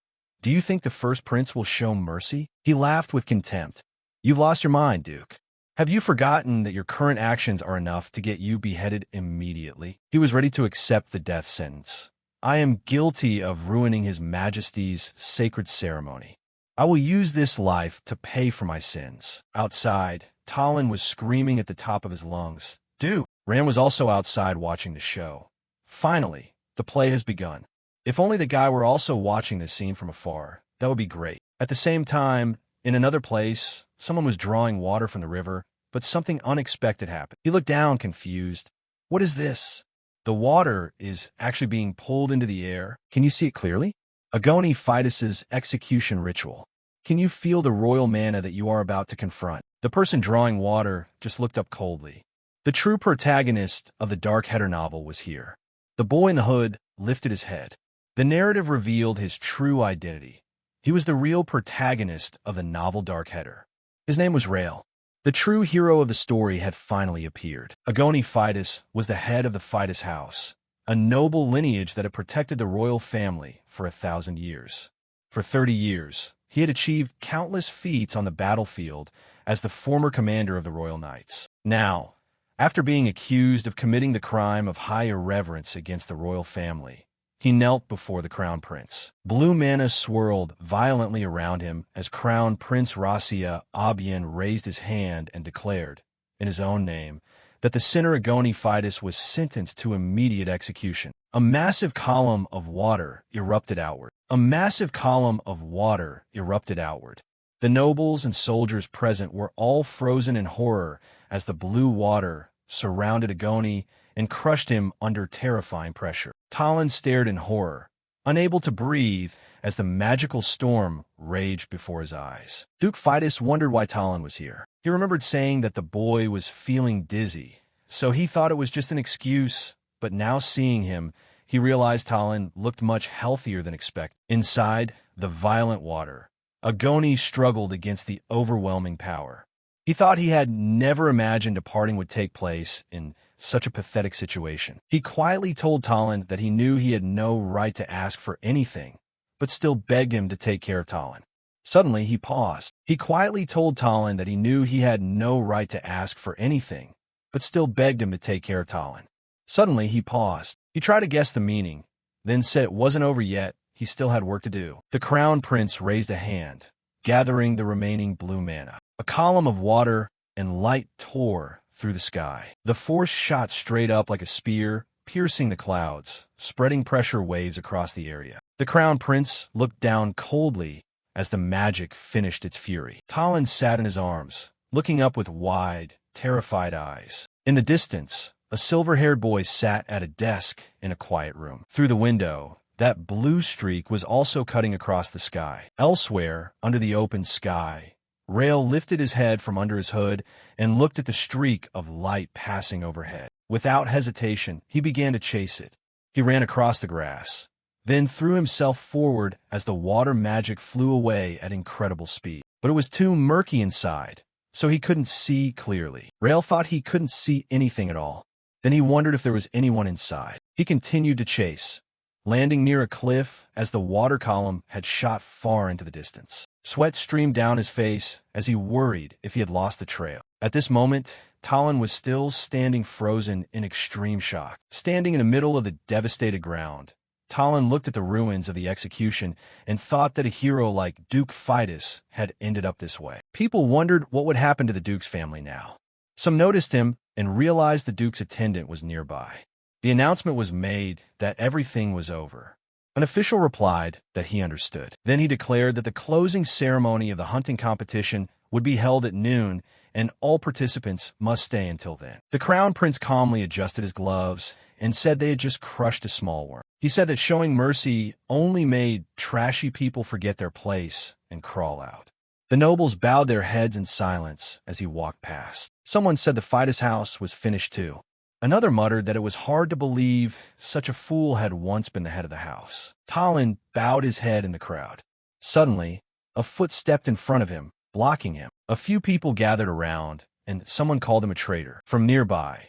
"Do you think the first prince will show mercy?" He laughed with contempt. "You've lost your mind, Duke. Have you forgotten that your current actions are enough to get you beheaded immediately?" He was ready to accept the death sentence. "I am guilty of ruining His Majesty's sacred ceremony. I will use this life to pay for my sins." Outside, Talon was screaming at the top of his lungs. "Duke!" Rand was also outside watching the show. "Finally, the play has begun. If only the guy were also watching this scene from afar, that would be great." At the same time, in another place, someone was drawing water from the river, but something unexpected happened. He looked down, confused. "What is this?" The water is actually being pulled into the air. Can you see it clearly? Agoni Fidus's execution ritual. Can you feel the royal mana that you are about to confront? The person drawing water just looked up coldly. The true protagonist of the Dark Header novel was here. The boy in the hood lifted his head. The narrative revealed his true identity. He was the real protagonist of the novel Dark Header. His name was Rael. The true hero of the story had finally appeared. Agoni Fidus was the head of the Fidus house, a noble lineage that had protected the royal family for 1,000 years. For 30 years, he had achieved countless feats on the battlefield as the former commander of the Royal Knights. Now, after being accused of committing the crime of high irreverence against the royal family, he knelt before the Crown Prince. Blue mana swirled violently around him as Crown Prince Rossio Abian raised his hand and declared, in his own name, that the sinner Agoni Fidus was sentenced to immediate execution. A massive column of water erupted outward. A massive column of water erupted outward. The nobles and soldiers present were all frozen in horror as the blue water surrounded Agoni and crushed him under terrifying pressure. Talon stared in horror. unable to breathe as the magical storm raged before his eyes. Duke Fidus wondered why Talon was here. He remembered saying that the boy was feeling dizzy, so he thought it was just an excuse, but now seeing him, he realized Talon looked much healthier than expected. Inside the violent water, Agoni struggled against the overwhelming power. He thought he had never imagined a parting would take place in such a pathetic situation. He quietly told Talon that he knew he had no right to ask for anything, but still begged him to take care of Talon. Suddenly, he paused. He quietly told Talon that he knew he had no right to ask for anything, but still begged him to take care of Talon. Suddenly, he paused. He tried to guess the meaning, then said it wasn't over yet, he still had work to do. The Crown Prince raised a hand, gathering the remaining blue mana. A column of water and light tore through the sky. The force shot straight up like a spear, piercing the clouds, spreading pressure waves across the area. The Crown Prince looked down coldly as the magic finished its fury. Talon sat in his arms, looking up with wide, terrified eyes. In the distance, a silver-haired boy sat at a desk in a quiet room. Through the window, that blue streak was also cutting across the sky. Elsewhere, under the open sky, Rail lifted his head from under his hood and looked at the streak of light passing overhead. Without hesitation, he began to chase it. He ran across the grass, then threw himself forward as the water magic flew away at incredible speed. But it was too murky inside, so he couldn't see clearly. Rail thought he couldn't see anything at all. Then he wondered if there was anyone inside. He continued to chase, landing near a cliff as the water column had shot far into the distance. Sweat streamed down his face as he worried if he had lost the trail. At this moment, Talon was still standing frozen in extreme shock. Standing in the middle of the devastated ground, Talon looked at the ruins of the execution and thought that a hero like Duke Fidus had ended up this way. People wondered what would happen to the Duke's family now. Some noticed him and realized the Duke's attendant was nearby. The announcement was made that everything was over. An official replied that he understood. Then he declared that the closing ceremony of the hunting competition would be held at noon, and all participants must stay until then. The Crown Prince calmly adjusted his gloves and said they had just crushed a small worm. He said that showing mercy only made trashy people forget their place and crawl out. The nobles bowed their heads in silence as he walked past. Someone said the Fidus house was finished too. Another muttered that it was hard to believe such a fool had once been the head of the house. Talon bowed his head in the crowd. Suddenly, a foot stepped in front of him, blocking him. A few people gathered around, and someone called him a traitor. From nearby,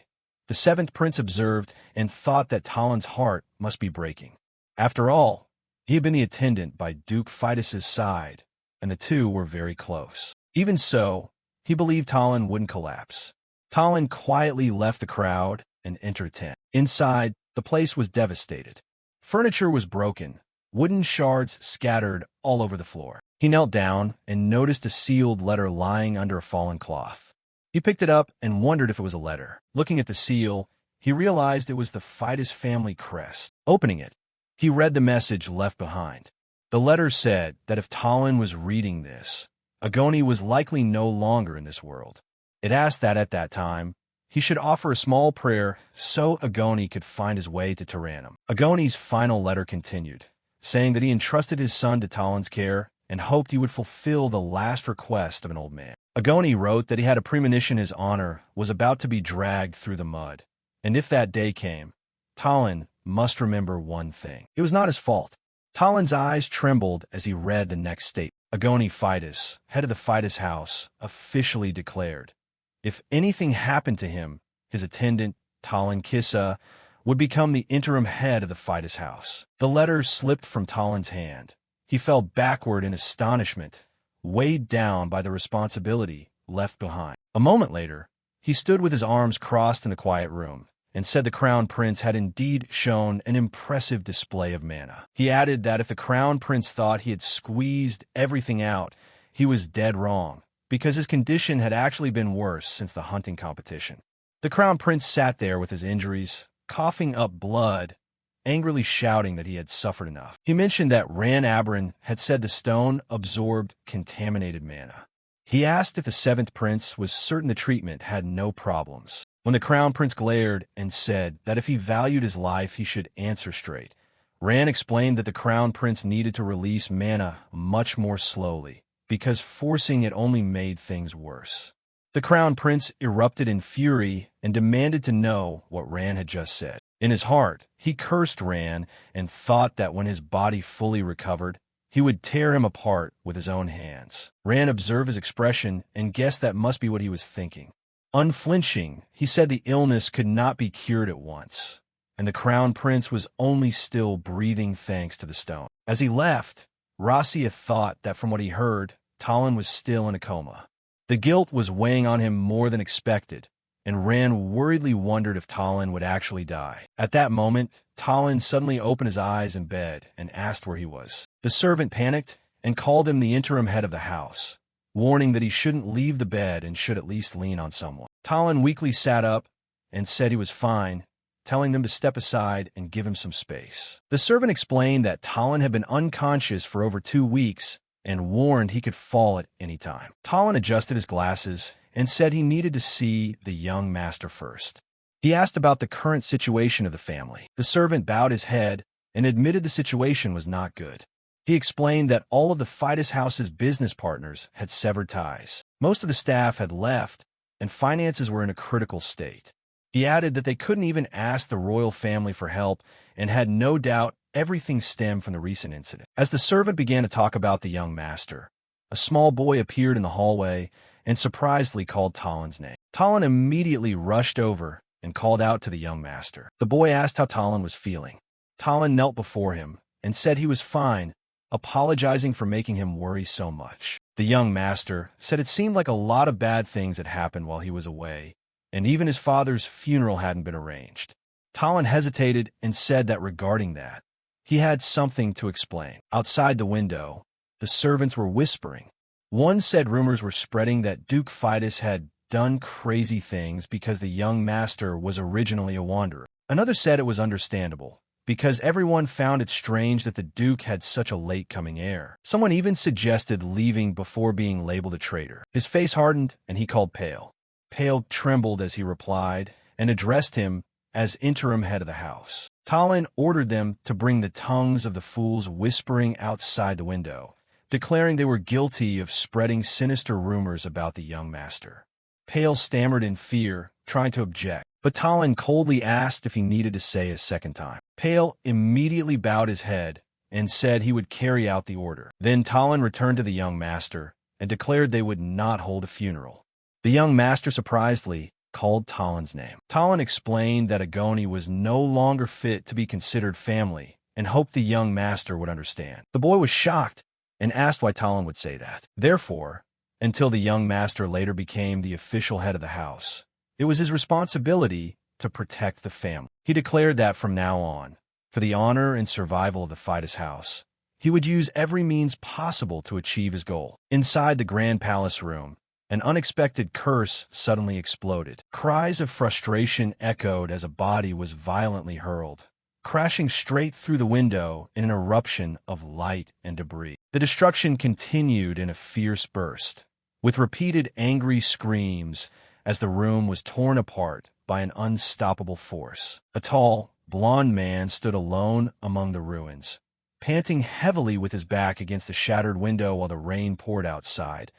the seventh prince observed and thought that Talon's heart must be breaking. After all, he had been the attendant by Duke Fidus's side, and the two were very close. Even so, he believed Talon wouldn't collapse. Talon quietly left the crowd and entered a tent. Inside, the place was devastated. Furniture was broken, wooden shards scattered all over the floor. He knelt down and noticed a sealed letter lying under a fallen cloth. He picked it up and wondered if it was a letter. Looking at the seal, he realized it was the Fidus family crest. Opening it, he read the message left behind. The letter said that if Talon was reading this, Agoni was likely no longer in this world. It asked that at that time, he should offer a small prayer so Agoni could find his way to Tyrannum. Agoni's final letter continued, saying that he entrusted his son to Talon's care and hoped he would fulfill the last request of an old man. Agoni wrote that he had a premonition his honor was about to be dragged through the mud, and if that day came, Talon must remember one thing. It was not his fault. Talon's eyes trembled as he read the next statement. Agoni Fidus, head of the Fidus house, officially declared, if anything happened to him, his attendant, Talon Kissa, would become the interim head of the Fidus house. The letter slipped from Talon's hand. He fell backward in astonishment, weighed down by the responsibility left behind. A moment later, he stood with his arms crossed in the quiet room and said the Crown Prince had indeed shown an impressive display of mana. He added that if the Crown Prince thought he had squeezed everything out, he was dead wrong, because his condition had actually been worse since the hunting competition. The Crown Prince sat there with his injuries, coughing up blood, angrily shouting that he had suffered enough. He mentioned that Ran Aberin had said the stone absorbed contaminated mana. He asked if the seventh prince was certain the treatment had no problems. When the Crown Prince glared and said that if he valued his life he should answer straight, Ran explained that the Crown Prince needed to release mana much more slowly, because forcing it only made things worse. The Crown Prince erupted in fury and demanded to know what Ran had just said. In his heart, he cursed Ran and thought that when his body fully recovered, he would tear him apart with his own hands. Ran observed his expression and guessed that must be what he was thinking. Unflinching, he said the illness could not be cured at once, and the Crown Prince was only still breathing thanks to the stone. As he left, Rasia thought that from what he heard, Talon was still in a coma. The guilt was weighing on him more than expected, and Ran worriedly wondered if Talon would actually die. At that moment, Talon suddenly opened his eyes in bed and asked where he was. The servant panicked and called him the interim head of the house, warning that he shouldn't leave the bed and should at least lean on someone. Talon weakly sat up and said he was fine, telling them to step aside and give him some space. The servant explained that Talon had been unconscious for over 2 weeks and warned he could fall at any time. Talon adjusted his glasses and said he needed to see the young master first. He asked about the current situation of the family. The servant bowed his head and admitted the situation was not good. He explained that all of the Fidus House's business partners had severed ties. Most of the staff had left, and finances were in a critical state. He added that they couldn't even ask the royal family for help and had no doubt everything stemmed from the recent incident. As the servant began to talk about the young master, a small boy appeared in the hallway and surprisingly called Talon's name. Talon immediately rushed over and called out to the young master. The boy asked how Talon was feeling. Talon knelt before him and said he was fine, apologizing for making him worry so much. The young master said it seemed like a lot of bad things had happened while he was away, and even his father's funeral hadn't been arranged. Talon hesitated and said that regarding that, he had something to explain. Outside the window, the servants were whispering. One said rumors were spreading that Duke Fidus had done crazy things because the young master was originally a wanderer. Another said it was understandable, because everyone found it strange that the Duke had such a late-coming heir. Someone even suggested leaving before being labeled a traitor. His face hardened, and he called Pale. Pale trembled as he replied, and addressed him as interim head of the house. Talon ordered them to bring the tongues of the fools whispering outside the window, declaring they were guilty of spreading sinister rumors about the young master. Pale stammered in fear, trying to object, but Talon coldly asked if he needed to say a second time. Pale immediately bowed his head and said he would carry out the order. Then Talon returned to the young master and declared they would not hold a funeral. The young master surprisingly called Talon's name. Talon explained that Agoni was no longer fit to be considered family and hoped the young master would understand. The boy was shocked and asked why Talon would say that. Therefore, until the young master later became the official head of the house, it was his responsibility to protect the family. He declared that from now on, for the honor and survival of the Fidus House, he would use every means possible to achieve his goal. Inside the Grand Palace room, an unexpected curse suddenly exploded. Cries of frustration echoed as a body was violently hurled, crashing straight through the window in an eruption of light and debris. The destruction continued in a fierce burst, with repeated angry screams as the room was torn apart by an unstoppable force. A tall, blond man stood alone among the ruins, panting heavily with his back against the shattered window while the rain poured outside,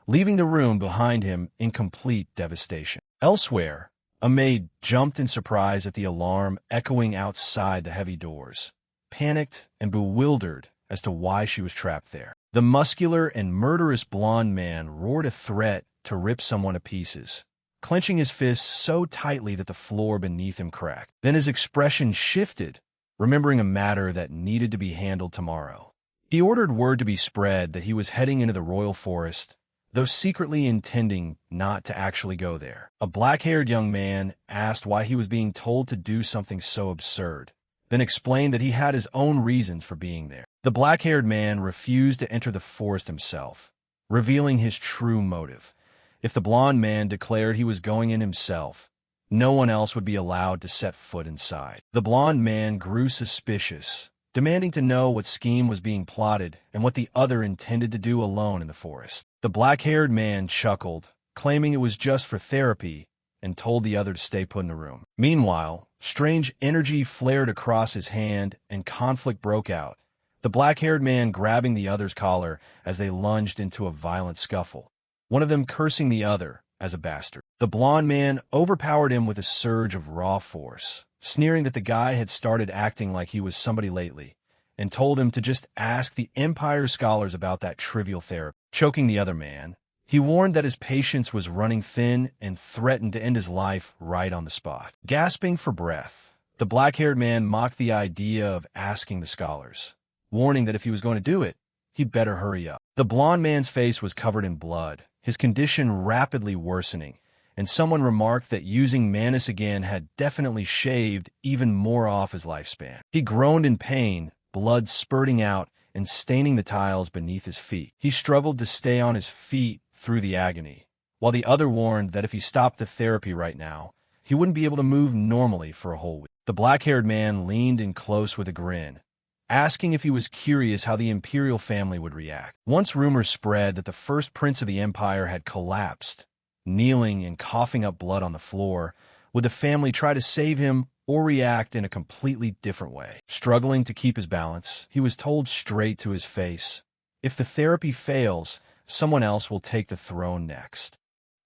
leaving the room behind him in complete devastation. Elsewhere, a maid jumped in surprise at the alarm echoing outside the heavy doors, panicked and bewildered as to why she was trapped there. The muscular and murderous blond man roared a threat to rip someone to pieces, clenching his fists so tightly that the floor beneath him cracked. Then his expression shifted, remembering a matter that needed to be handled tomorrow. He ordered word to be spread that he was heading into the royal forest, though secretly intending not to actually go there. A black-haired young man asked why he was being told to do something so absurd, then explained that he had his own reasons for being there. The black-haired man refused to enter the forest himself, revealing his true motive. If the blond man declared he was going in himself, no one else would be allowed to set foot inside. The blond man grew suspicious, demanding to know what scheme was being plotted and what the other intended to do alone in the forest. The black-haired man chuckled, claiming it was just for therapy, and told the other to stay put in the room. Meanwhile, Strange energy flared across his hand, and conflict broke out, the black-haired man grabbing the other's collar as they lunged into a violent scuffle, one of them cursing the other as a bastard. The blond man overpowered him with a surge of raw force, sneering that the guy had started acting like he was somebody lately, and told him to just ask the Empire scholars about that trivial therapy. Choking the other man, he warned that his patience was running thin and threatened to end his life right on the spot. Gasping for breath, the black-haired man mocked the idea of asking the scholars, warning that if he was going to do it, he'd better hurry up. The blond man's face was covered in blood, his condition rapidly worsening, and someone remarked that using Manus again had definitely shaved even more off his lifespan. He groaned in pain, blood spurting out and staining the tiles beneath his feet. He struggled to stay on his feet through the agony, while the other warned that if he stopped the therapy right now, he wouldn't be able to move normally for a whole week. The black-haired man leaned in close with a grin, asking if he was curious how the imperial family would react. Once rumors spread that the first prince of the empire had collapsed, kneeling and coughing up blood on the floor, would the family try to save him or react in a completely different way? Struggling to keep his balance, he was told straight to his face, if the therapy fails, someone else will take the throne next.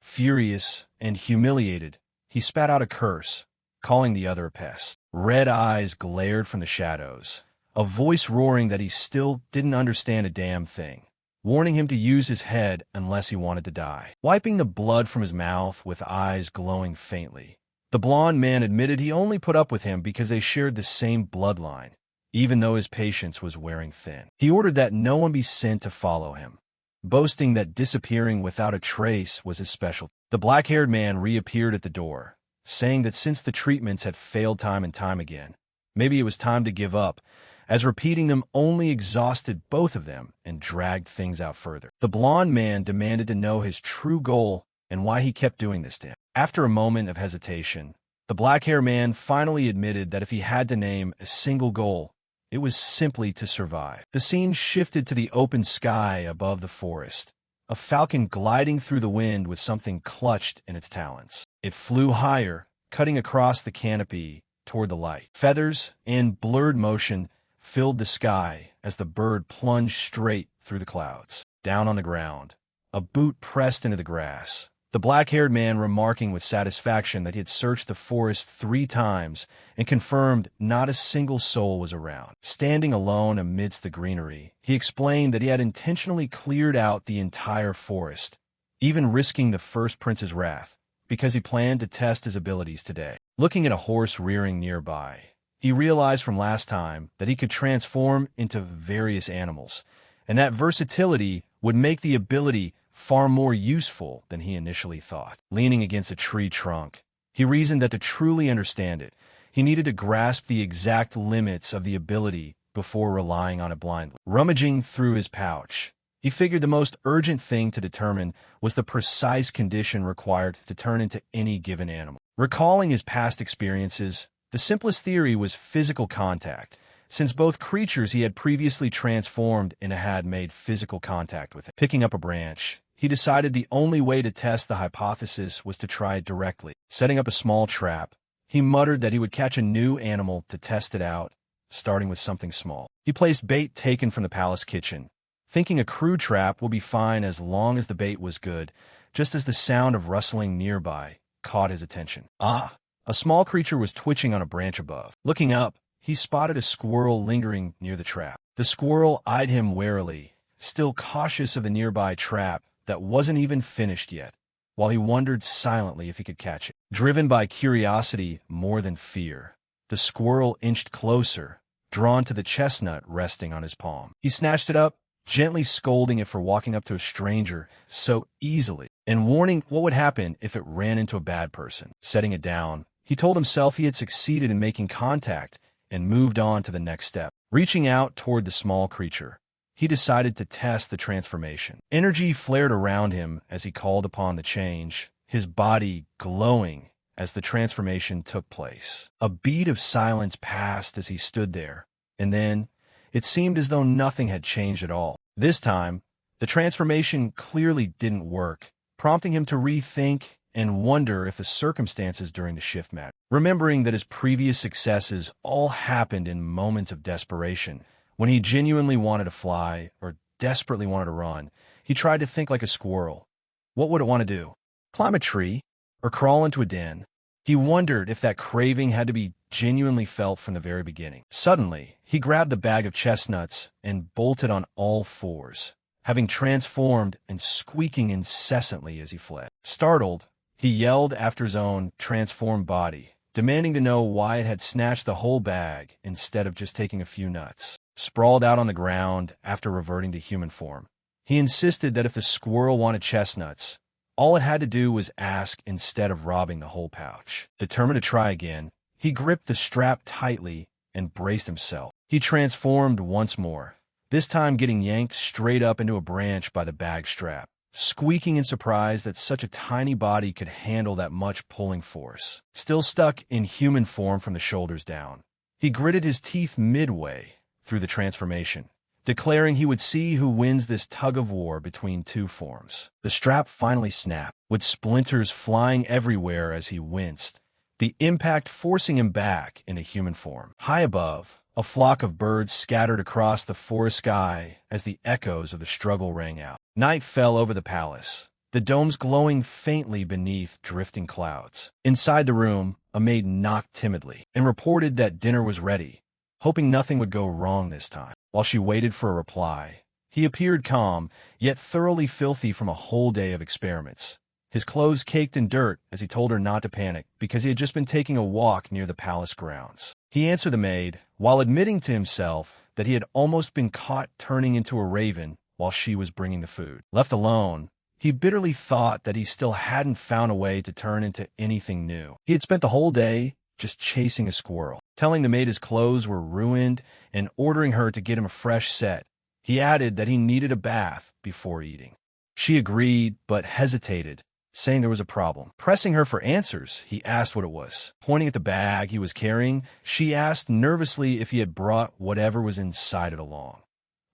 Furious and humiliated, he spat out a curse, calling the other a pest. Red eyes glared from the shadows, a voice roaring that he still didn't understand a damn thing, warning him to use his head unless he wanted to die. Wiping the blood from his mouth with eyes glowing faintly, the blond man admitted he only put up with him because they shared the same bloodline, even though his patience was wearing thin. He ordered that no one be sent to follow him, boasting that disappearing without a trace was his specialty. The black-haired man reappeared at the door, saying that since the treatments had failed time and time again, maybe it was time to give up, as repeating them only exhausted both of them and dragged things out further. The blond man demanded to know his true goal and why he kept doing this to him. After a moment of hesitation, the black-haired man finally admitted that if he had to name a single goal, it was simply to survive. The scene shifted to the open sky above the forest, a falcon gliding through the wind with something clutched in its talons. It flew higher, cutting across the canopy toward the light. Feathers and blurred motion filled the sky as the bird plunged straight through the clouds. Down on the ground, a boot pressed into the grass, the black-haired man remarking with satisfaction that he had searched the forest 3 times and confirmed not a single soul was around. Standing alone amidst the greenery, he explained that he had intentionally cleared out the entire forest, even risking the first prince's wrath, because he planned to test his abilities today. Looking at a horse rearing nearby, he realized from last time that he could transform into various animals, and that versatility would make the ability far more useful than he initially thought. Leaning against a tree trunk, he reasoned that to truly understand it, he needed to grasp the exact limits of the ability before relying on it blindly. Rummaging through his pouch, he figured the most urgent thing to determine was the precise condition required to turn into any given animal. Recalling his past experiences, the simplest theory was physical contact, since both creatures he had previously transformed into had made physical contact with him. Picking up a branch, he decided the only way to test the hypothesis was to try it directly. Setting up a small trap, he muttered that he would catch a new animal to test it out, starting with something small. He placed bait taken from the palace kitchen, thinking a crude trap would be fine as long as the bait was good, just as the sound of rustling nearby caught his attention. Ah! A small creature was twitching on a branch above. Looking up, he spotted a squirrel lingering near the trap. The squirrel eyed him warily, still cautious of the nearby trap that wasn't even finished yet, while he wondered silently if he could catch it. Driven by curiosity more than fear, the squirrel inched closer, drawn to the chestnut resting on his palm. He snatched it up, gently scolding it for walking up to a stranger so easily, and warning what would happen if it ran into a bad person. Setting it down, he told himself he had succeeded in making contact and moved on to the next step. Reaching out toward the small creature, he decided to test the transformation. Energy flared around him as he called upon the change, his body glowing as the transformation took place. A beat of silence passed as he stood there, and then it seemed as though nothing had changed at all. This time, the transformation clearly didn't work, prompting him to rethink and wonder if the circumstances during the shift mattered. Remembering that his previous successes all happened in moments of desperation, when he genuinely wanted to fly or desperately wanted to run, he tried to think like a squirrel. What would it want to do? Climb a tree? Or crawl into a den? He wondered if that craving had to be genuinely felt from the very beginning. Suddenly, he grabbed the bag of chestnuts and bolted on all fours, having transformed and squeaking incessantly as he fled. Startled, he yelled after his own transformed body, demanding to know why it had snatched the whole bag instead of just taking a few nuts. Sprawled out on the ground after reverting to human form, he insisted that if the squirrel wanted chestnuts, all it had to do was ask instead of robbing the whole pouch. Determined to try again, he gripped the strap tightly and braced himself. He transformed once more, this time getting yanked straight up into a branch by the bag strap, squeaking in surprise that such a tiny body could handle that much pulling force. Still stuck in human form from the shoulders down, he gritted his teeth midway through the transformation, declaring he would see who wins this tug-of-war between two forms. The strap finally snapped, with splinters flying everywhere as he winced, the impact forcing him back into human form. High above, a flock of birds scattered across the forest sky as the echoes of the struggle rang out. Night fell over the palace, the domes glowing faintly beneath drifting clouds. Inside the room, a maid knocked timidly and reported that dinner was ready, hoping nothing would go wrong this time. While she waited for a reply, he appeared calm, yet thoroughly filthy from a whole day of experiments. His clothes caked in dirt as he told her not to panic because he had just been taking a walk near the palace grounds. He answered the maid, while admitting to himself that he had almost been caught turning into a raven while she was bringing the food. Left alone, he bitterly thought that he still hadn't found a way to turn into anything new. He had spent the whole day just chasing a squirrel, telling the maid his clothes were ruined and ordering her to get him a fresh set. He added that he needed a bath before eating. She agreed, but hesitated, saying there was a problem. Pressing her for answers, he asked what it was. Pointing at the bag he was carrying, she asked nervously if he had brought whatever was inside it along,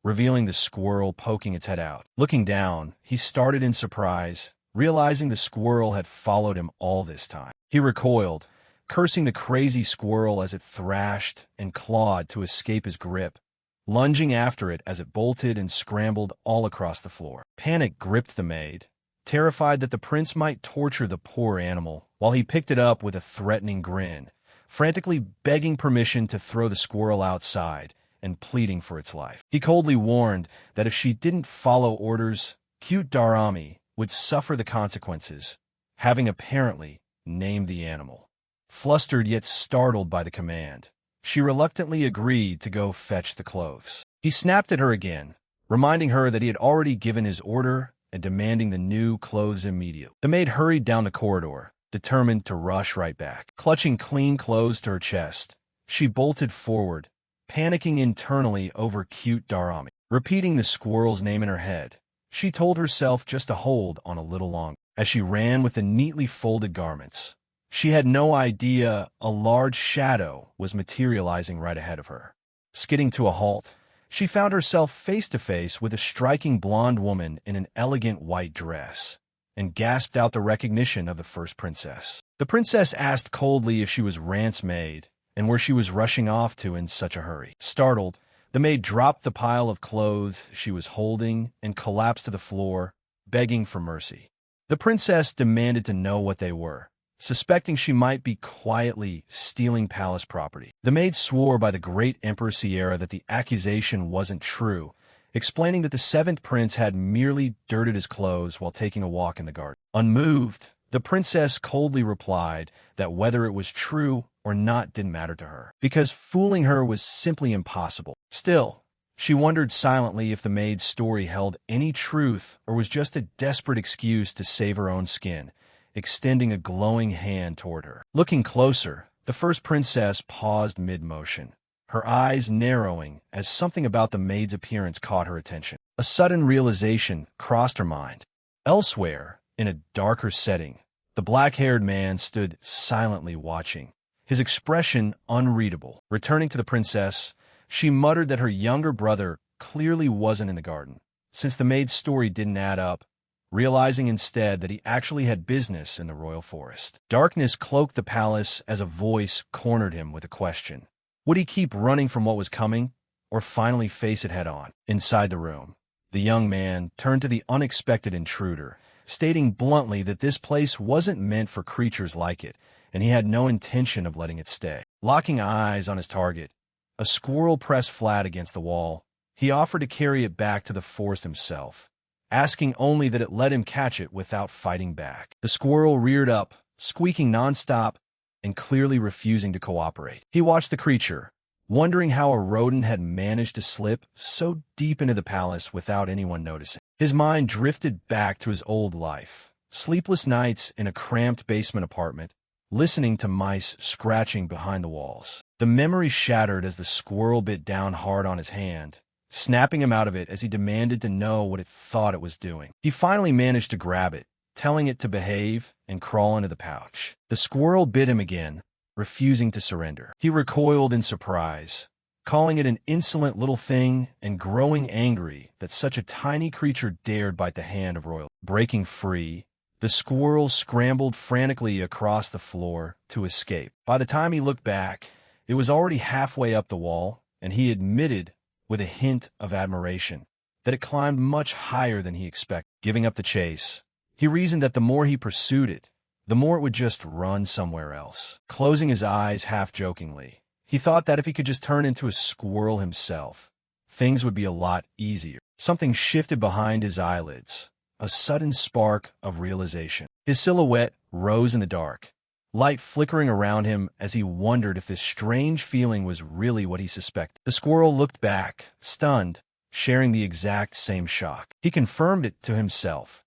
revealing the squirrel poking its head out. Looking down, he started in surprise, realizing the squirrel had followed him all this time. He recoiled, cursing the crazy squirrel as it thrashed and clawed to escape his grip, lunging after it as it bolted and scrambled all across the floor. Panic gripped the maid, terrified that the prince might torture the poor animal, while he picked it up with a threatening grin, frantically begging permission to throw the squirrel outside and pleading for its life. He coldly warned that if she didn't follow orders, cute Darami would suffer the consequences, having apparently named the animal. Flustered yet startled by the command, she reluctantly agreed to go fetch the clothes. He snapped at her again, reminding her that he had already given his order and demanding the new clothes immediately. The maid hurried down the corridor, determined to rush right back. Clutching clean clothes to her chest, she bolted forward, panicking internally over cute Darami. Repeating the squirrel's name in her head, she told herself just to hold on a little longer. As she ran with the neatly folded garments, she had no idea a large shadow was materializing right ahead of her. Skidding to a halt, she found herself face to face with a striking blonde woman in an elegant white dress, and gasped out the recognition of the first princess. The princess asked coldly if she was Rant's maid, and where she was rushing off to in such a hurry. Startled, the maid dropped the pile of clothes she was holding and collapsed to the floor, begging for mercy. The princess demanded to know what they were, suspecting she might be quietly stealing palace property. The maid swore by the great Emperor Sierra that the accusation wasn't true, explaining that the seventh prince had merely dirted his clothes while taking a walk in the garden. Unmoved, the princess coldly replied that whether it was true or not didn't matter to her, because fooling her was simply impossible. Still, she wondered silently if the maid's story held any truth or was just a desperate excuse to save her own skin, extending a glowing hand toward her. Looking closer, the first princess paused mid-motion, her eyes narrowing as something about the maid's appearance caught her attention. A sudden realization crossed her mind. Elsewhere, in a darker setting, the black-haired man stood silently watching, his expression unreadable. Returning to the princess, she muttered that her younger brother clearly wasn't in the garden. Since the maid's story didn't add up, realizing instead that he actually had business in the royal forest. Darkness cloaked the palace as a voice cornered him with a question. Would he keep running from what was coming, or finally face it head-on? Inside the room, the young man turned to the unexpected intruder, stating bluntly that this place wasn't meant for creatures like it, and he had no intention of letting it stay. Locking eyes on his target, a squirrel pressed flat against the wall, he offered to carry it back to the forest himself, asking only that it let him catch it without fighting back. The squirrel reared up, squeaking nonstop and clearly refusing to cooperate. He watched the creature, wondering how a rodent had managed to slip so deep into the palace without anyone noticing. His mind drifted back to his old life, sleepless nights in a cramped basement apartment, listening to mice scratching behind the walls. The memory shattered as the squirrel bit down hard on his hand, snapping him out of it as he demanded to know what it thought it was doing. He finally managed to grab it, telling it to behave and crawl into the pouch. The squirrel bit him again, refusing to surrender. He recoiled in surprise, calling it an insolent little thing and growing angry that such a tiny creature dared bite the hand of royalty. Breaking free, the squirrel scrambled frantically across the floor to escape. By the time he looked back, it was already halfway up the wall, and he admitted, with a hint of admiration, that it climbed much higher than he expected. Giving up the chase, he reasoned that the more he pursued it, the more it would just run somewhere else. Closing his eyes half-jokingly, he thought that if he could just turn into a squirrel himself, things would be a lot easier. Something shifted behind his eyelids, a sudden spark of realization. His silhouette rose in the dark, light flickering around him as he wondered if this strange feeling was really what he suspected. The squirrel looked back, stunned, sharing the exact same shock. He confirmed it to himself.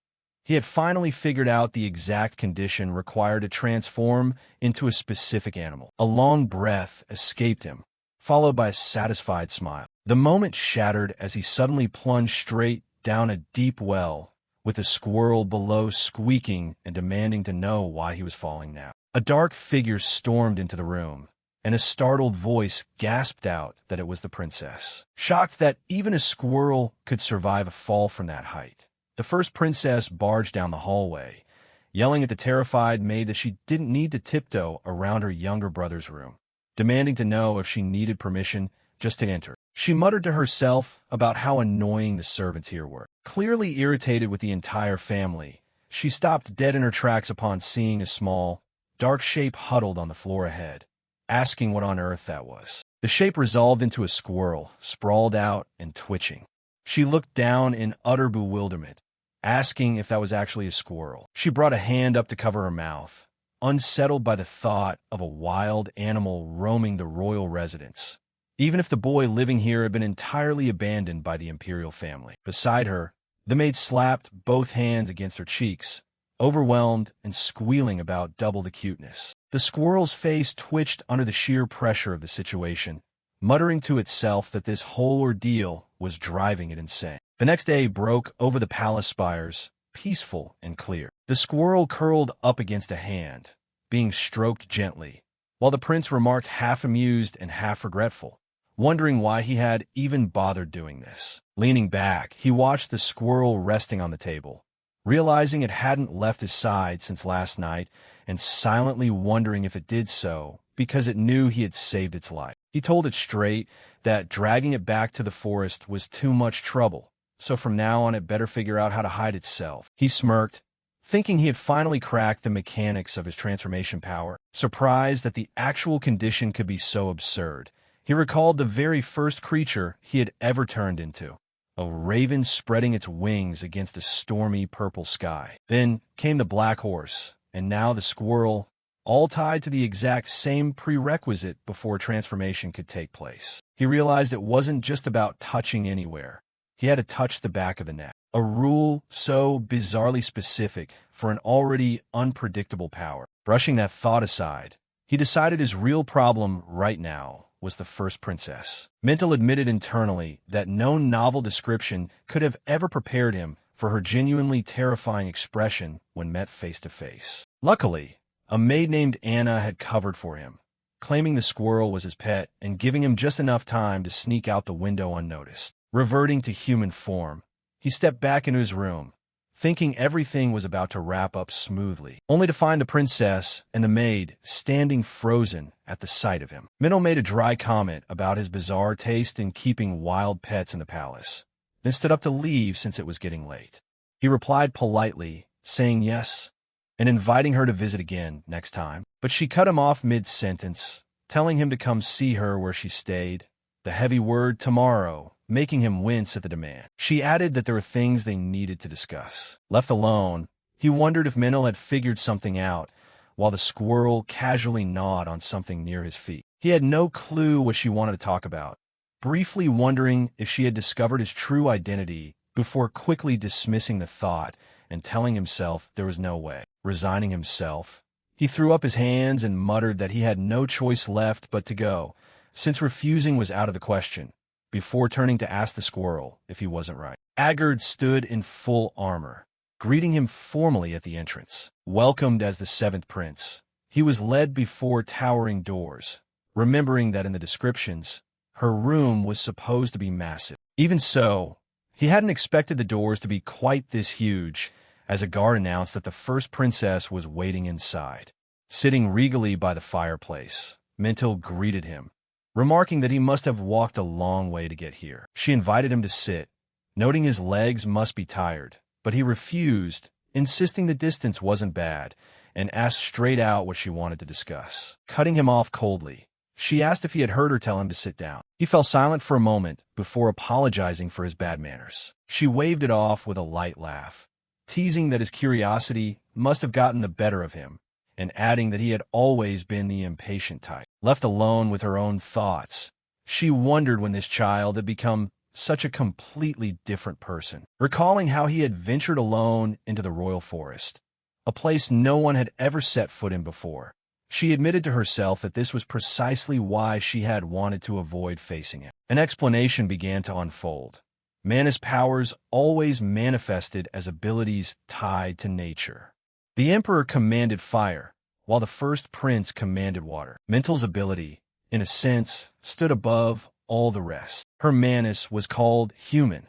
He had finally figured out the exact condition required to transform into a specific animal. A long breath escaped him, followed by a satisfied smile. The moment shattered as he suddenly plunged straight down a deep well, with the squirrel below squeaking and demanding to know why he was falling now. A dark figure stormed into the room, and a startled voice gasped out that it was the princess. Shocked that even a squirrel could survive a fall from that height, the first princess barged down the hallway, yelling at the terrified maid that she didn't need to tiptoe around her younger brother's room, demanding to know if she needed permission just to enter. She muttered to herself about how annoying the servants here were. Clearly irritated with the entire family, she stopped dead in her tracks upon seeing a small, dark shape huddled on the floor ahead, asking what on earth that was. The shape resolved into a squirrel, sprawled out and twitching. She looked down in utter bewilderment, asking if that was actually a squirrel. She brought a hand up to cover her mouth, unsettled by the thought of a wild animal roaming the royal residence, even if the boy living here had been entirely abandoned by the imperial family. Beside her, the maid slapped both hands against her cheeks, overwhelmed and squealing about double the cuteness. The squirrel's face twitched under the sheer pressure of the situation, muttering to itself that this whole ordeal was driving it insane. The next day broke over the palace spires, peaceful and clear. The squirrel curled up against a hand, being stroked gently, while the prince remarked half amused and half regretful, wondering why he had even bothered doing this. Leaning back, he watched the squirrel resting on the table, realizing it hadn't left his side since last night and silently wondering if it did so because it knew he had saved its life. He told it straight that dragging it back to the forest was too much trouble, so from now on it better figure out how to hide itself. He smirked, thinking he had finally cracked the mechanics of his transformation power. Surprised that the actual condition could be so absurd, he recalled the very first creature he had ever turned into, a raven spreading its wings against a stormy purple sky. Then came the black horse, and now the squirrel, all tied to the exact same prerequisite before transformation could take place. He realized it wasn't just about touching anywhere. He had to touch the back of the neck, a rule so bizarrely specific for an already unpredictable power. Brushing that thought aside, he decided his real problem right now was the first princess. Mental admitted internally that no novel description could have ever prepared him for her genuinely terrifying expression when met face to face. Luckily, a maid named Anna had covered for him, claiming the squirrel was his pet and giving him just enough time to sneak out the window unnoticed. Reverting to human form, he stepped back into his room, thinking everything was about to wrap up smoothly, only to find the princess and the maid standing frozen at the sight of him. Minnow made a dry comment about his bizarre taste in keeping wild pets in the palace, then stood up to leave since it was getting late. He replied politely, saying yes, and inviting her to visit again next time. But she cut him off mid-sentence, telling him to come see her where she stayed, the heavy word tomorrow making him wince at the demand. She added that there were things they needed to discuss. Left alone, he wondered if Minnow had figured something out, while the squirrel casually gnawed on something near his feet. He had no clue what she wanted to talk about, briefly wondering if she had discovered his true identity before quickly dismissing the thought and telling himself there was no way. Resigning himself, he threw up his hands and muttered that he had no choice left but to go, since refusing was out of the question, before turning to ask the squirrel if he wasn't right. Agard stood in full armor, greeting him formally at the entrance. Welcomed as the seventh prince, he was led before towering doors, remembering that in the descriptions, her room was supposed to be massive. Even so, he hadn't expected the doors to be quite this huge, as a guard announced that the first princess was waiting inside. Sitting regally by the fireplace, Mintel greeted him, remarking that he must have walked a long way to get here. She invited him to sit, noting his legs must be tired, but he refused, insisting the distance wasn't bad, and asked straight out what she wanted to discuss. Cutting him off coldly, she asked if he had heard her tell him to sit down. He fell silent for a moment before apologizing for his bad manners. She waved it off with a light laugh, teasing that his curiosity must have gotten the better of him, and adding that he had always been the impatient type. Left alone with her own thoughts, she wondered when this child had become such a completely different person, recalling how he had ventured alone into the royal forest, a place no one had ever set foot in before. She admitted to herself that this was precisely why she had wanted to avoid facing him. An explanation began to unfold. Mana's powers always manifested as abilities tied to nature. The Emperor commanded fire, while the first prince commanded water. Mental's ability, in a sense, stood above all the rest. Her manus was called human,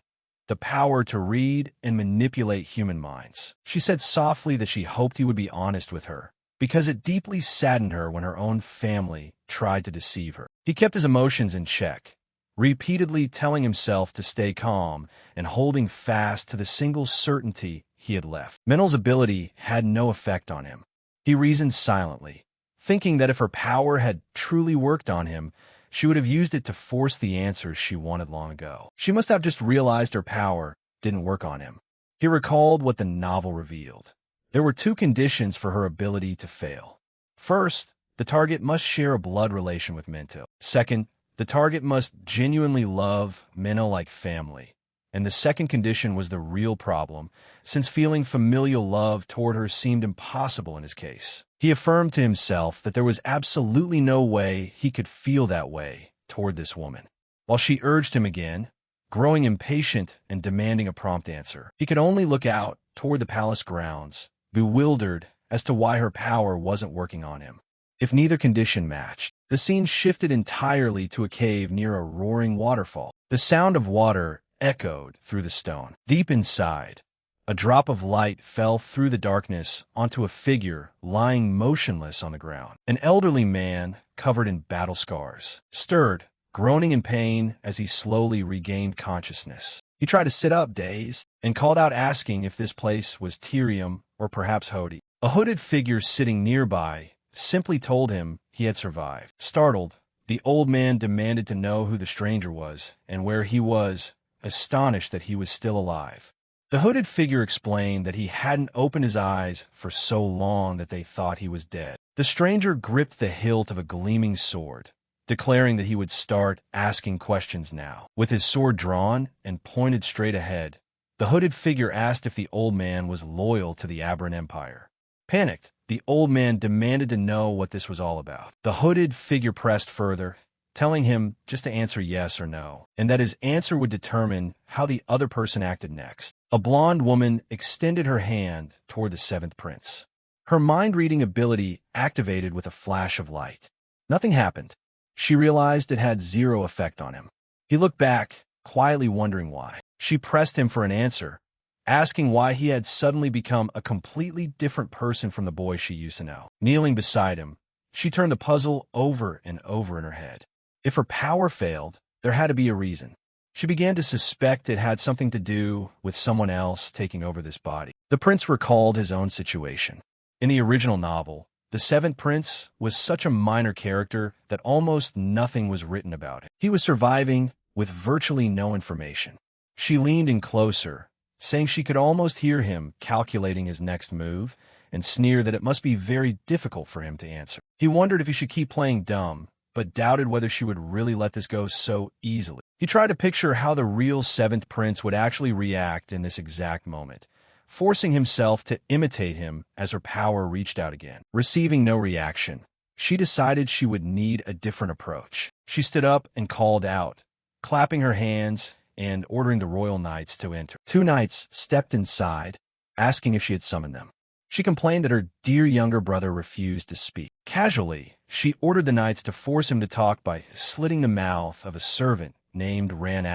the power to read and manipulate human minds. She said softly that she hoped he would be honest with her, because it deeply saddened her when her own family tried to deceive her. He kept his emotions in check, repeatedly telling himself to stay calm and holding fast to the single certainty he had left. Mental's ability had no effect on him. He reasoned silently, thinking that if her power had truly worked on him, she would have used it to force the answers she wanted long ago. She must have just realized her power didn't work on him. He recalled what the novel revealed. There were two conditions for her ability to fail. First, the target must share a blood relation with Minto. Second, the target must genuinely love Minto like family. And the second condition was the real problem, since feeling familial love toward her seemed impossible in his case. He affirmed to himself that there was absolutely no way he could feel that way toward this woman. While she urged him again, growing impatient and demanding a prompt answer, he could only look out toward the palace grounds, bewildered as to why her power wasn't working on him. If neither condition matched, the scene shifted entirely to a cave near a roaring waterfall. The sound of water echoed through the stone. Deep inside, a drop of light fell through the darkness onto a figure lying motionless on the ground. An elderly man, covered in battle scars, stirred, groaning in pain as he slowly regained consciousness. He tried to sit up, dazed, and called out asking if this place was Tyrium or perhaps Hody. A hooded figure sitting nearby simply told him he had survived. Startled, the old man demanded to know who the stranger was and where he was, astonished that he was still alive. The hooded figure explained that he hadn't opened his eyes for so long that they thought he was dead. The stranger gripped the hilt of a gleaming sword, declaring that he would start asking questions now. With his sword drawn and pointed straight ahead, the hooded figure asked if the old man was loyal to the Aberrant Empire. Panicked, the old man demanded to know what this was all about. The hooded figure pressed further, telling him just to answer yes or no, and that his answer would determine how the other person acted next. A blonde woman extended her hand toward the seventh prince. Her mind-reading ability activated with a flash of light. Nothing happened. She realized it had zero effect on him. He looked back, quietly wondering why. She pressed him for an answer, asking why he had suddenly become a completely different person from the boy she used to know. Kneeling beside him, she turned the puzzle over and over in her head. If her power failed, there had to be a reason. She began to suspect it had something to do with someone else taking over this body. The prince recalled his own situation. In the original novel, the seventh prince was such a minor character that almost nothing was written about him. He was surviving with virtually no information. She leaned in closer, saying she could almost hear him calculating his next move, and sneer that it must be very difficult for him to answer. He wondered if he should keep playing dumb, but doubted whether she would really let this go so easily. He tried to picture how the real seventh prince would actually react in this exact moment, forcing himself to imitate him as her power reached out again. Receiving no reaction, she decided she would need a different approach. She stood up and called out, clapping her hands and ordering the royal knights to enter. 2 knights stepped inside, asking if she had summoned them. She complained that her dear younger brother refused to speak. Casually, she ordered the knights to force him to talk by slitting the mouth of a servant named Ran.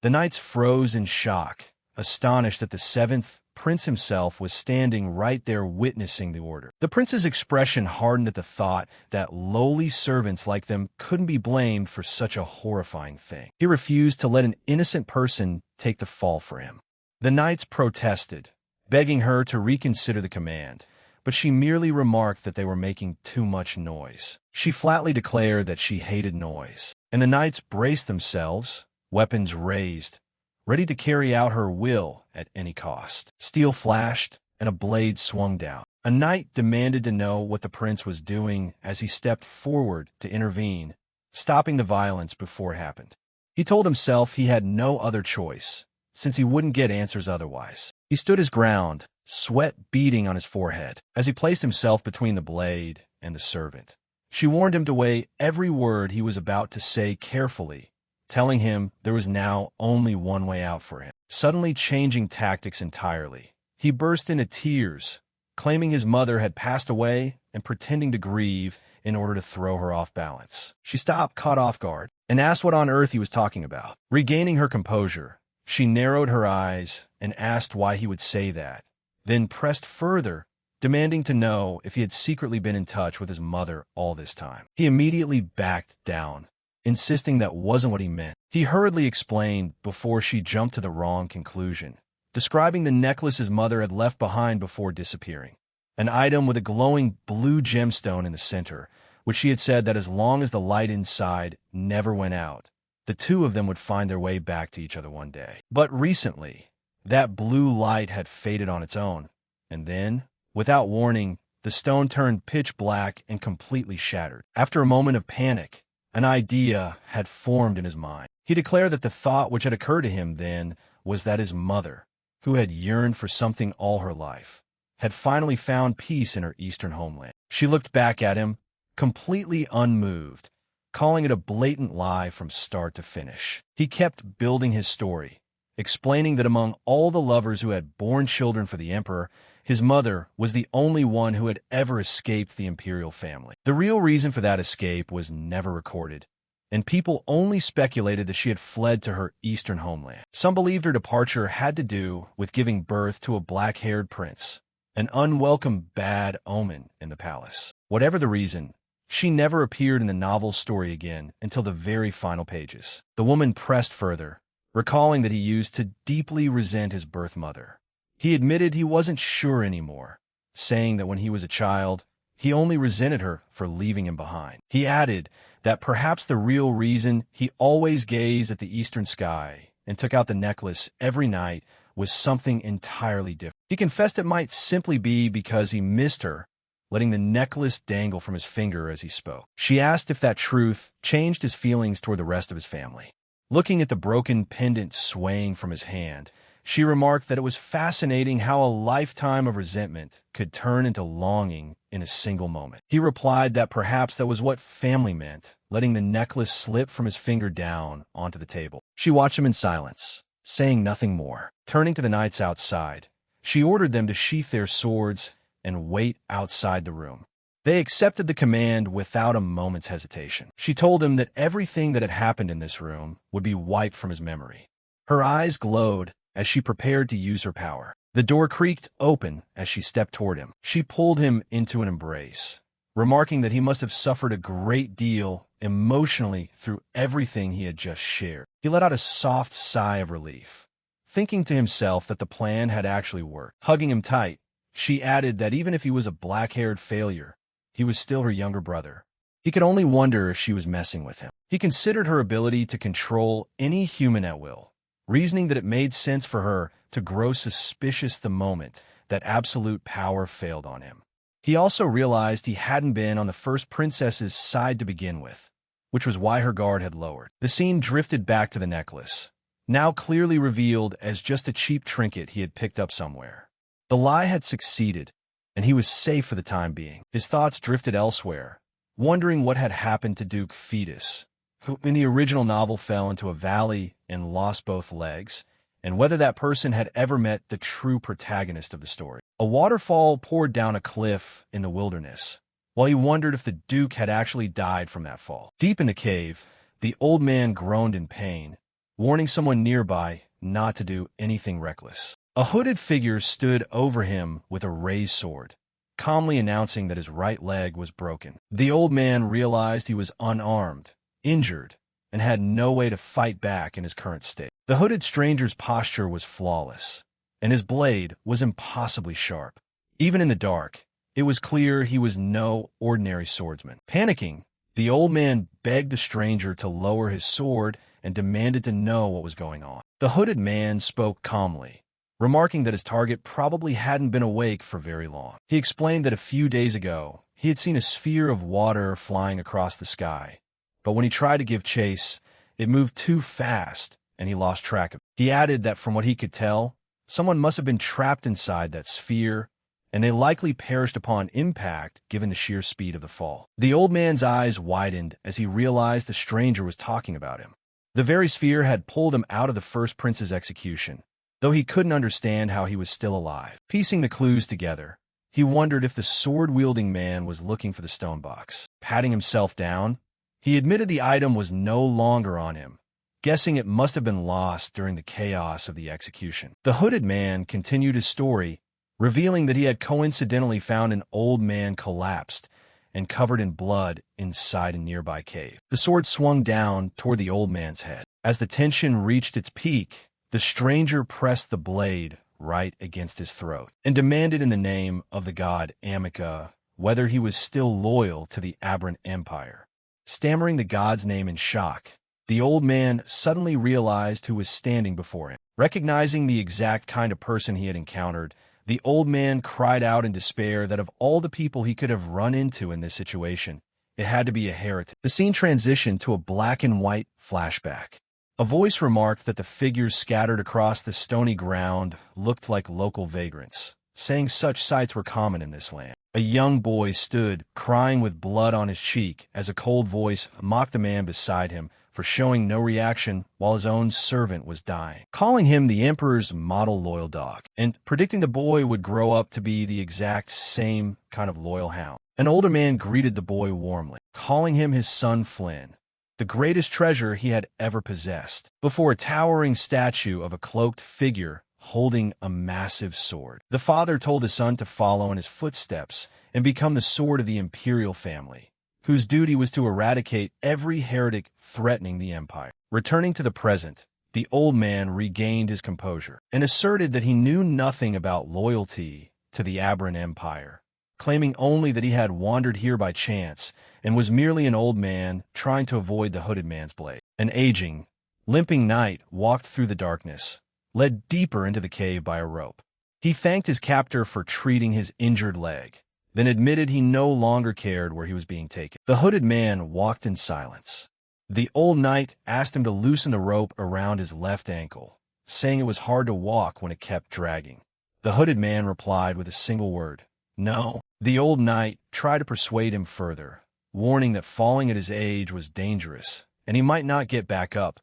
The knights froze in shock, astonished that the seventh prince himself was standing right there witnessing the order. The prince's expression hardened at the thought that lowly servants like them couldn't be blamed for such a horrifying thing. He refused to let an innocent person take the fall for him. The knights protested, begging her to reconsider the command, but she merely remarked that they were making too much noise. She flatly declared that she hated noise, and the knights braced themselves, weapons raised, ready to carry out her will at any cost. Steel flashed, and a blade swung down. A knight demanded to know what the prince was doing as he stepped forward to intervene, stopping the violence before it happened. He told himself he had no other choice, since he wouldn't get answers otherwise. He stood his ground, sweat beading on his forehead, as he placed himself between the blade and the servant. She warned him to weigh every word he was about to say carefully, telling him there was now only one way out for him. Suddenly changing tactics entirely, he burst into tears, claiming his mother had passed away and pretending to grieve in order to throw her off balance. She stopped, caught off guard, and asked what on earth he was talking about. Regaining her composure, she narrowed her eyes and asked why he would say that, then pressed further, demanding to know if he had secretly been in touch with his mother all this time. He immediately backed down, insisting that wasn't what he meant. He hurriedly explained before she jumped to the wrong conclusion, describing the necklace his mother had left behind before disappearing, an item with a glowing blue gemstone in the center, which she had said that as long as the light inside never went out, the two of them would find their way back to each other one day. But recently, that blue light had faded on its own, and then, without warning, the stone turned pitch black and completely shattered. After a moment of panic, an idea had formed in his mind. He declared that the thought which had occurred to him then was that his mother, who had yearned for something all her life, had finally found peace in her eastern homeland. She looked back at him, completely unmoved, calling it a blatant lie from start to finish. He kept building his story, explaining that among all the lovers who had borne children for the emperor, his mother was the only one who had ever escaped the imperial family. The real reason for that escape was never recorded, and people only speculated that she had fled to her eastern homeland. Some believed her departure had to do with giving birth to a black-haired prince, an unwelcome bad omen in the palace. Whatever the reason, she never appeared in the novel's story again until the very final pages. The woman pressed further, recalling that he used to deeply resent his birth mother. He admitted he wasn't sure anymore, saying that when he was a child, he only resented her for leaving him behind. He added that perhaps the real reason he always gazed at the eastern sky and took out the necklace every night was something entirely different. He confessed it might simply be because he missed her, letting the necklace dangle from his finger as he spoke. She asked if that truth changed his feelings toward the rest of his family. Looking at the broken pendant swaying from his hand, she remarked that it was fascinating how a lifetime of resentment could turn into longing in a single moment. He replied that perhaps that was what family meant, letting the necklace slip from his finger down onto the table. She watched him in silence, saying nothing more. Turning to the knights outside, she ordered them to sheath their swords and wait outside the room. They accepted the command without a moment's hesitation. She told him that everything that had happened in this room would be wiped from his memory. Her eyes glowed as she prepared to use her power. The door creaked open as she stepped toward him. She pulled him into an embrace, remarking that he must have suffered a great deal emotionally through everything he had just shared. He let out a soft sigh of relief, thinking to himself that the plan had actually worked. Hugging him tight, she added that even if he was a black-haired failure, he was still her younger brother. He could only wonder if she was messing with him. He considered her ability to control any human at will, reasoning that it made sense for her to grow suspicious the moment that absolute power failed on him. He also realized he hadn't been on the first princess's side to begin with, which was why her guard had lowered. The scene drifted back to the necklace, now clearly revealed as just a cheap trinket he had picked up somewhere. The lie had succeeded, and he was safe for the time being. His thoughts drifted elsewhere, wondering what had happened to Duke Fetus, who in the original novel fell into a valley and lost both legs, and whether that person had ever met the true protagonist of the story. A waterfall poured down a cliff in the wilderness, while he wondered if the Duke had actually died from that fall. Deep in the cave, the old man groaned in pain, warning someone nearby not to do anything reckless. A hooded figure stood over him with a raised sword, calmly announcing that his right leg was broken. The old man realized he was unarmed, injured, and had no way to fight back in his current state. The hooded stranger's posture was flawless, and his blade was impossibly sharp. Even in the dark, it was clear he was no ordinary swordsman. Panicking, the old man begged the stranger to lower his sword and demanded to know what was going on. The hooded man spoke calmly, remarking that his target probably hadn't been awake for very long. He explained that a few days ago, he had seen a sphere of water flying across the sky, but when he tried to give chase, it moved too fast, and he lost track of it. He added that from what he could tell, someone must have been trapped inside that sphere, and they likely perished upon impact given the sheer speed of the fall. The old man's eyes widened as he realized the stranger was talking about him. The very sphere had pulled him out of the first prince's execution, though he couldn't understand how he was still alive. Piecing the clues together, he wondered if the sword-wielding man was looking for the stone box. Patting himself down, he admitted the item was no longer on him, guessing it must have been lost during the chaos of the execution. The hooded man continued his story, revealing that he had coincidentally found an old man collapsed and covered in blood inside a nearby cave. The sword swung down toward the old man's head. As the tension reached its peak, the stranger pressed the blade right against his throat and demanded in the name of the god Amica whether he was still loyal to the Aberrant Empire. Stammering the god's name in shock, the old man suddenly realized who was standing before him. Recognizing the exact kind of person he had encountered, the old man cried out in despair that of all the people he could have run into in this situation, it had to be a heretic. The scene transitioned to a black and white flashback. A voice remarked that the figures scattered across the stony ground looked like local vagrants, saying such sights were common in this land. A young boy stood, crying with blood on his cheek, as a cold voice mocked the man beside him for showing no reaction while his own servant was dying, calling him the emperor's model loyal dog, and predicting the boy would grow up to be the exact same kind of loyal hound. An older man greeted the boy warmly, calling him his son Flynn, the greatest treasure he had ever possessed, before a towering statue of a cloaked figure holding a massive sword. The father told his son to follow in his footsteps and become the sword of the imperial family, whose duty was to eradicate every heretic threatening the empire. Returning to the present, the old man regained his composure and asserted that he knew nothing about loyalty to the Aberrant Empire, claiming only that he had wandered here by chance and was merely an old man trying to avoid the hooded man's blade. An aging, limping knight walked through the darkness, led deeper into the cave by a rope. He thanked his captor for treating his injured leg, then admitted he no longer cared where he was being taken. The hooded man walked in silence. The old knight asked him to loosen the rope around his left ankle, saying it was hard to walk when it kept dragging. The hooded man replied with a single word, "No." The old knight tried to persuade him further, warning that falling at his age was dangerous, and he might not get back up,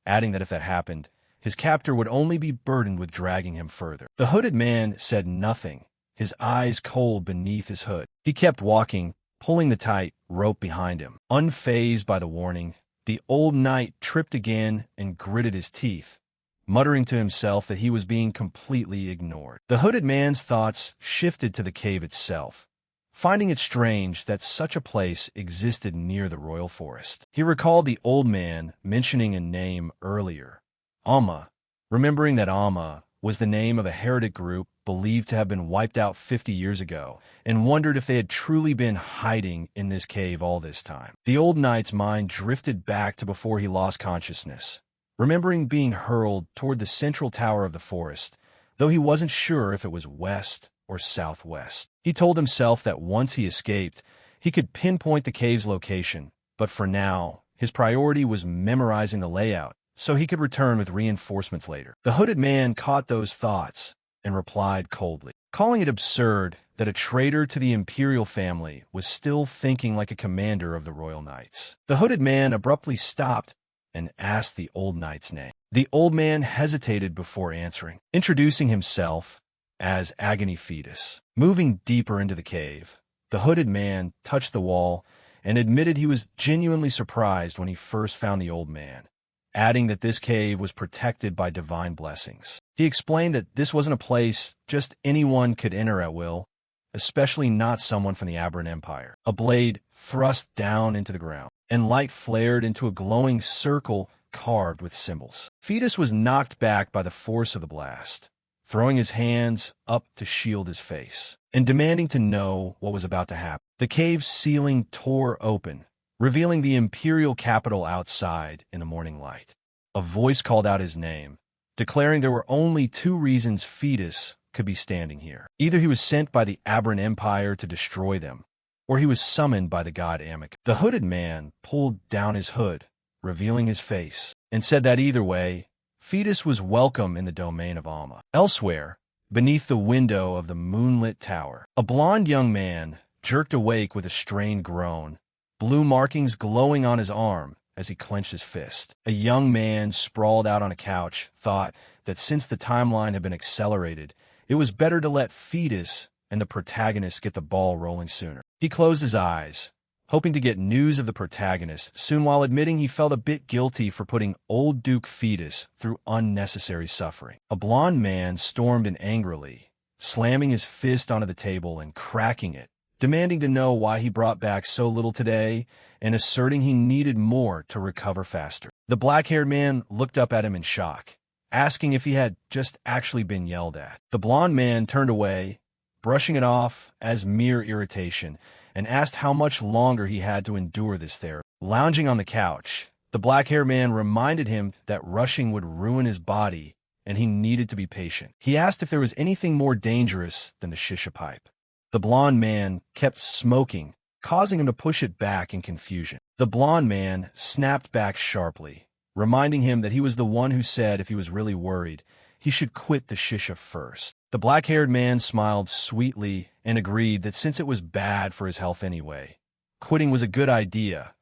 adding that if that happened, his captor would only be burdened with dragging him further. The hooded man said nothing, his eyes cold beneath his hood. He kept walking, pulling the tight rope behind him. Unfazed by the warning, the old knight tripped again and gritted his teeth, muttering to himself that he was being completely ignored. The hooded man's thoughts shifted to the cave itself, finding it strange that such a place existed near the royal forest. He recalled the old man mentioning a name earlier, Alma, remembering that Alma was the name of a heretic group believed to have been wiped out 50 years ago, and wondered if they had truly been hiding in this cave all this time. The old knight's mind drifted back to before he lost consciousness, remembering being hurled toward the central tower of the forest, though he wasn't sure if it was west or southwest. He told himself that once he escaped, he could pinpoint the cave's location, but for now, his priority was memorizing the layout, so he could return with reinforcements later. The hooded man caught those thoughts and replied coldly, calling it absurd that a traitor to the imperial family was still thinking like a commander of the royal knights. The hooded man abruptly stopped and asked the old knight's name. The old man hesitated before answering, introducing himself as Agony Fetus. Moving deeper into the cave, the hooded man touched the wall and admitted he was genuinely surprised when he first found the old man, adding that this cave was protected by divine blessings. He explained that this wasn't a place just anyone could enter at will, especially not someone from the Aberrant Empire. A blade thrust down into the ground, and light flared into a glowing circle carved with symbols. Fetus was knocked back by the force of the blast, throwing his hands up to shield his face, and demanding to know what was about to happen. The cave's ceiling tore open, revealing the imperial capital outside in the morning light. A voice called out his name, declaring there were only two reasons Fetus could be standing here. Either he was sent by the Aberrant Empire to destroy them, or he was summoned by the god Amik. The hooded man pulled down his hood, revealing his face, and said that either way, Fetus was welcome in the domain of Alma. Elsewhere, beneath the window of the moonlit tower, a blond young man jerked awake with a strained groan, blue markings glowing on his arm as he clenched his fist. A young man sprawled out on a couch thought that since the timeline had been accelerated, it was better to let Fetus and the protagonist get the ball rolling sooner. He closed his eyes, hoping to get news of the protagonist soon, while admitting he felt a bit guilty for putting old Duke Fetus through unnecessary suffering. A blond man stormed in angrily, slamming his fist onto the table and cracking it, demanding to know why he brought back so little today and asserting he needed more to recover faster. The black-haired man looked up at him in shock, asking if he had just actually been yelled at. The blond man turned away, brushing it off as mere irritation, and asked how much longer he had to endure this therapy. Lounging on the couch, the black-haired man reminded him that rushing would ruin his body and he needed to be patient. He asked if there was anything more dangerous than the shisha pipe. The blond man kept smoking, causing him to push it back in confusion. The blond man snapped back sharply, reminding him that he was the one who said if he was really worried, he should quit the shisha first. The black-haired man smiled sweetly and agreed that since it was bad for his health anyway, quitting was a good idea,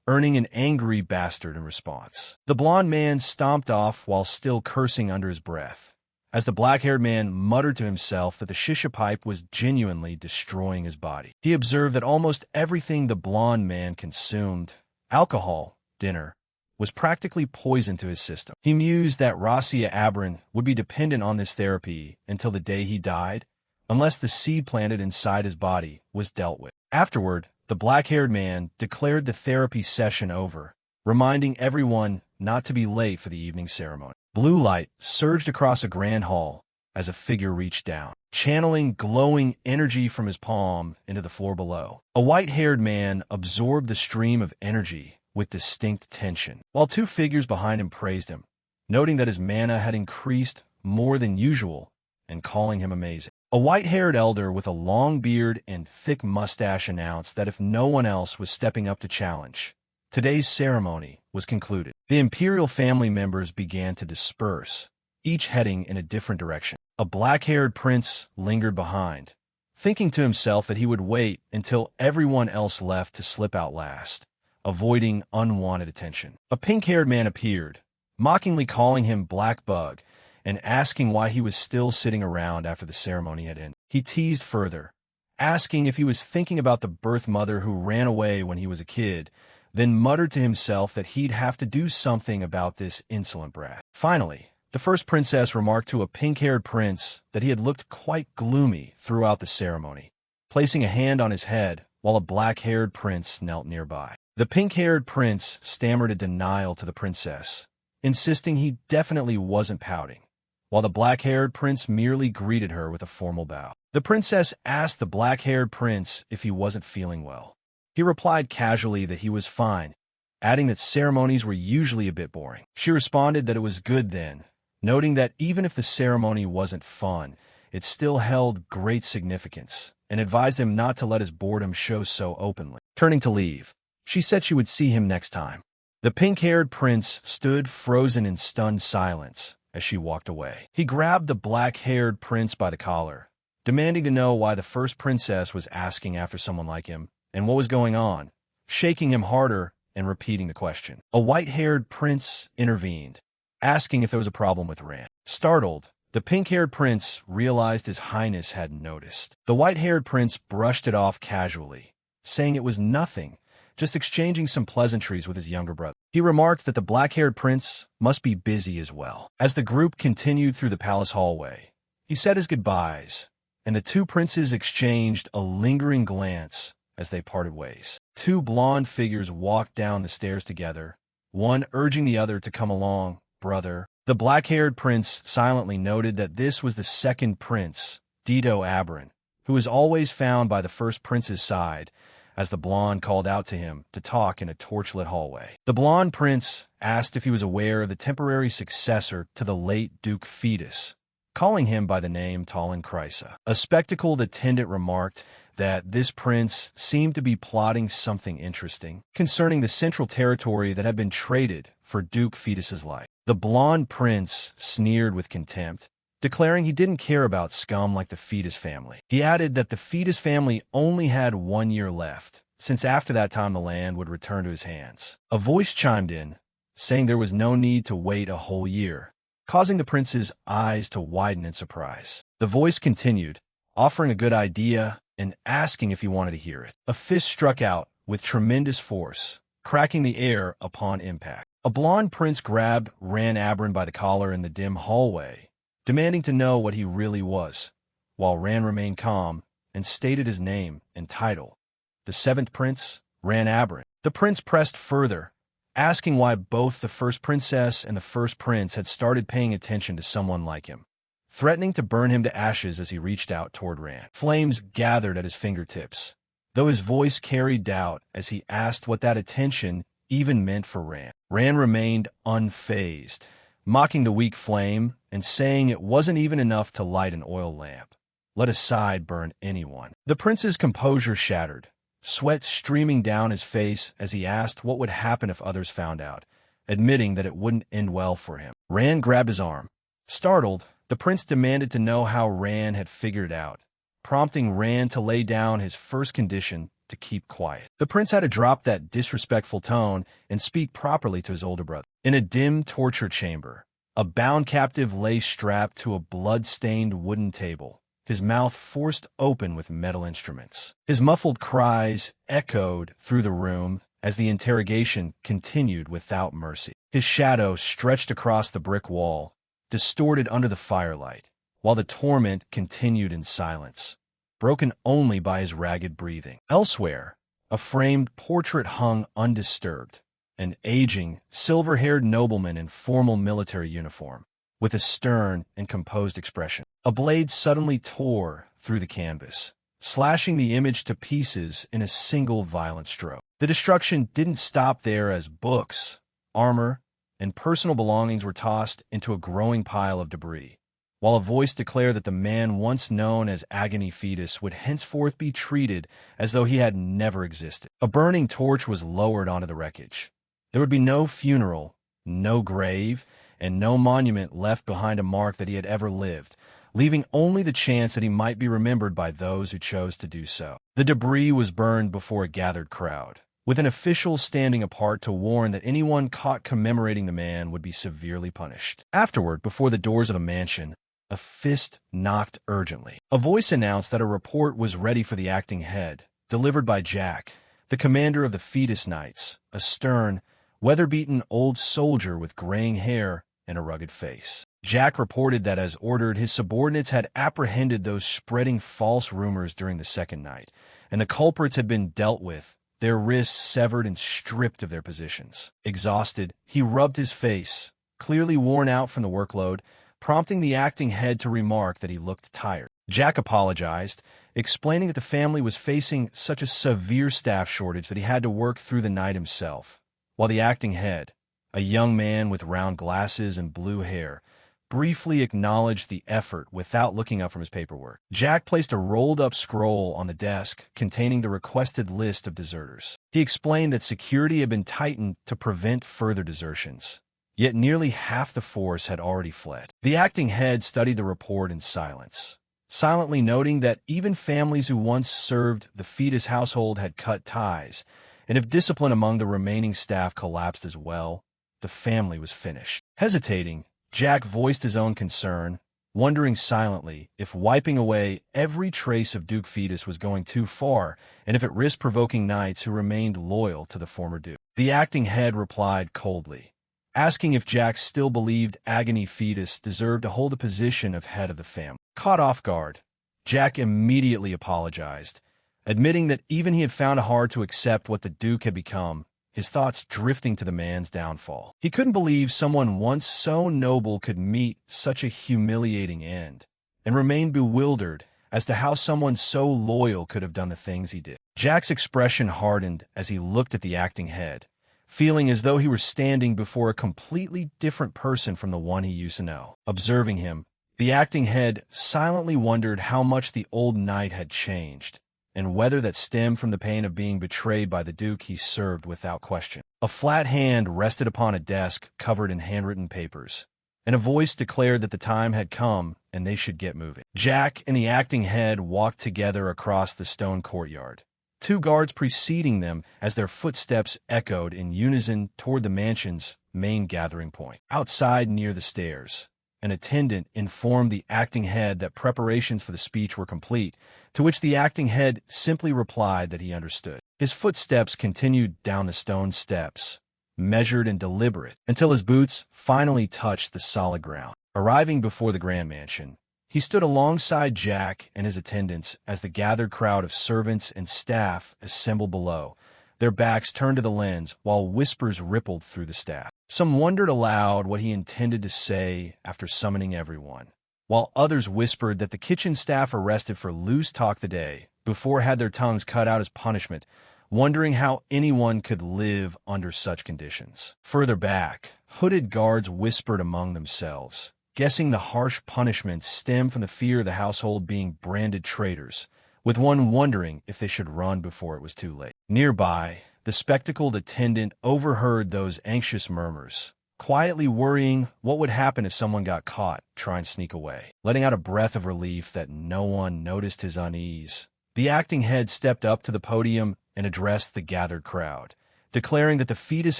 earning an angry bastard in response. The blond man stomped off while still cursing under his breath, as the black-haired man muttered to himself that the shisha pipe was genuinely destroying his body. He observed that almost everything the blond man consumed, alcohol, dinner, was practically poison to his system. He mused that Rasia Aberrant would be dependent on this therapy until the day he died, unless the seed planted inside his body was dealt with. Afterward, the black-haired man declared the therapy session over, reminding everyone not to be late for the evening ceremony. Blue light surged across a grand hall as a figure reached down, channeling glowing energy from his palm into the floor below. A white-haired man absorbed the stream of energy with distinct tension, while two figures behind him praised him, noting that his mana had increased more than usual and calling him amazing. A white-haired elder with a long beard and thick mustache announced that if no one else was stepping up to challenge, today's ceremony was concluded. The imperial family members began to disperse, each heading in a different direction. A black-haired prince lingered behind, thinking to himself that he would wait until everyone else left to slip out last, avoiding unwanted attention. A pink-haired man appeared, mockingly calling him Black Bug and asking why he was still sitting around after the ceremony had ended. He teased further, asking if he was thinking about the birth mother who ran away when he was a kid, then muttered to himself that he'd have to do something about this insolent brat. Finally, The first princess remarked to a pink-haired prince that he had looked quite gloomy throughout the ceremony, placing a hand on his head while a black-haired prince knelt nearby. The pink-haired prince stammered a denial to the princess, insisting he definitely wasn't pouting, while the black-haired prince merely greeted her with a formal bow. The princess asked the black-haired prince if he wasn't feeling well. He replied casually that he was fine, adding that ceremonies were usually a bit boring. She responded that it was good then, noting that even if the ceremony wasn't fun, it still held great significance, and advised him not to let his boredom show so openly. Turning to leave, she said she would see him next time. The pink-haired prince stood frozen in stunned silence as she walked away. He grabbed the black-haired prince by the collar, demanding to know why the first princess was asking after someone like him and what was going on, shaking him harder and repeating the question. A white-haired prince intervened, asking if there was a problem with Ran. Startled, the pink-haired prince realized his highness hadn't noticed. The white-haired prince brushed it off casually, saying it was nothing, just exchanging some pleasantries with his younger brother. He remarked that the black-haired prince must be busy as well. As the group continued through the palace hallway, he said his goodbyes, and the two princes exchanged a lingering glance as they parted ways. Two blonde figures walked down the stairs together, one urging the other to come along. Brother. The black-haired prince silently noted that this was the second prince, Dito Abrin, who was always found by the first prince's side, as the blonde called out to him to talk in a torchlit hallway. The blonde prince asked if he was aware of the temporary successor to the late Duke Fetus, calling him by the name Talon Krysa. A spectacled attendant remarked that this prince seemed to be plotting something interesting concerning the central territory that had been traded for Duke Fetus's life. The blonde prince sneered with contempt, declaring he didn't care about scum like the Fetus family. He added that the Fetus family only had 1 year left, since after that time the land would return to his hands. A voice chimed in, saying there was no need to wait a whole year, causing the prince's eyes to widen in surprise. The voice continued, offering a good idea and asking if he wanted to hear it. A fist struck out with tremendous force, cracking the air upon impact. A blonde prince grabbed Ran Abrin by the collar in the dim hallway, demanding to know what he really was, while Ran remained calm and stated his name and title. The seventh prince, Ran Abrin. The prince pressed further, asking why both the first princess and the first prince had started paying attention to someone like him, threatening to burn him to ashes as he reached out toward Ran. Flames gathered at his fingertips, though his voice carried doubt as he asked what that attention even meant for Ran. Ran remained unfazed, mocking the weak flame and saying it wasn't even enough to light an oil lamp, let aside burn anyone. The prince's composure shattered, sweat streaming down his face as he asked what would happen if others found out, admitting that it wouldn't end well for him. Ran grabbed his arm. Startled, the prince demanded to know how Ran had figured it out, prompting Ran to lay down his first condition to keep quiet. The prince had to drop that disrespectful tone and speak properly to his older brother. In a dim torture chamber, a bound captive lay strapped to a blood-stained wooden table, his mouth forced open with metal instruments. His muffled cries echoed through the room as the interrogation continued without mercy. His shadow stretched across the brick wall, distorted under the firelight, while the torment continued in silence, broken only by his ragged breathing. Elsewhere, a framed portrait hung undisturbed, an aging, silver-haired nobleman in formal military uniform, with a stern and composed expression. A blade suddenly tore through the canvas, slashing the image to pieces in a single violent stroke. The destruction didn't stop there as books, armor, and personal belongings were tossed into a growing pile of debris, while a voice declared that the man once known as Agony Fetus would henceforth be treated as though he had never existed. A burning torch was lowered onto the wreckage. There would be no funeral, no grave, and no monument left behind a mark that he had ever lived, leaving only the chance that he might be remembered by those who chose to do so. The debris was burned before a gathered crowd, with an official standing apart to warn that anyone caught commemorating the man would be severely punished. Afterward, before the doors of a mansion, a fist knocked urgently. A voice announced that a report was ready for the acting head, delivered by Jack, the commander of the Fetus Knights, a stern, weather-beaten old soldier with graying hair and a rugged face. Jack reported that as ordered, his subordinates had apprehended those spreading false rumors during the second night, and the culprits had been dealt with, their wrists severed and stripped of their positions. Exhausted, he rubbed his face, clearly worn out from the workload, prompting the acting head to remark that he looked tired. Jack apologized, explaining that the family was facing such a severe staff shortage that he had to work through the night himself, while the acting head, a young man with round glasses and blue hair, briefly acknowledged the effort without looking up from his paperwork. Jack placed a rolled-up scroll on the desk containing the requested list of deserters. He explained that security had been tightened to prevent further desertions, yet nearly half the force had already fled. The acting head studied the report in silence, silently noting that even families who once served the fetus household had cut ties, and if discipline among the remaining staff collapsed as well, the family was finished. Hesitating, Jack voiced his own concern, wondering silently if wiping away every trace of Duke Fetus was going too far and if it risked provoking knights who remained loyal to the former Duke. The acting head replied coldly, asking if Jack still believed Agony Fetus deserved to hold the position of head of the family. Caught off guard, Jack immediately apologized, admitting that even he had found it hard to accept what the Duke had become, his thoughts drifting to the man's downfall. He couldn't believe someone once so noble could meet such a humiliating end, and remained bewildered as to how someone so loyal could have done the things he did. Jack's expression hardened as he looked at the acting head, feeling as though he were standing before a completely different person from the one he used to know. Observing him, the acting head silently wondered how much the old knight had changed, and whether that stemmed from the pain of being betrayed by the Duke he served without question. A flat hand rested upon a desk covered in handwritten papers, and a voice declared that the time had come and they should get moving. Jack and the acting head walked together across the stone courtyard, two guards preceding them as their footsteps echoed in unison toward the mansion's main gathering point. Outside near the stairs, an attendant informed the acting head that preparations for the speech were complete, to which the acting head simply replied that he understood. His footsteps continued down the stone steps, measured and deliberate, until his boots finally touched the solid ground. Arriving before the grand mansion, he stood alongside Jack and his attendants as the gathered crowd of servants and staff assembled below, their backs turned to the lens while whispers rippled through the staff. Some wondered aloud what he intended to say after summoning everyone, while others whispered that the kitchen staff arrested for loose talk the day before had their tongues cut out as punishment, wondering how anyone could live under such conditions. Further back, hooded guards whispered among themselves, guessing the harsh punishments stemmed from the fear of the household being branded traitors, with one wondering if they should run before it was too late. Nearby, the spectacled attendant overheard those anxious murmurs, quietly worrying what would happen if someone got caught trying to sneak away. Letting out a breath of relief that no one noticed his unease, the acting head stepped up to the podium and addressed the gathered crowd, declaring that the fetus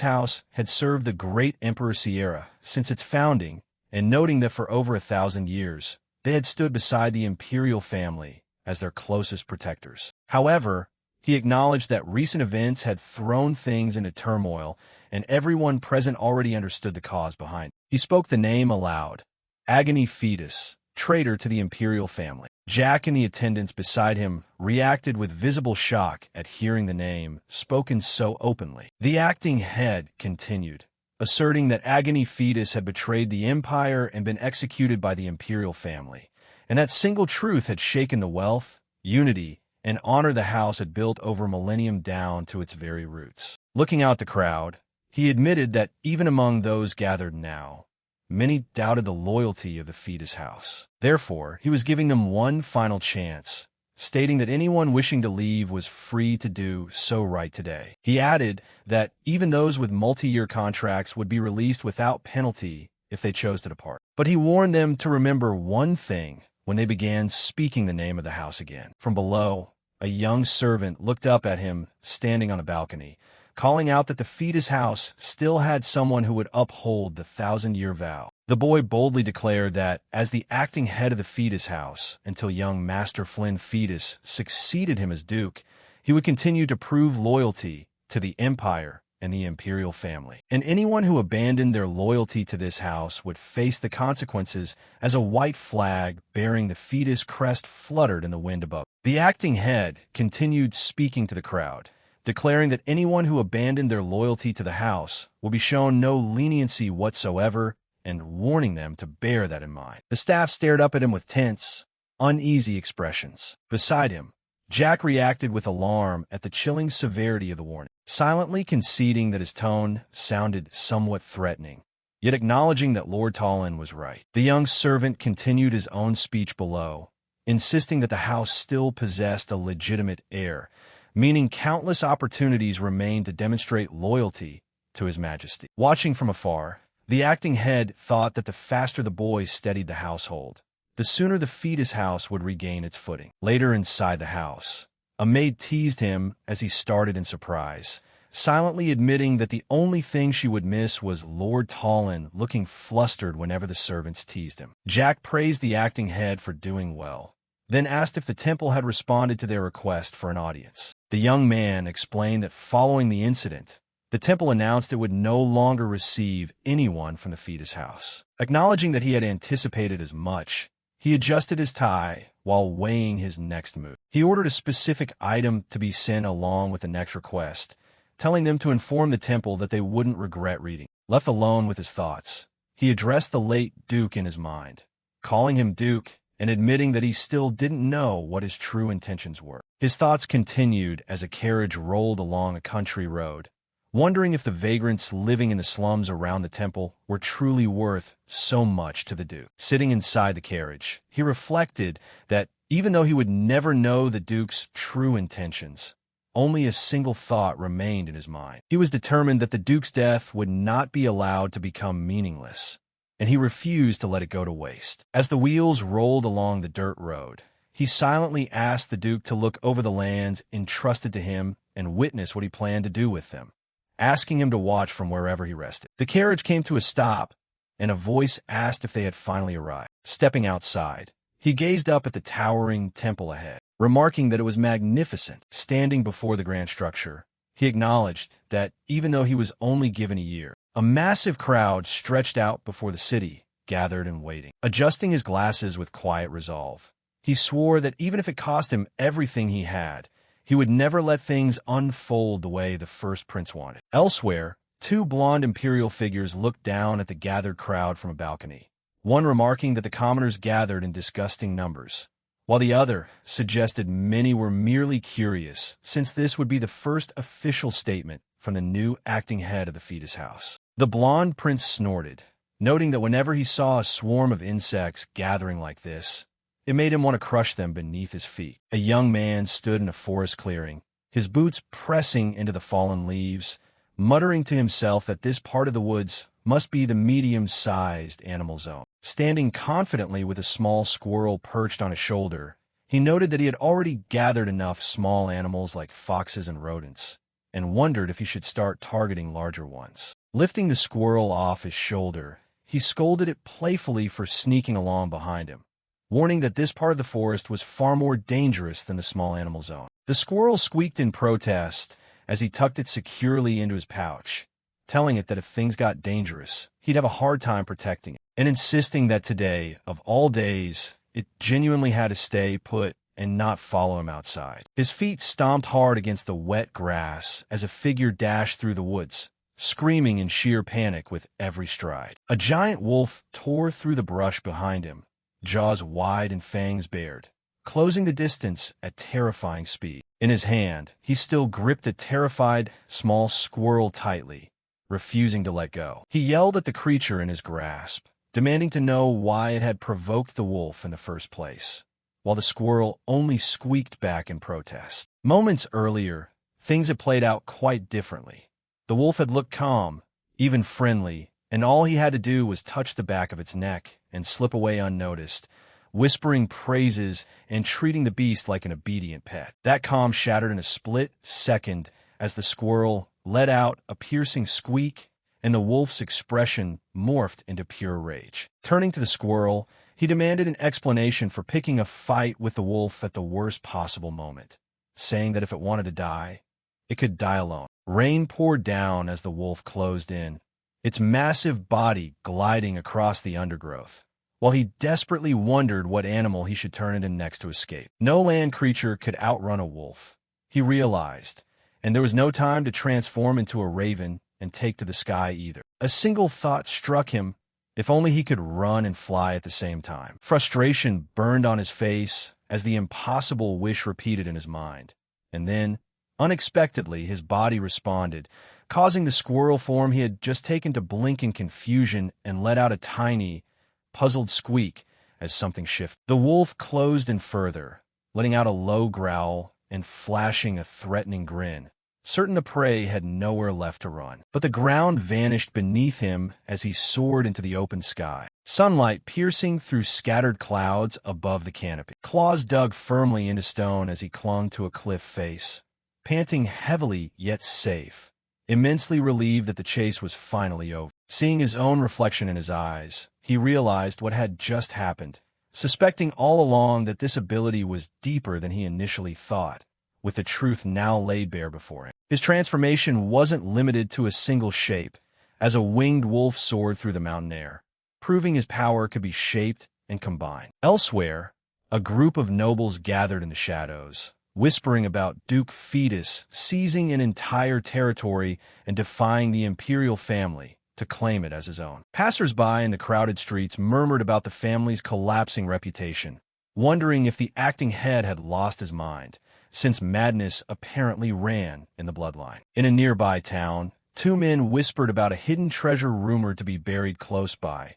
house had served the great Emperor Sierra since its founding, and noting that for over 1,000 years, they had stood beside the imperial family as their closest protectors. However, he acknowledged that recent events had thrown things into turmoil, and everyone present already understood the cause behind it. He spoke the name aloud: Agony Fetus, traitor to the imperial family. Jack and the attendants beside him reacted with visible shock at hearing the name spoken so openly. The acting head continued, asserting that Agony Fetus had betrayed the empire and been executed by the imperial family, and that single truth had shaken the wealth, unity, and honor the house had built over millennium down to its very roots. Looking out the crowd, he admitted that even among those gathered now, many doubted the loyalty of the fetus house. Therefore, he was giving them one final chance, stating that anyone wishing to leave was free to do so right today. He added that even those with multi-year contracts would be released without penalty if they chose to depart. But he warned them to remember one thing when they began speaking the name of the house again. From below, a young servant looked up at him standing on a balcony, calling out that the fetus house still had someone who would uphold the 1,000-year vow. The boy boldly declared that, as the acting head of the fetus house, until young Master Flynn Fetus succeeded him as Duke, he would continue to prove loyalty to the Empire and the imperial family. And anyone who abandoned their loyalty to this house would face the consequences as a white flag bearing the fetus crest fluttered in the wind above. The acting head continued speaking to the crowd, declaring that anyone who abandoned their loyalty to the house will be shown no leniency whatsoever, and warning them to bear that in mind. The staff stared up at him with tense, uneasy expressions. Beside him, Jack reacted with alarm at the chilling severity of the warning, silently conceding that his tone sounded somewhat threatening, yet acknowledging that Lord Tallon was right. The young servant continued his own speech below, insisting that the house still possessed a legitimate heir, meaning countless opportunities remained to demonstrate loyalty to His Majesty. Watching from afar, the acting head thought that the faster the boys steadied the household, the sooner the fetus house would regain its footing. Later inside the house, a maid teased him as he started in surprise, silently admitting that the only thing she would miss was Lord Tallon looking flustered whenever the servants teased him. Jack praised the acting head for doing well, then asked if the temple had responded to their request for an audience. The young man explained that following the incident, the temple announced it would no longer receive anyone from the fetus house. Acknowledging that he had anticipated as much, he adjusted his tie while weighing his next move. He ordered a specific item to be sent along with the next request, telling them to inform the temple that they wouldn't regret reading. Left alone with his thoughts, he addressed the late Duke in his mind, calling him Duke and admitting that he still didn't know what his true intentions were. His thoughts continued as a carriage rolled along a country road, wondering if the vagrants living in the slums around the temple were truly worth so much to the Duke. Sitting inside the carriage, he reflected that even though he would never know the Duke's true intentions, only a single thought remained in his mind. He was determined that the Duke's death would not be allowed to become meaningless, and he refused to let it go to waste. As the wheels rolled along the dirt road, he silently asked the Duke to look over the lands entrusted to him and witness what he planned to do with them, asking him to watch from wherever he rested. The carriage came to a stop, and a voice asked if they had finally arrived. Stepping outside, he gazed up at the towering temple ahead, remarking that it was magnificent. Standing before the grand structure, he acknowledged that even though he was only given a year, a massive crowd stretched out before the city, gathered and waiting. Adjusting his glasses with quiet resolve, he swore that even if it cost him everything he had, he would never let things unfold the way the first prince wanted. Elsewhere, two blonde imperial figures looked down at the gathered crowd from a balcony, one remarking that the commoners gathered in disgusting numbers, while the other suggested many were merely curious, since this would be the first official statement from the new acting head of the fetus house. The blonde prince snorted, noting that whenever he saw a swarm of insects gathering like this, it made him want to crush them beneath his feet. A young man stood in a forest clearing, his boots pressing into the fallen leaves, muttering to himself that this part of the woods must be the medium-sized animal zone. Standing confidently with a small squirrel perched on his shoulder, he noted that he had already gathered enough small animals like foxes and rodents, and wondered if he should start targeting larger ones. Lifting the squirrel off his shoulder, he scolded it playfully for sneaking along behind him, warning that this part of the forest was far more dangerous than the small animal zone. The squirrel squeaked in protest as he tucked it securely into his pouch, telling it that if things got dangerous, he'd have a hard time protecting it, and insisting that today, of all days, it genuinely had to stay put and not follow him outside. His feet stomped hard against the wet grass as a figure dashed through the woods, screaming in sheer panic with every stride. A giant wolf tore through the brush behind him, jaws wide and fangs bared, closing the distance at terrifying speed. In his hand, he still gripped a terrified, small squirrel tightly, refusing to let go. He yelled at the creature in his grasp, demanding to know why it had provoked the wolf in the first place, while the squirrel only squeaked back in protest. Moments earlier, things had played out quite differently. The wolf had looked calm, even friendly, and all he had to do was touch the back of its neck and slip away unnoticed, whispering praises and treating the beast like an obedient pet. That calm shattered in a split second as the squirrel let out a piercing squeak and the wolf's expression morphed into pure rage. Turning to the squirrel, he demanded an explanation for picking a fight with the wolf at the worst possible moment, saying that if it wanted to die, it could die alone. Rain poured down as the wolf closed in, its massive body gliding across the undergrowth, while he desperately wondered what animal he should turn it in next to escape. No land creature could outrun a wolf, he realized, and there was no time to transform into a raven and take to the sky either. A single thought struck him: if only he could run and fly at the same time. Frustration burned on his face as the impossible wish repeated in his mind. And then, unexpectedly, his body responded, causing the squirrel form he had just taken to blink in confusion and let out a tiny, puzzled squeak as something shifted. The wolf closed in further, letting out a low growl and flashing a threatening grin, certain the prey had nowhere left to run. But the ground vanished beneath him as he soared into the open sky, sunlight piercing through scattered clouds above the canopy. Claws dug firmly into stone as he clung to a cliff face, panting heavily yet safe, immensely relieved that the chase was finally over. Seeing his own reflection in his eyes, he realized what had just happened, suspecting all along that this ability was deeper than he initially thought, with the truth now laid bare before him. His transformation wasn't limited to a single shape, as a winged wolf soared through the mountain air, proving his power could be shaped and combined. Elsewhere, a group of nobles gathered in the shadows, whispering about Duke Fetus seizing an entire territory and defying the imperial family to claim it as his own. Passers-by in the crowded streets murmured about the family's collapsing reputation, wondering if the acting head had lost his mind, since madness apparently ran in the bloodline. In a nearby town, two men whispered about a hidden treasure rumored to be buried close by,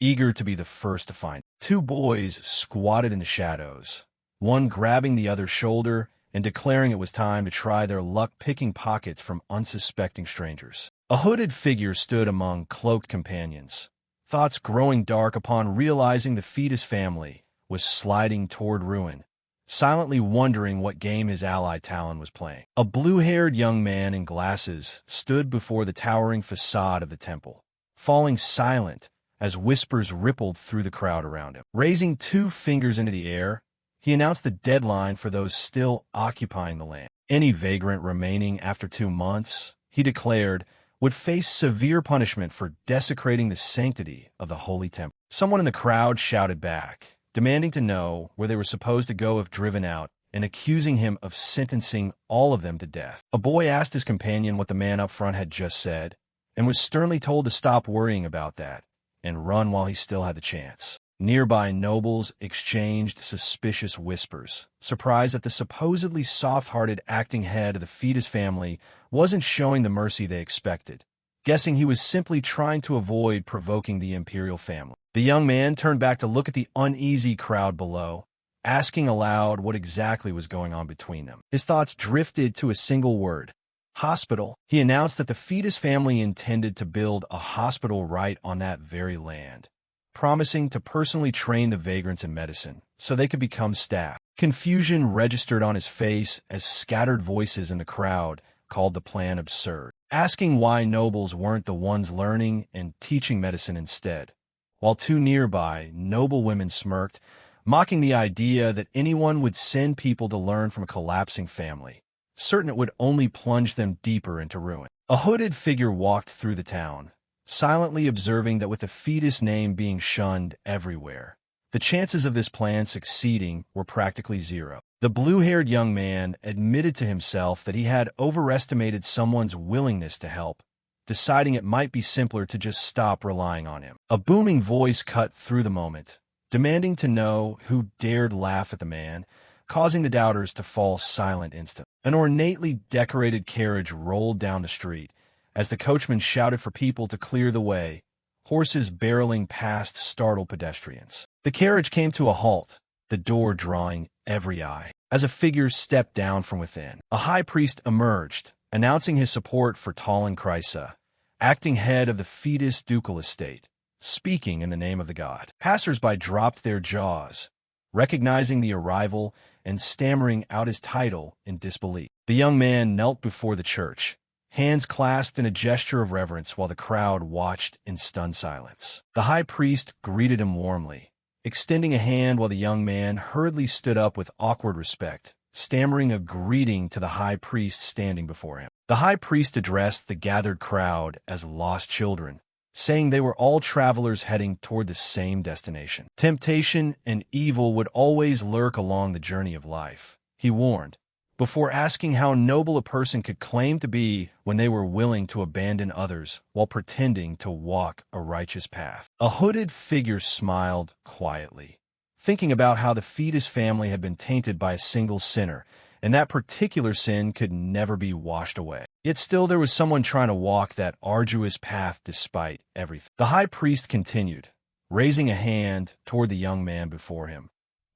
eager to be the first to find it. Two boys squatted in the shadows, one grabbing the other's shoulder and declaring it was time to try their luck picking pockets from unsuspecting strangers. A hooded figure stood among cloaked companions, thoughts growing dark upon realizing the Fetus family was sliding toward ruin, silently wondering what game his ally Talon was playing. A blue-haired young man in glasses stood before the towering facade of the temple, falling silent as whispers rippled through the crowd around him. Raising two fingers into the air, he announced the deadline for those still occupying the land. Any vagrant remaining after 2 months, he declared, would face severe punishment for desecrating the sanctity of the holy temple. Someone in the crowd shouted back, demanding to know where they were supposed to go if driven out, and accusing him of sentencing all of them to death. A boy asked his companion what the man up front had just said, and was sternly told to stop worrying about that and run while he still had the chance. Nearby nobles exchanged suspicious whispers, surprised that the supposedly soft-hearted acting head of the Fetus family wasn't showing the mercy they expected, guessing he was simply trying to avoid provoking the imperial family. The young man turned back to look at the uneasy crowd below, asking aloud what exactly was going on between them. His thoughts drifted to a single word: hospital. He announced that the Fetus family intended to build a hospital right on that very land, promising to personally train the vagrants in medicine so they could become staff. Confusion registered on his face as scattered voices in the crowd called the plan absurd, asking why nobles weren't the ones learning and teaching medicine instead, while two nearby noble women smirked, mocking the idea that anyone would send people to learn from a collapsing family, certain it would only plunge them deeper into ruin. A hooded figure walked through the town, silently observing that with the Fetus name being shunned everywhere, the chances of this plan succeeding were practically zero. The blue-haired young man admitted to himself that he had overestimated someone's willingness to help, deciding it might be simpler to just stop relying on him. A booming voice cut through the moment, demanding to know who dared laugh at the man, causing the doubters to fall silent instantly. An ornately decorated carriage rolled down the street, as the coachman shouted for people to clear the way, horses barreling past startled pedestrians. The carriage came to a halt, the door drawing every eye, as a figure stepped down from within. A high priest emerged, announcing his support for Talon Krysa, acting head of the Fetus ducal estate, speaking in the name of the god. Passers-by dropped their jaws, recognizing the arrival and stammering out his title in disbelief. The young man knelt before the church, hands clasped in a gesture of reverence while the crowd watched in stunned silence. The high priest greeted him warmly, extending a hand while the young man hurriedly stood up with awkward respect, stammering a greeting to the high priest standing before him. The high priest addressed the gathered crowd as lost children, saying they were all travelers heading toward the same destination. Temptation and evil would always lurk along the journey of life, he warned, before asking how noble a person could claim to be when they were willing to abandon others while pretending to walk a righteous path. A hooded figure smiled quietly, thinking about how the fetus family had been tainted by a single sinner, and that particular sin could never be washed away. Yet still there was someone trying to walk that arduous path despite everything. The high priest continued, raising a hand toward the young man before him,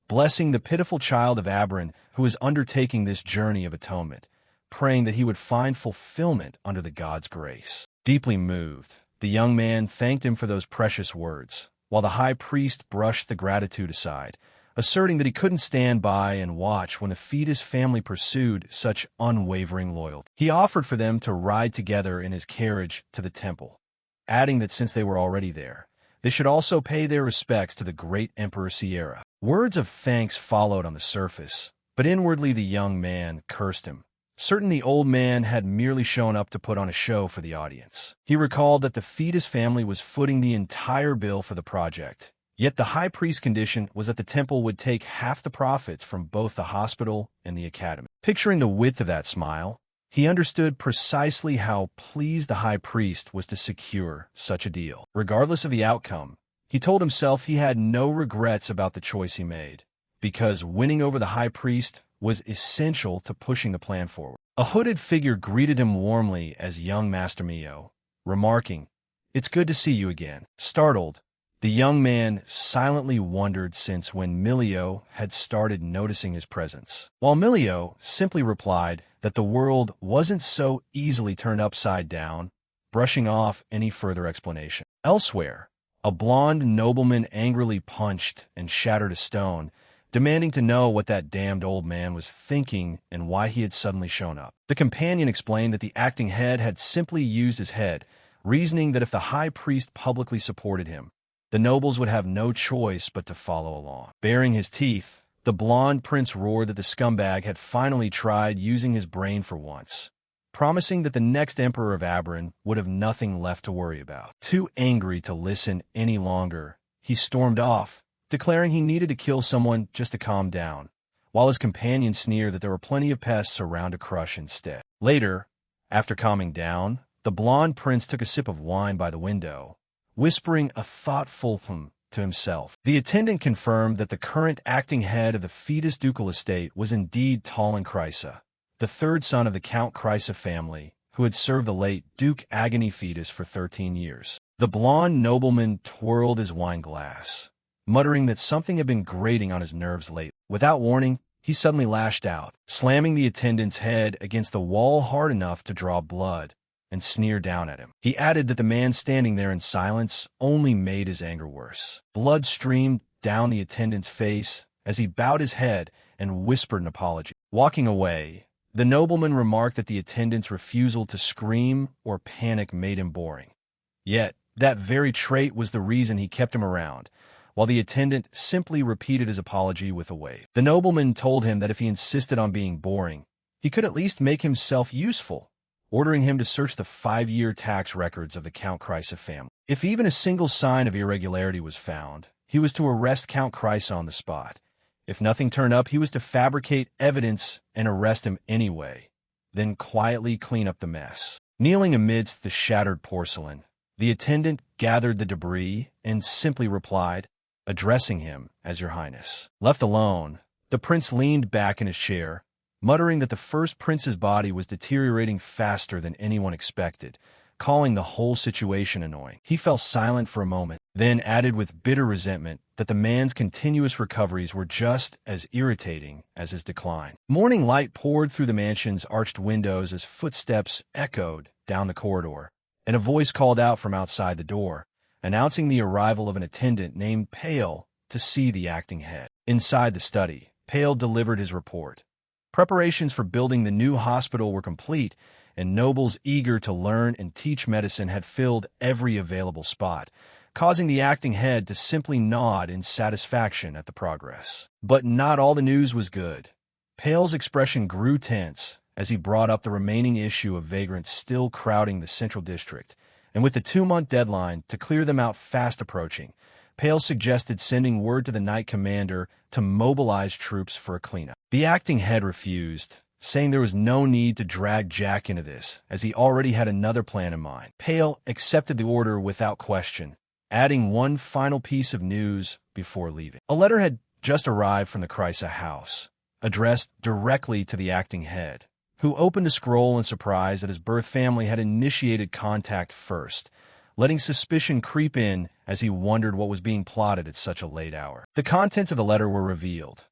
blessing the pitiful child of Aberon who was undertaking this journey of atonement, praying that he would find fulfillment under the God's grace. Deeply moved, the young man thanked him for those precious words, while the high priest brushed the gratitude aside, asserting that he couldn't stand by and watch when the fetus family pursued such unwavering loyalty. He offered for them to ride together in his carriage to the temple, adding that since they were already there, they should also pay their respects to the great Emperor Sierra. Words of thanks followed on the surface, but inwardly the young man cursed him, certain the old man had merely shown up to put on a show for the audience. He recalled that the fetus family was footing the entire bill for the project, yet the high priest's condition was that the temple would take half the profits from both the hospital and the academy. Picturing the width of that smile, he understood precisely how pleased the high priest was to secure such a deal. Regardless of the outcome, he told himself he had no regrets about the choice he made, because winning over the high priest was essential to pushing the plan forward. A hooded figure greeted him warmly as young Master Mio, remarking, "It's good to see you again." Startled, the young man silently wondered since when Milio had started noticing his presence, while Milio simply replied that the world wasn't so easily turned upside down, brushing off any further explanation. Elsewhere, a blonde nobleman angrily punched and shattered a stone, demanding to know what that damned old man was thinking and why he had suddenly shown up. The companion explained that the acting head had simply used his head, reasoning that if the high priest publicly supported him, the nobles would have no choice but to follow along. Baring his teeth, the blonde prince roared that the scumbag had finally tried using his brain for once, promising that the next emperor of Aberon would have nothing left to worry about. Too angry to listen any longer, he stormed off, declaring he needed to kill someone just to calm down, while his companion sneered that there were plenty of pests around to crush instead. Later, after calming down, the blonde prince took a sip of wine by the window, whispering a thoughtful to himself. The attendant confirmed that the current acting head of the fetus ducal estate was indeed Talon Chrysa, the third son of the Count Chrysa family, who had served the late Duke Agony Fetus for 13 years. The blonde nobleman twirled his wine glass, muttering that something had been grating on his nerves lately. Without warning, he suddenly lashed out, slamming the attendant's head against the wall hard enough to draw blood, and sneered down at him. He added that the man standing there in silence only made his anger worse. Blood streamed down the attendant's face as he bowed his head and whispered an apology. Walking away, the nobleman remarked that the attendant's refusal to scream or panic made him boring. Yet, that very trait was the reason he kept him around, while the attendant simply repeated his apology with a wave. The nobleman told him that if he insisted on being boring, he could at least make himself useful, ordering him to search the 5-year tax records of the Count Chrysa family. If even a single sign of irregularity was found, he was to arrest Count Chrysa on the spot. If nothing turned up, he was to fabricate evidence and arrest him anyway, then quietly clean up the mess. Kneeling amidst the shattered porcelain, the attendant gathered the debris and simply replied, addressing him as Your Highness. Left alone, the prince leaned back in his chair, muttering that the first prince's body was deteriorating faster than anyone expected, calling the whole situation annoying. He fell silent for a moment, then added with bitter resentment that the man's continuous recoveries were just as irritating as his decline. Morning light poured through the mansion's arched windows as footsteps echoed down the corridor, and a voice called out from outside the door, announcing the arrival of an attendant named Pale to see the acting head. Inside the study, Pale delivered his report. Preparations for building the new hospital were complete, and nobles eager to learn and teach medicine had filled every available spot, causing the acting head to simply nod in satisfaction at the progress. But not all the news was good. Pale's expression grew tense as he brought up the remaining issue of vagrants still crowding the Central District, and with the 2-month deadline to clear them out fast approaching, Pale suggested sending word to the Knight Commander to mobilize troops for a cleanup. The acting head refused, saying there was no need to drag Jack into this, as he already had another plan in mind. Pale accepted the order without question, adding one final piece of news before leaving. A letter had just arrived from the Krysa house, addressed directly to the acting head, who opened the scroll in surprise that his birth family had initiated contact first, letting suspicion creep in as he wondered what was being plotted at such a late hour. The contents of the letter were revealed.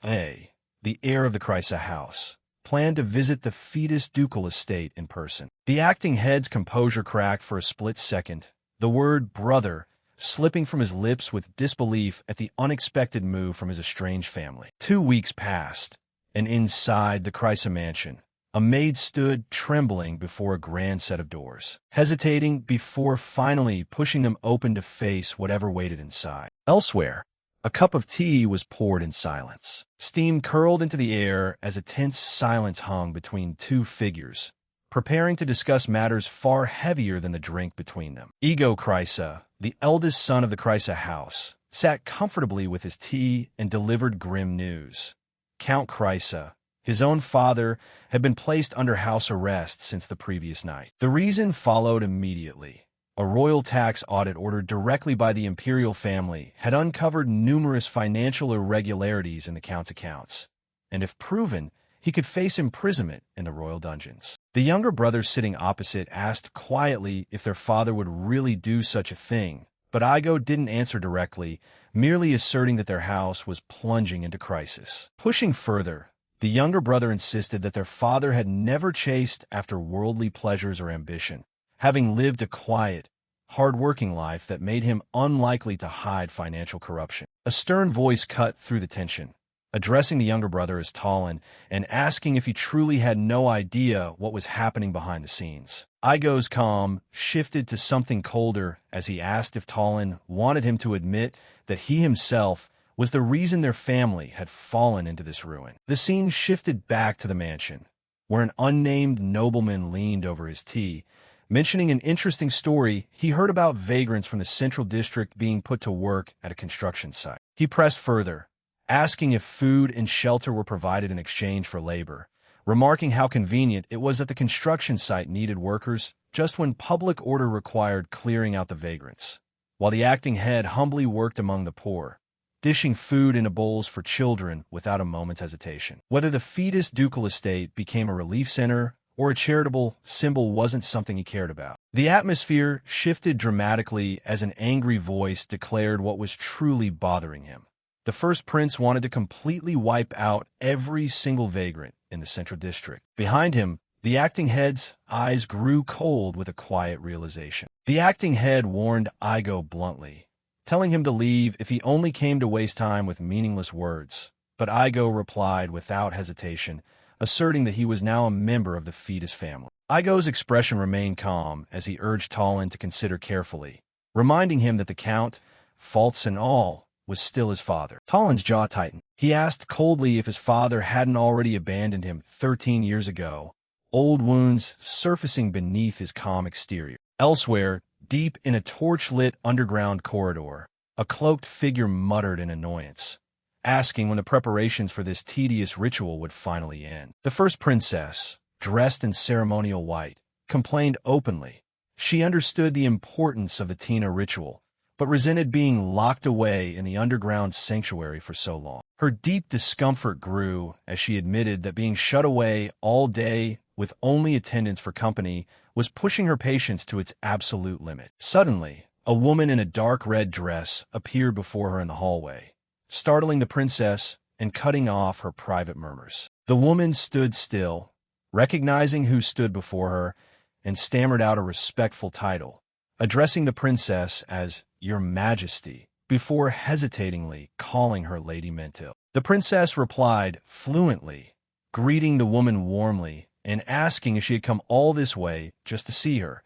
A. The heir of the Krysa house planned to visit the fetus ducal estate in person. The acting head's composure cracked for a split second, the word brother slipping from his lips with disbelief at the unexpected move from his estranged family. 2 weeks passed, and inside the Krysa mansion, a maid stood trembling before a grand set of doors, hesitating before finally pushing them open to face whatever waited inside. Elsewhere, a cup of tea was poured in silence. Steam curled into the air as a tense silence hung between two figures, preparing to discuss matters far heavier than the drink between them. Ego Krysa, the eldest son of the Krysa house, sat comfortably with his tea and delivered grim news. Count Krysa, his own father, had been placed under house arrest since the previous night. The reason followed immediately. A royal tax audit ordered directly by the imperial family had uncovered numerous financial irregularities in the Count's accounts, and if proven, he could face imprisonment in the royal dungeons. The younger brother sitting opposite asked quietly if their father would really do such a thing, but Igo didn't answer directly, merely asserting that their house was plunging into crisis. Pushing further, the younger brother insisted that their father had never chased after worldly pleasures or ambition, having lived a quiet, hard-working life that made him unlikely to hide financial corruption. A stern voice cut through the tension, addressing the younger brother as Talon and asking if he truly had no idea what was happening behind the scenes. Igo's calm shifted to something colder as he asked if Talon wanted him to admit that he himself was the reason their family had fallen into this ruin. The scene shifted back to the mansion, where an unnamed nobleman leaned over his tea, mentioning an interesting story he heard about vagrants from the Central District being put to work at a construction site. He pressed further, asking if food and shelter were provided in exchange for labor, remarking how convenient it was that the construction site needed workers just when public order required clearing out the vagrants, while the acting head humbly worked among the poor, dishing food into bowls for children without a moment's hesitation. Whether the fetus ducal estate became a relief center or a charitable symbol wasn't something he cared about. The atmosphere shifted dramatically as an angry voice declared what was truly bothering him. The first prince wanted to completely wipe out every single vagrant in the Central District. Behind him, the acting head's eyes grew cold with a quiet realization. The acting head warned Igo bluntly, telling him to leave if he only came to waste time with meaningless words. But Igo replied without hesitation, asserting that he was now a member of the fetus family. Igo's expression remained calm as he urged Talon to consider carefully, reminding him that the Count, faults and all, was still his father. Talon's jaw tightened. He asked coldly if his father hadn't already abandoned him 13 years ago, old wounds surfacing beneath his calm exterior. Elsewhere, deep in a torch-lit underground corridor, a cloaked figure muttered in annoyance, asking when the preparations for this tedious ritual would finally end. The first princess, dressed in ceremonial white, complained openly. She understood the importance of the Tina ritual, but resented being locked away in the underground sanctuary for so long. Her deep discomfort grew as she admitted that being shut away all day with only attendance for company was pushing her patience to its absolute limit. Suddenly, a woman in a dark red dress appeared before her in the hallway, startling the princess and cutting off her private murmurs. The woman stood still, recognizing who stood before her, and stammered out a respectful title, addressing the princess as Your Majesty, before hesitatingly calling her Lady Mentil. The princess replied fluently, greeting the woman warmly and asking if she had come all this way just to see her,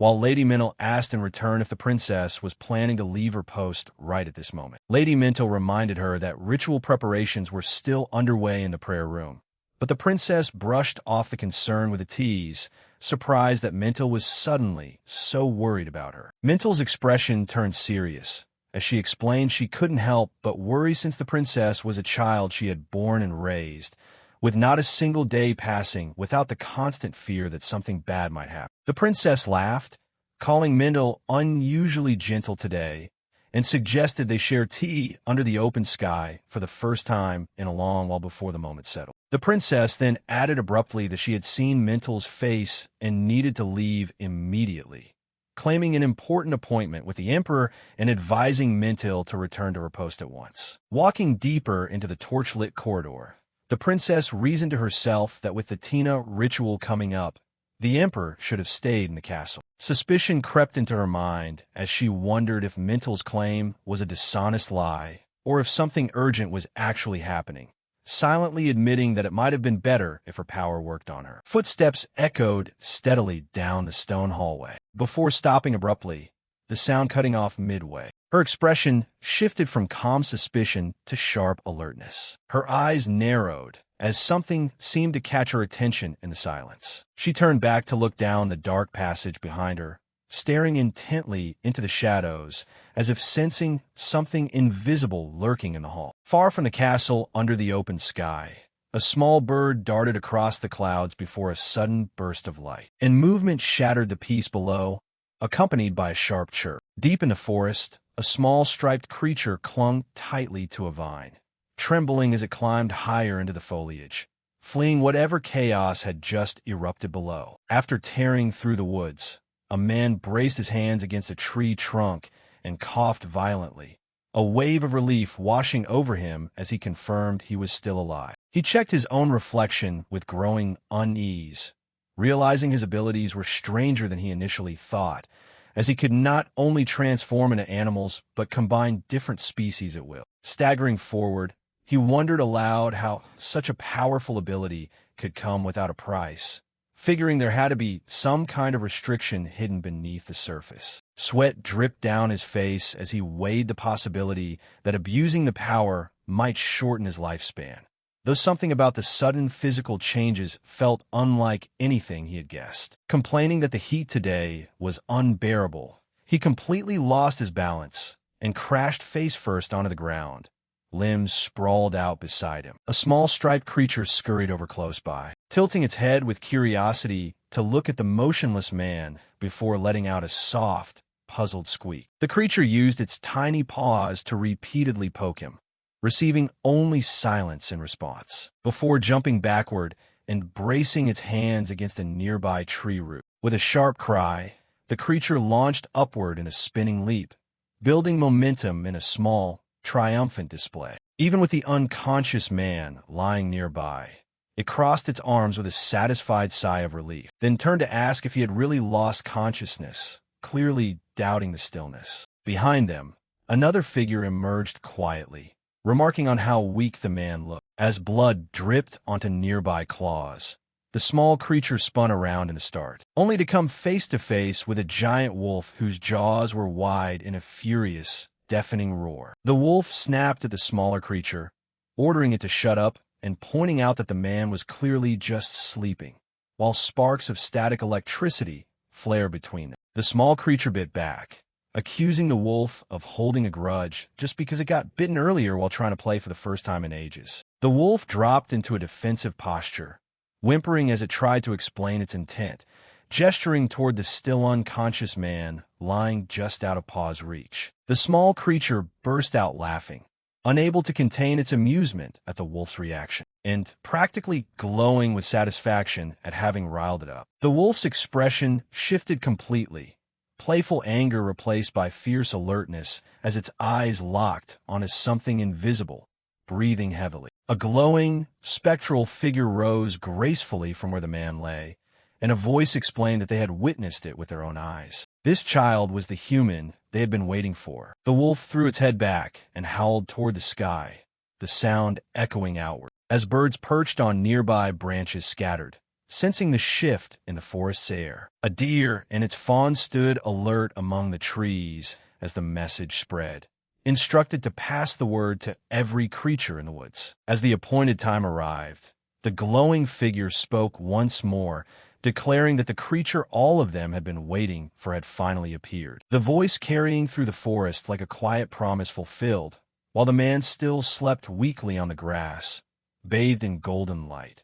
while Lady Mintle asked in return if the princess was planning to leave her post right at this moment. Lady Mintle reminded her that ritual preparations were still underway in the prayer room, but the princess brushed off the concern with a tease, surprised that Mintle was suddenly so worried about her. Mintle's expression turned serious, as she explained she couldn't help but worry since the princess was a child she had born and raised, with not a single day passing without the constant fear that something bad might happen. The princess laughed, calling Mintle unusually gentle today, and suggested they share tea under the open sky for the first time in a long while before the moment settled. The princess then added abruptly that she had seen Mintle's face and needed to leave immediately, claiming an important appointment with the emperor and advising Mintle to return to her post at once. Walking deeper into the torch-lit corridor, the princess reasoned to herself that with the Tina ritual coming up, the emperor should have stayed in the castle. Suspicion crept into her mind as she wondered if Mintle's claim was a dishonest lie or if something urgent was actually happening, silently admitting that it might have been better if her power worked on her. Footsteps echoed steadily down the stone hallway, before stopping abruptly, the sound cutting off midway. Her expression shifted from calm suspicion to sharp alertness. Her eyes narrowed as something seemed to catch her attention in the silence. She turned back to look down the dark passage behind her, staring intently into the shadows as if sensing something invisible lurking in the hall. Far from the castle, under the open sky, a small bird darted across the clouds before a sudden burst of light, and movement shattered the peace below, accompanied by a sharp chirp. Deep in the forest, a small striped creature clung tightly to a vine, trembling as it climbed higher into the foliage, fleeing whatever chaos had just erupted below. After tearing through the woods, a man braced his hands against a tree trunk and coughed violently, a wave of relief washing over him as he confirmed he was still alive. He checked his own reflection with growing unease, realizing his abilities were stranger than he initially thought, as he could not only transform into animals but combine different species at will. Staggering forward, he wondered aloud how such a powerful ability could come without a price, figuring there had to be some kind of restriction hidden beneath the surface. Sweat dripped down his face as he weighed the possibility that abusing the power might shorten his lifespan, though something about the sudden physical changes felt unlike anything he had guessed. Complaining that the heat today was unbearable, he completely lost his balance and crashed face first onto the ground, limbs sprawled out beside him. A small striped creature scurried over close by, tilting its head with curiosity to look at the motionless man before letting out a soft, puzzled squeak. The creature used its tiny paws to repeatedly poke him, receiving only silence in response, before jumping backward and bracing its hands against a nearby tree root. With a sharp cry, the creature launched upward in a spinning leap, building momentum in a small, triumphant display. Even with the unconscious man lying nearby, it crossed its arms with a satisfied sigh of relief, then turned to ask if he had really lost consciousness, clearly doubting the stillness. Behind them, another figure emerged quietly, remarking on how weak the man looked. As blood dripped onto nearby claws, the small creature spun around in a start, only to come face to face with a giant wolf whose jaws were wide in a furious, deafening roar. The wolf snapped at the smaller creature, ordering it to shut up and pointing out that the man was clearly just sleeping, while sparks of static electricity flared between them. The small creature bit back, accusing the wolf of holding a grudge just because it got bitten earlier while trying to play for the first time in ages. The wolf dropped into a defensive posture, whimpering as it tried to explain its intent, gesturing toward the still unconscious man lying just out of paw's reach. The small creature burst out laughing, unable to contain its amusement at the wolf's reaction, and practically glowing with satisfaction at having riled it up. The wolf's expression shifted completely, playful anger replaced by fierce alertness as its eyes locked on something invisible, breathing heavily. A glowing, spectral figure rose gracefully from where the man lay, and a voice explained that they had witnessed it with their own eyes. This child was the human they had been waiting for. The wolf threw its head back and howled toward the sky, the sound echoing outward. As birds perched on nearby branches scattered, sensing the shift in the forest's air. A deer and its fawn stood alert among the trees as the message spread, instructed to pass the word to every creature in the woods. As the appointed time arrived, the glowing figure spoke once more, declaring that the creature all of them had been waiting for had finally appeared. The voice carrying through the forest like a quiet promise fulfilled, while the man still slept weakly on the grass, bathed in golden light,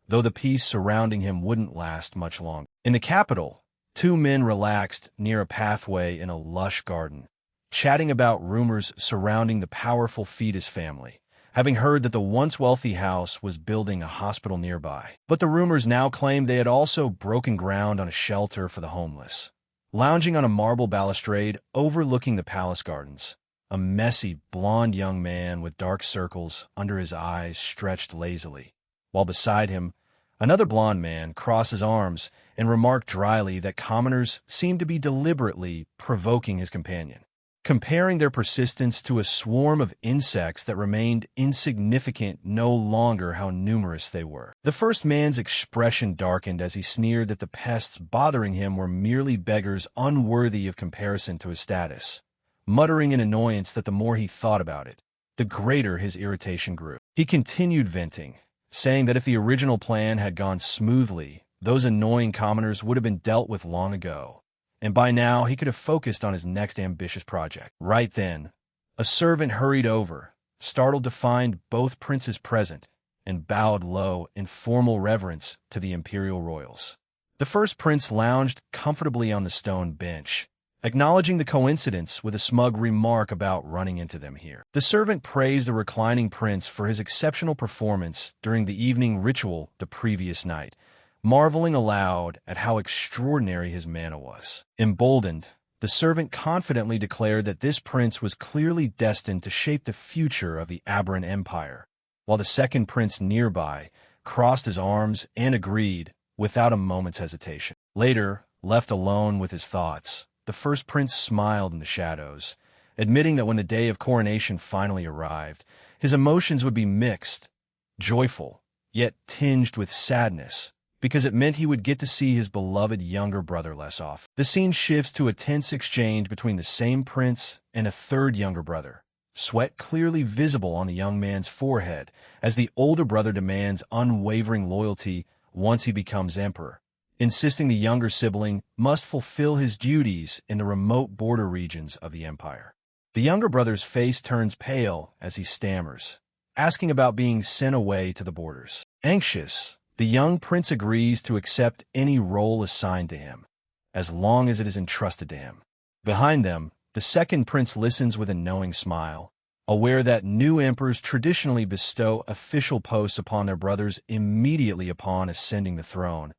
though the peace surrounding him wouldn't last much longer. In the capital, two men relaxed near a pathway in a lush garden, chatting about rumors surrounding the powerful fetus family, having heard that the once wealthy house was building a hospital nearby. But the rumors now claimed they had also broken ground on a shelter for the homeless. Lounging on a marble balustrade overlooking the palace gardens, a messy, blond young man with dark circles under his eyes stretched lazily, while beside him, another blond man crossed his arms and remarked dryly that commoners seemed to be deliberately provoking his companion, comparing their persistence to a swarm of insects that remained insignificant no longer how numerous they were. The first man's expression darkened as he sneered that the pests bothering him were merely beggars unworthy of comparison to his status, muttering in annoyance that the more he thought about it, the greater his irritation grew. He continued venting, saying that if the original plan had gone smoothly, those annoying commoners would have been dealt with long ago, and by now he could have focused on his next ambitious project. Right then, a servant hurried over, startled to find both princes present, and bowed low in formal reverence to the imperial royals. The first prince lounged comfortably on the stone bench, acknowledging the coincidence with a smug remark about running into them here. The servant praised the reclining prince for his exceptional performance during the evening ritual the previous night, marveling aloud at how extraordinary his mana was. Emboldened, the servant confidently declared that this prince was clearly destined to shape the future of the Aberrant Empire, while the second prince nearby crossed his arms and agreed without a moment's hesitation. Later, left alone with his thoughts, the first prince smiled in the shadows, admitting that when the day of coronation finally arrived, his emotions would be mixed, joyful, yet tinged with sadness, because it meant he would get to see his beloved younger brother less often. The scene shifts to a tense exchange between the same prince and a third younger brother, sweat clearly visible on the young man's forehead as the older brother demands unwavering loyalty once he becomes emperor, insisting the younger sibling must fulfill his duties in the remote border regions of the empire. The younger brother's face turns pale as he stammers, asking about being sent away to the borders. Anxious, the young prince agrees to accept any role assigned to him, as long as it is entrusted to him. Behind them, the second prince listens with a knowing smile, aware that new emperors traditionally bestow official posts upon their brothers immediately upon ascending the throne,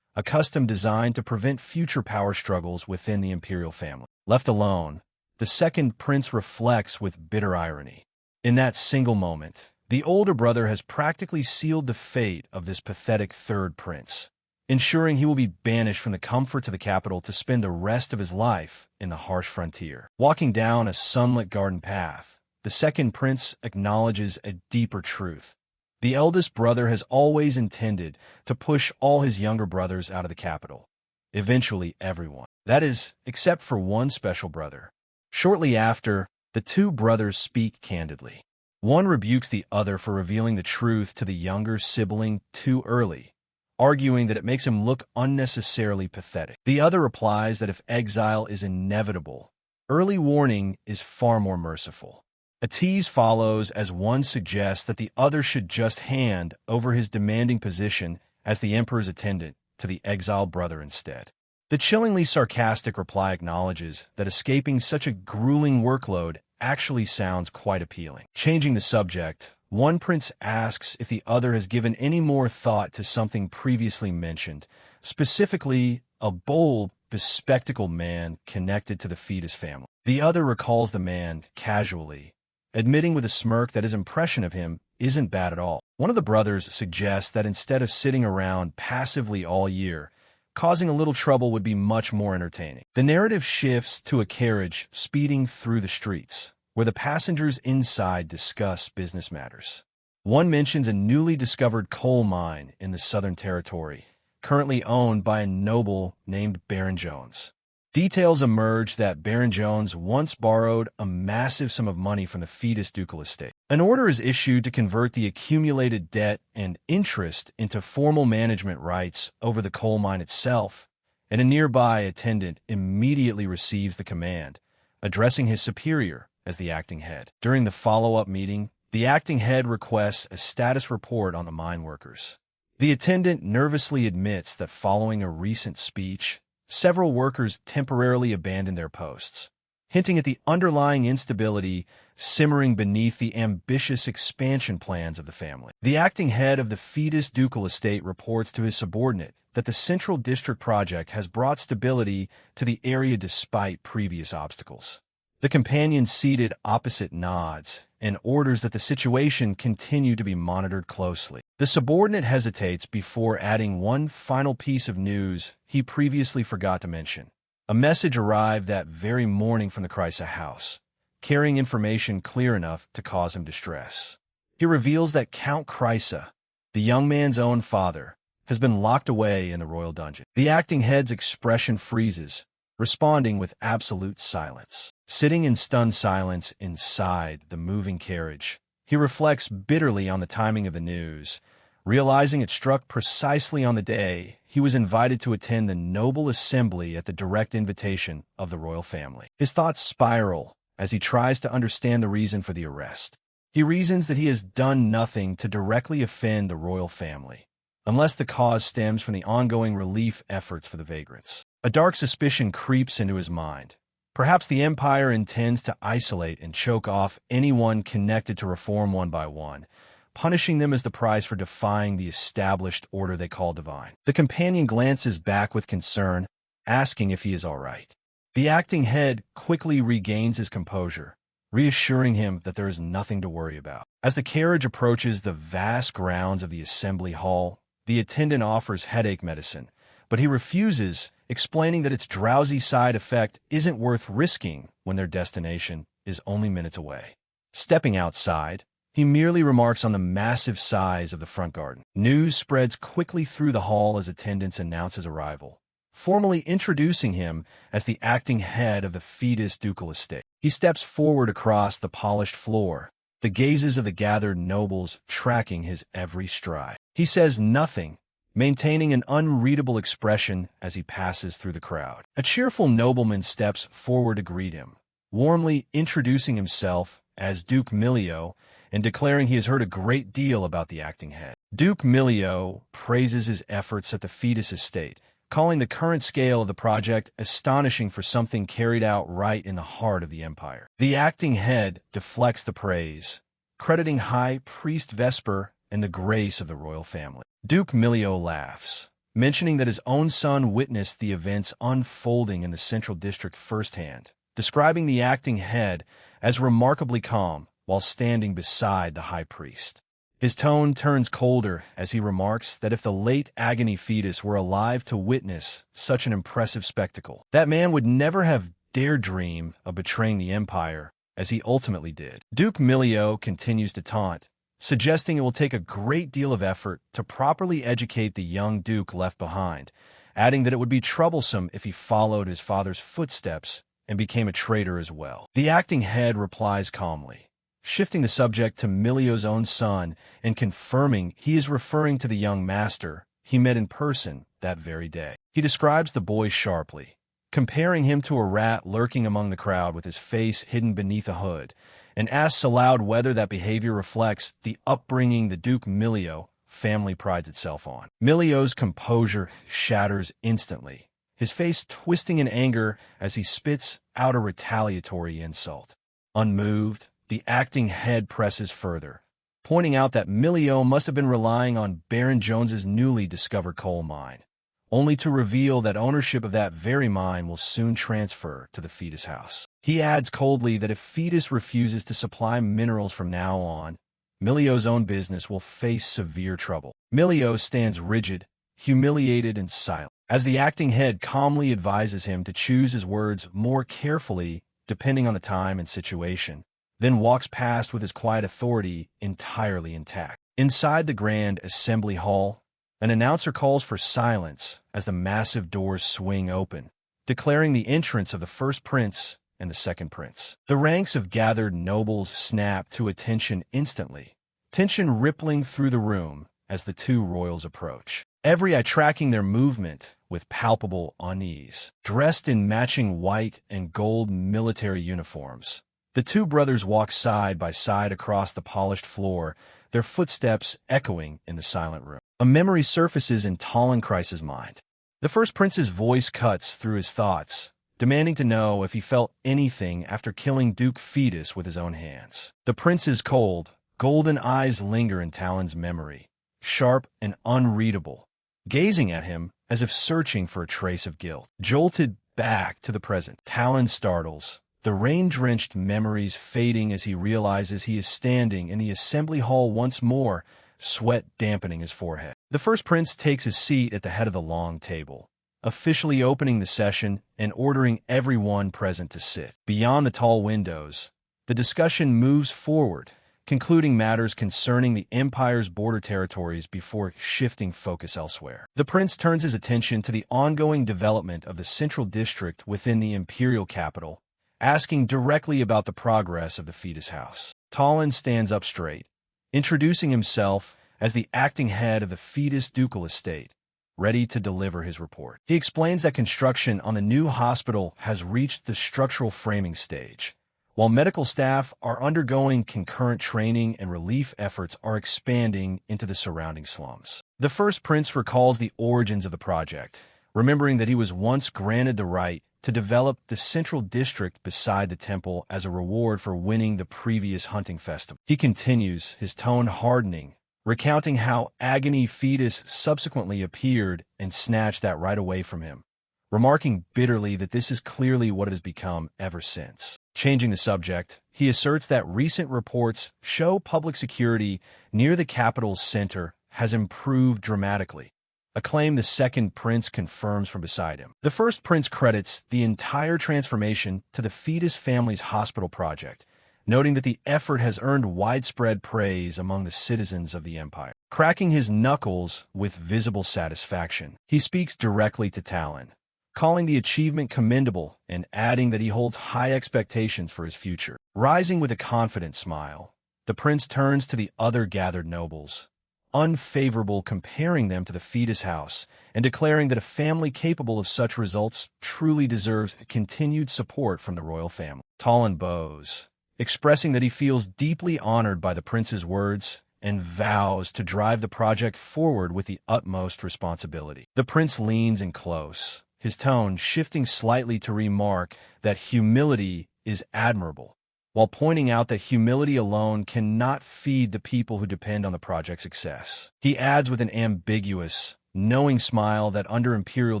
a custom designed to prevent future power struggles within the imperial family. Left alone, the second prince reflects with bitter irony. In that single moment, the older brother has practically sealed the fate of this pathetic third prince, ensuring he will be banished from the comforts of the capital to spend the rest of his life in the harsh frontier. Walking down a sunlit garden path, the second prince acknowledges a deeper truth. The eldest brother has always intended to push all his younger brothers out of the capital, eventually everyone. That is, except for one special brother. Shortly after, the two brothers speak candidly. One rebukes the other for revealing the truth to the younger sibling too early, arguing that it makes him look unnecessarily pathetic. The other replies that if exile is inevitable, early warning is far more merciful. A tease follows as one suggests that the other should just hand over his demanding position as the emperor's attendant to the exiled brother instead. The chillingly sarcastic reply acknowledges that escaping such a grueling workload actually sounds quite appealing. Changing the subject, one prince asks if the other has given any more thought to something previously mentioned, specifically a bold, bespectacled man connected to the fetus family. The other recalls the man casually, admitting with a smirk that his impression of him isn't bad at all. One of the brothers suggests that instead of sitting around passively all year, causing a little trouble would be much more entertaining. The narrative shifts to a carriage speeding through the streets, where the passengers inside discuss business matters. One mentions a newly discovered coal mine in the Southern Territory, currently owned by a noble named Baron Jones. Details emerge that Baron Jones once borrowed a massive sum of money from the fetus ducal estate. An order is issued to convert the accumulated debt and interest into formal management rights over the coal mine itself, and a nearby attendant immediately receives the command, addressing his superior as the acting head. During the follow-up meeting, the acting head requests a status report on the mine workers. The attendant nervously admits that following a recent speech, several workers temporarily abandoned their posts, hinting at the underlying instability simmering beneath the ambitious expansion plans of the family. The acting head of the fetus ducal estate reports to his subordinate that the Central District project has brought stability to the area despite previous obstacles. The companion seated opposite nods and orders that the situation continue to be monitored closely. The subordinate hesitates before adding one final piece of news he previously forgot to mention. A message arrived that very morning from the Krysa house, carrying information clear enough to cause him distress. He reveals that Count Krysa, the young man's own father, has been locked away in the royal dungeon. The acting head's expression freezes, responding with absolute silence. Sitting in stunned silence inside the moving carriage, he reflects bitterly on the timing of the news, realizing it struck precisely on the day he was invited to attend the noble assembly at the direct invitation of the royal family. His thoughts spiral as he tries to understand the reason for the arrest. He reasons that he has done nothing to directly offend the royal family, unless the cause stems from the ongoing relief efforts for the vagrants. A dark suspicion creeps into his mind. Perhaps the Empire intends to isolate and choke off anyone connected to reform one by one, punishing them as the price for defying the established order they call divine. The companion glances back with concern, asking if he is all right. The acting head quickly regains his composure, reassuring him that there is nothing to worry about. As the carriage approaches the vast grounds of the assembly hall, the attendant offers headache medicine, but he refuses, explaining that its drowsy side effect isn't worth risking when their destination is only minutes away. Stepping outside, he merely remarks on the massive size of the front garden. News spreads quickly through the hall as attendants announce his arrival, formally introducing him as the acting head of the fetus ducal estate. He steps forward across the polished floor, the gazes of the gathered nobles tracking his every stride. He says nothing, maintaining an unreadable expression as he passes through the crowd. A cheerful nobleman steps forward to greet him, warmly introducing himself as Duke Milio and declaring he has heard a great deal about the acting head. Duke Milio praises his efforts at the fetus estate, calling the current scale of the project astonishing for something carried out right in the heart of the empire. The acting head deflects the praise, crediting High Priest Vesper and the grace of the royal family. Duke Milio laughs, mentioning that his own son witnessed the events unfolding in the Central District firsthand, describing the acting head as remarkably calm while standing beside the high priest. His tone turns colder as he remarks that if the late agony fetus were alive to witness such an impressive spectacle, that man would never have dared dream of betraying the empire as he ultimately did. Duke Milio continues to taunt, suggesting it will take a great deal of effort to properly educate the young duke left behind, adding that it would be troublesome if he followed his father's footsteps and became a traitor as well. The acting head replies calmly, shifting the subject to Milio's own son and confirming he is referring to the young master he met in person that very day. He describes the boy sharply, comparing him to a rat lurking among the crowd with his face hidden beneath a hood, and asks aloud whether that behavior reflects the upbringing the Duke Milio family prides itself on. Milio's composure shatters instantly, his face twisting in anger as he spits out a retaliatory insult. Unmoved, the acting head presses further, pointing out that Milio must have been relying on Baron Jones's newly discovered coal mine, only to reveal that ownership of that very mine will soon transfer to the fetus house. He adds coldly that if fetus refuses to supply minerals from now on, Milio's own business will face severe trouble. Milio stands rigid, humiliated, and silent, as the acting head calmly advises him to choose his words more carefully depending on the time and situation, then walks past with his quiet authority entirely intact. Inside the grand assembly hall, An announcer calls for silence as the massive doors swing open, declaring the entrance of the first prince and the second prince. The ranks of gathered nobles snap to attention instantly, tension rippling through the room as the two royals approach, every eye tracking their movement with palpable unease. Dressed in matching white and gold military uniforms, the two brothers walk side by side across the polished floor, their footsteps echoing in the silent room. A memory surfaces in Talenkreis's mind. The first prince's voice cuts through his thoughts, demanding to know if he felt anything after killing Duke Fetus with his own hands. The prince's cold, golden eyes linger in Talon's memory, sharp and unreadable, gazing at him as if searching for a trace of guilt. Jolted back to the present, Talon startles, the rain-drenched memories fading as he realizes he is standing in the assembly hall once more, sweat dampening his forehead. The first prince takes his seat at the head of the long table, officially opening the session and ordering everyone present to sit. Beyond the tall windows, the discussion moves forward, concluding matters concerning the empire's border territories before shifting focus elsewhere. The prince turns his attention to the ongoing development of the central district within the imperial capital, asking directly about the progress of the Fetus House. Talon stands up straight, introducing himself as the acting head of the Fetus Ducal Estate, ready to deliver his report. He explains that construction on the new hospital has reached the structural framing stage, while medical staff are undergoing concurrent training and relief efforts are expanding into the surrounding slums. The first prince recalls the origins of the project, remembering that he was once granted the right to develop the central district beside the temple as a reward for winning the previous hunting festival. He continues, his tone hardening, recounting how Agony Fetus subsequently appeared and snatched that right away from him, remarking bitterly that this is clearly what it has become ever since. Changing the subject, he asserts that recent reports show public security near the capital's center has improved dramatically, a claim the second prince confirms from beside him. The first prince credits the entire transformation to the Fetus family's hospital project, noting that the effort has earned widespread praise among the citizens of the empire. Cracking his knuckles with visible satisfaction, he speaks directly to Talon, calling the achievement commendable and adding that he holds high expectations for his future. Rising with a confident smile, the prince turns to the other gathered nobles, unfavorable comparing them to the Fetus House, and declaring that a family capable of such results truly deserves continued support from the royal family. Talon bows, expressing that he feels deeply honored by the prince's words and vows to drive the project forward with the utmost responsibility. The prince leans in close, his tone shifting slightly to remark that humility is admirable, while pointing out that humility alone cannot feed the people who depend on the project's success. He adds with an ambiguous, knowing smile that under imperial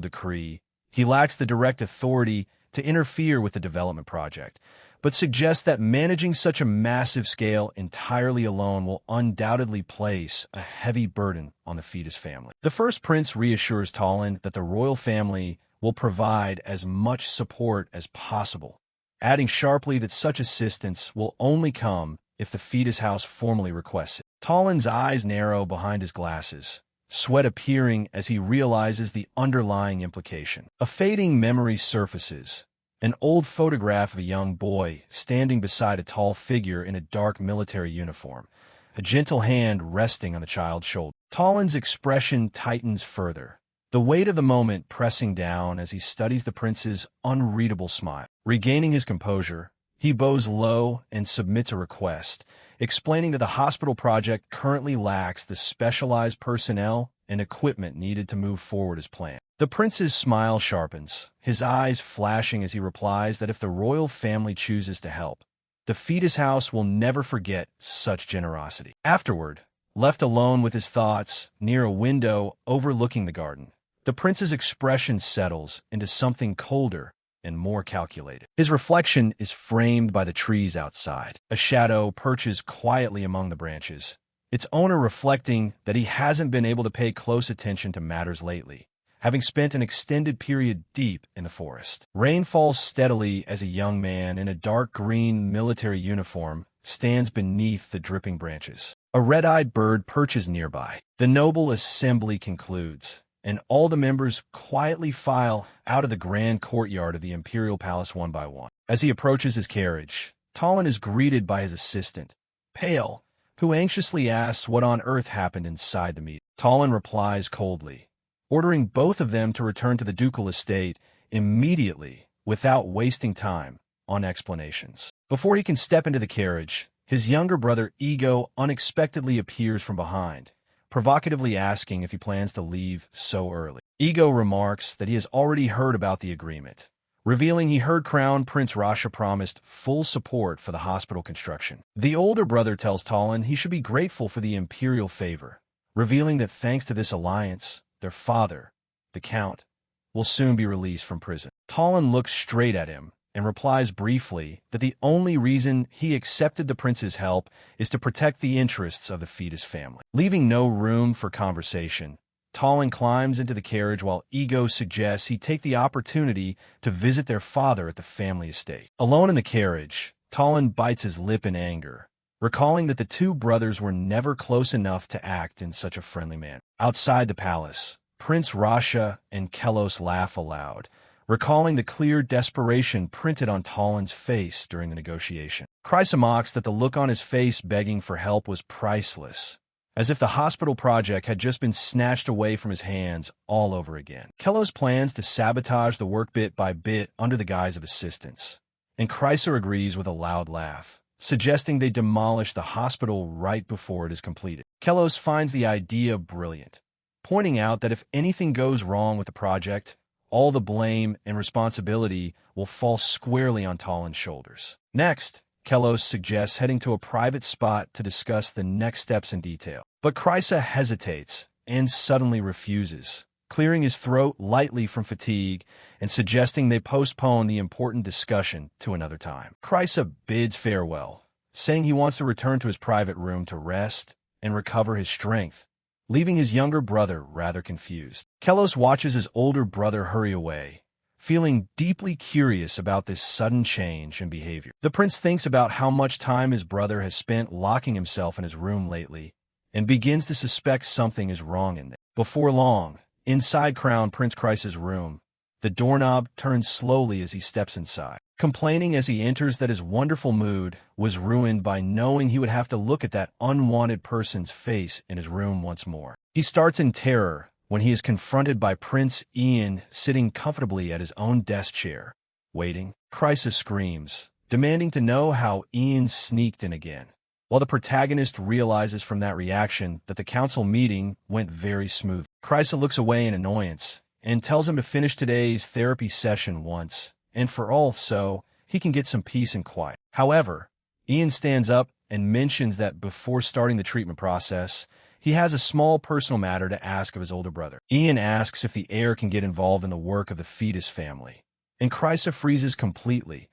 decree, he lacks the direct authority to interfere with the development project, but suggests that managing such a massive scale entirely alone will undoubtedly place a heavy burden on the Fetus family. The first prince reassures Talon that the royal family will provide as much support as possible, adding sharply that such assistance will only come if the Fetus House formally requests it. Talon's eyes narrow behind his glasses, sweat appearing as he realizes the underlying implication. A fading memory surfaces, an old photograph of a young boy standing beside a tall figure in a dark military uniform, a gentle hand resting on the child's shoulder. Talon's expression tightens further, the weight of the moment pressing down as he studies the prince's unreadable smile. Regaining his composure, he bows low and submits a request, explaining that the hospital project currently lacks the specialized personnel and equipment needed to move forward as planned. The prince's smile sharpens, his eyes flashing as he replies that if the royal family chooses to help, the Fetus House will never forget such generosity. Afterward, left alone with his thoughts near a window overlooking the garden, the prince's expression settles into something colder and more calculated. His reflection is framed by the trees outside. A shadow perches quietly among the branches, its owner reflecting that he hasn't been able to pay close attention to matters lately, having spent an extended period deep in the forest. Rain falls steadily as a young man in a dark green military uniform stands beneath the dripping branches. A red-eyed bird perches nearby. The noble assembly concludes, and all the members quietly file out of the grand courtyard of the imperial palace one by one. As he approaches his carriage, Talon is greeted by his assistant, Pale, who anxiously asks what on earth happened inside the meeting. Talon replies coldly, ordering both of them to return to the ducal estate immediately without wasting time on explanations. Before he can step into the carriage, his younger brother Ego unexpectedly appears from behind, provocatively asking if he plans to leave so early. Ego remarks that he has already heard about the agreement, revealing he heard Crown Prince Rasha promised full support for the hospital construction. The older brother tells Talon he should be grateful for the imperial favor, revealing that thanks to this alliance, their father, the Count, will soon be released from prison. Talon looks straight at him and replies briefly that the only reason he accepted the prince's help is to protect the interests of the fetus family. Leaving no room for conversation, Talon climbs into the carriage while Ego suggests he take the opportunity to visit their father at the family estate. Alone in the carriage, Talon bites his lip in anger, recalling that the two brothers were never close enough to act in such a friendly manner. Outside the palace, Prince Rasha and Kelos laugh aloud, recalling the clear desperation printed on Talon's face during the negotiation. Chrysa mocks that the look on his face begging for help was priceless, as if the hospital project had just been snatched away from his hands all over again. Kelos plans to sabotage the work bit by bit under the guise of assistance, and Chrysa agrees with a loud laugh, suggesting they demolish the hospital right before it is completed. Kelos finds the idea brilliant, pointing out that if anything goes wrong with the project, all the blame and responsibility will fall squarely on Talon's shoulders. Next, Kelos suggests heading to a private spot to discuss the next steps in detail. But Chrysa hesitates and suddenly refuses, clearing his throat lightly from fatigue and suggesting they postpone the important discussion to another time. Chrysa bids farewell, saying he wants to return to his private room to rest and recover his strength, leaving his younger brother rather confused. Kelos watches his older brother hurry away, feeling deeply curious about this sudden change in behavior. The prince thinks about how much time his brother has spent locking himself in his room lately and begins to suspect something is wrong in there. Before long, inside Crown Prince Chrysa's room, the doorknob turns slowly as he steps inside, complaining as he enters that his wonderful mood was ruined by knowing he would have to look at that unwanted person's face in his room once more. He starts in terror when he is confronted by Prince Ian sitting comfortably at his own desk chair, waiting. Chrysa screams, demanding to know how Ian sneaked in again, while the protagonist realizes from that reaction that the council meeting went very smooth. Chrysa looks away in annoyance and tells him to finish today's therapy session once and for all so he can get some peace and quiet. However, Ian stands up and mentions that before starting the treatment process, he has a small personal matter to ask of his older brother. Ian asks if the heir can get involved in the work of the fetus family, and Chrysa freezes completely,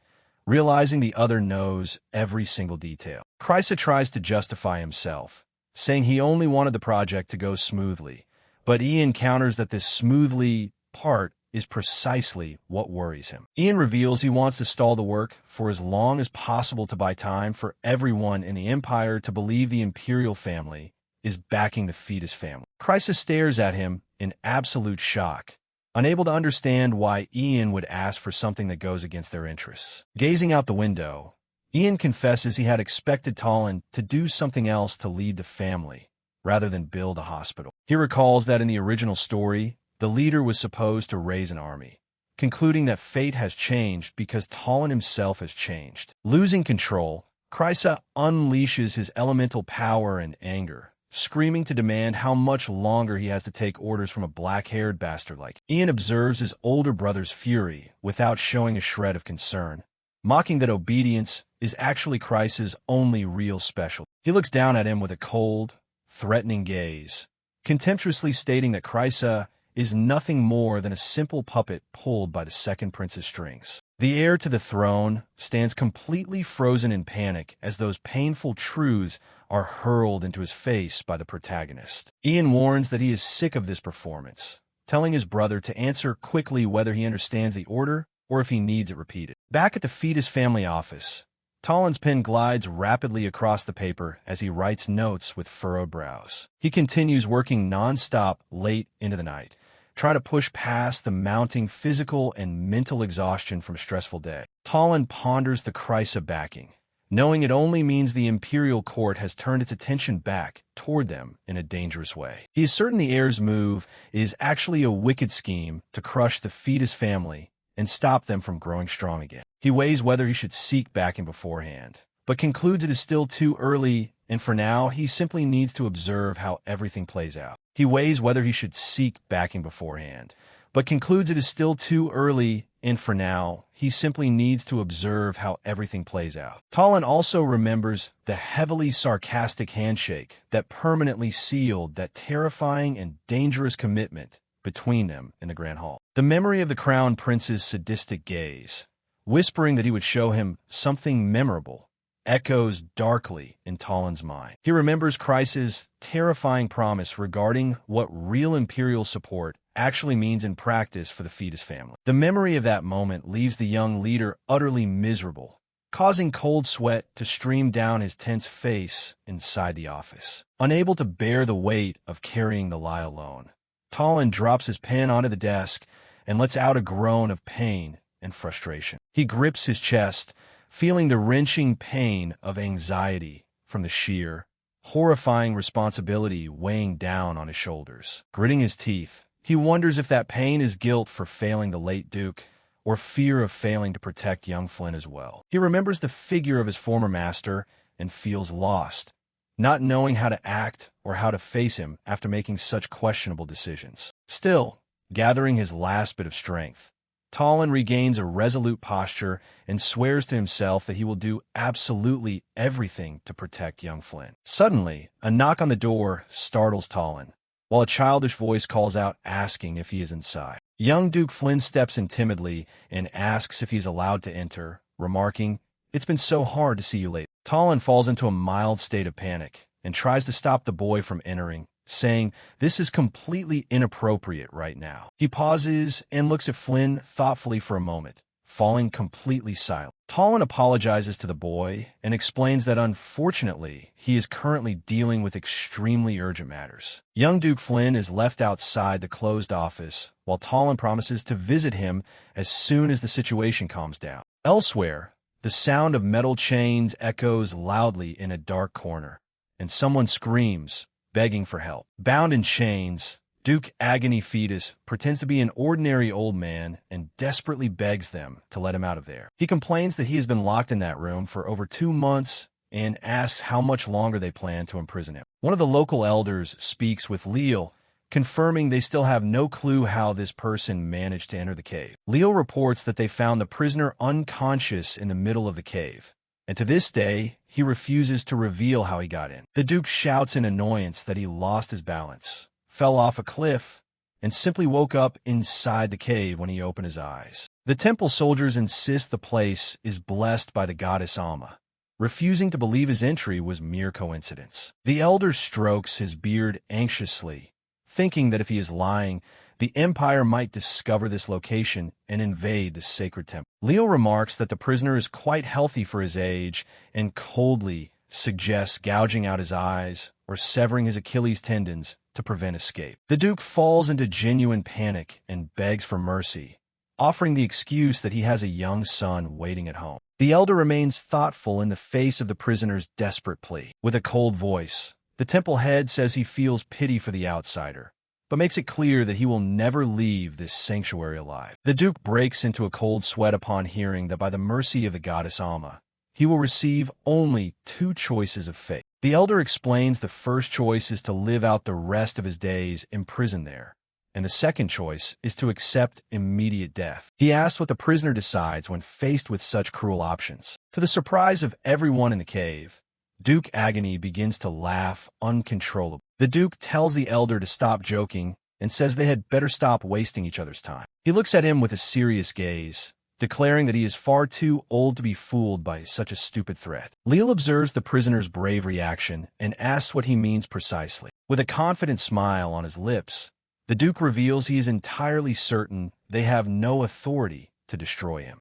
realizing the other knows every single detail. Chrysa tries to justify himself, saying he only wanted the project to go smoothly, but Ian counters that this smoothly part is precisely what worries him. Ian reveals he wants to stall the work for as long as possible to buy time for everyone in the Empire to believe the imperial family is backing the fetus family. Chrysa stares at him in absolute shock, unable to understand why Ian would ask for something that goes against their interests. Gazing out the window, Ian confesses he had expected Talon to do something else to lead the family, rather than build a hospital. He recalls that in the original story, the leader was supposed to raise an army, concluding that fate has changed because Talon himself has changed. Losing control, Chrysa unleashes his elemental power and anger, screaming to demand how much longer he has to take orders from a black-haired bastard like him. Ian observes his older brother's fury without showing a shred of concern, mocking that obedience is actually Chrysa's only real specialty. He looks down at him with a cold, threatening gaze, contemptuously stating that Chrysa is nothing more than a simple puppet pulled by the second prince's strings. The heir to the throne stands completely frozen in panic as those painful truths are hurled into his face by the protagonist. Ian warns that he is sick of this performance, telling his brother to answer quickly whether he understands the order or if he needs it repeated. Back at the fetus family office, Talon's pen glides rapidly across the paper as he writes notes with furrowed brows. He continues working non-stop late into the night, trying to push past the mounting physical and mental exhaustion from a stressful day. Talon ponders the Chrysa backing, knowing it only means the Imperial Court has turned its attention back toward them in a dangerous way. He is certain the heir's move is actually a wicked scheme to crush the fetus family and stop them from growing strong again. He weighs whether he should seek backing beforehand, but concludes it is still too early, and for now, he simply needs to observe how everything plays out. He weighs whether he should seek backing beforehand, but concludes it is still too early, and for now, he simply needs to observe how everything plays out. Talon also remembers the heavily sarcastic handshake that permanently sealed that terrifying and dangerous commitment between them in the Grand Hall. The memory of the Crown Prince's sadistic gaze, whispering that he would show him something memorable, echoes darkly in Talon's mind. He remembers Chrysa's terrifying promise regarding what real Imperial support actually means in practice for the fetus family. The memory of that moment leaves the young leader utterly miserable, causing cold sweat to stream down his tense face inside the office. Unable to bear the weight of carrying the lie alone, Talon drops his pen onto the desk and lets out a groan of pain and frustration. He grips his chest, feeling the wrenching pain of anxiety from the sheer, horrifying responsibility weighing down on his shoulders. Gritting his teeth, he wonders if that pain is guilt for failing the late Duke, or fear of failing to protect young Flynn as well. He remembers the figure of his former master and feels lost, not knowing how to act or how to face him after making such questionable decisions. Still, gathering his last bit of strength, Talon regains a resolute posture and swears to himself that he will do absolutely everything to protect young Flynn. Suddenly, a knock on the door startles Talon, while a childish voice calls out asking if he is inside. Young Duke Flynn steps in timidly and asks if he's allowed to enter, remarking, "It's been so hard to see you late." Talon falls into a mild state of panic and tries to stop the boy from entering, saying, "This is completely inappropriate right now." He pauses and looks at Flynn thoughtfully for a moment, falling completely silent. Talon apologizes to the boy and explains that unfortunately, he is currently dealing with extremely urgent matters. Young Duke Flynn is left outside the closed office, while Talon promises to visit him as soon as the situation calms down. Elsewhere, the sound of metal chains echoes loudly in a dark corner, and someone screams, begging for help. Bound in chains, Duke Agony Fetus pretends to be an ordinary old man and desperately begs them to let him out of there. He complains that he has been locked in that room for over 2 months and asks how much longer they plan to imprison him. One of the local elders speaks with Leal, confirming they still have no clue how this person managed to enter the cave. Leal reports that they found the prisoner unconscious in the middle of the cave, and to this day, he refuses to reveal how he got in. The Duke shouts in annoyance that he lost his balance, fell off a cliff, and simply woke up inside the cave when he opened his eyes. The temple soldiers insist the place is blessed by the goddess Alma, refusing to believe his entry was mere coincidence. The elder strokes his beard anxiously, thinking that if he is lying, the Empire might discover this location and invade the sacred temple. Leo remarks that the prisoner is quite healthy for his age and coldly suggests gouging out his eyes or severing his Achilles tendons to prevent escape. The Duke falls into genuine panic and begs for mercy, offering the excuse that he has a young son waiting at home. The elder remains thoughtful in the face of the prisoner's desperate plea. With a cold voice, the temple head says he feels pity for the outsider, but makes it clear that he will never leave this sanctuary alive. The Duke breaks into a cold sweat upon hearing that by the mercy of the goddess Alma, he will receive only 2 choices of fate. The elder explains the first choice is to live out the rest of his days imprisoned there, and the second choice is to accept immediate death. He asks what the prisoner decides when faced with such cruel options. To the surprise of everyone in the cave, Duke Agony begins to laugh uncontrollably. The Duke tells the elder to stop joking and says they had better stop wasting each other's time. He looks at him with a serious gaze, declaring that he is far too old to be fooled by such a stupid threat. Leal observes the prisoner's brave reaction and asks what he means precisely. With a confident smile on his lips, the Duke reveals he is entirely certain they have no authority to destroy him.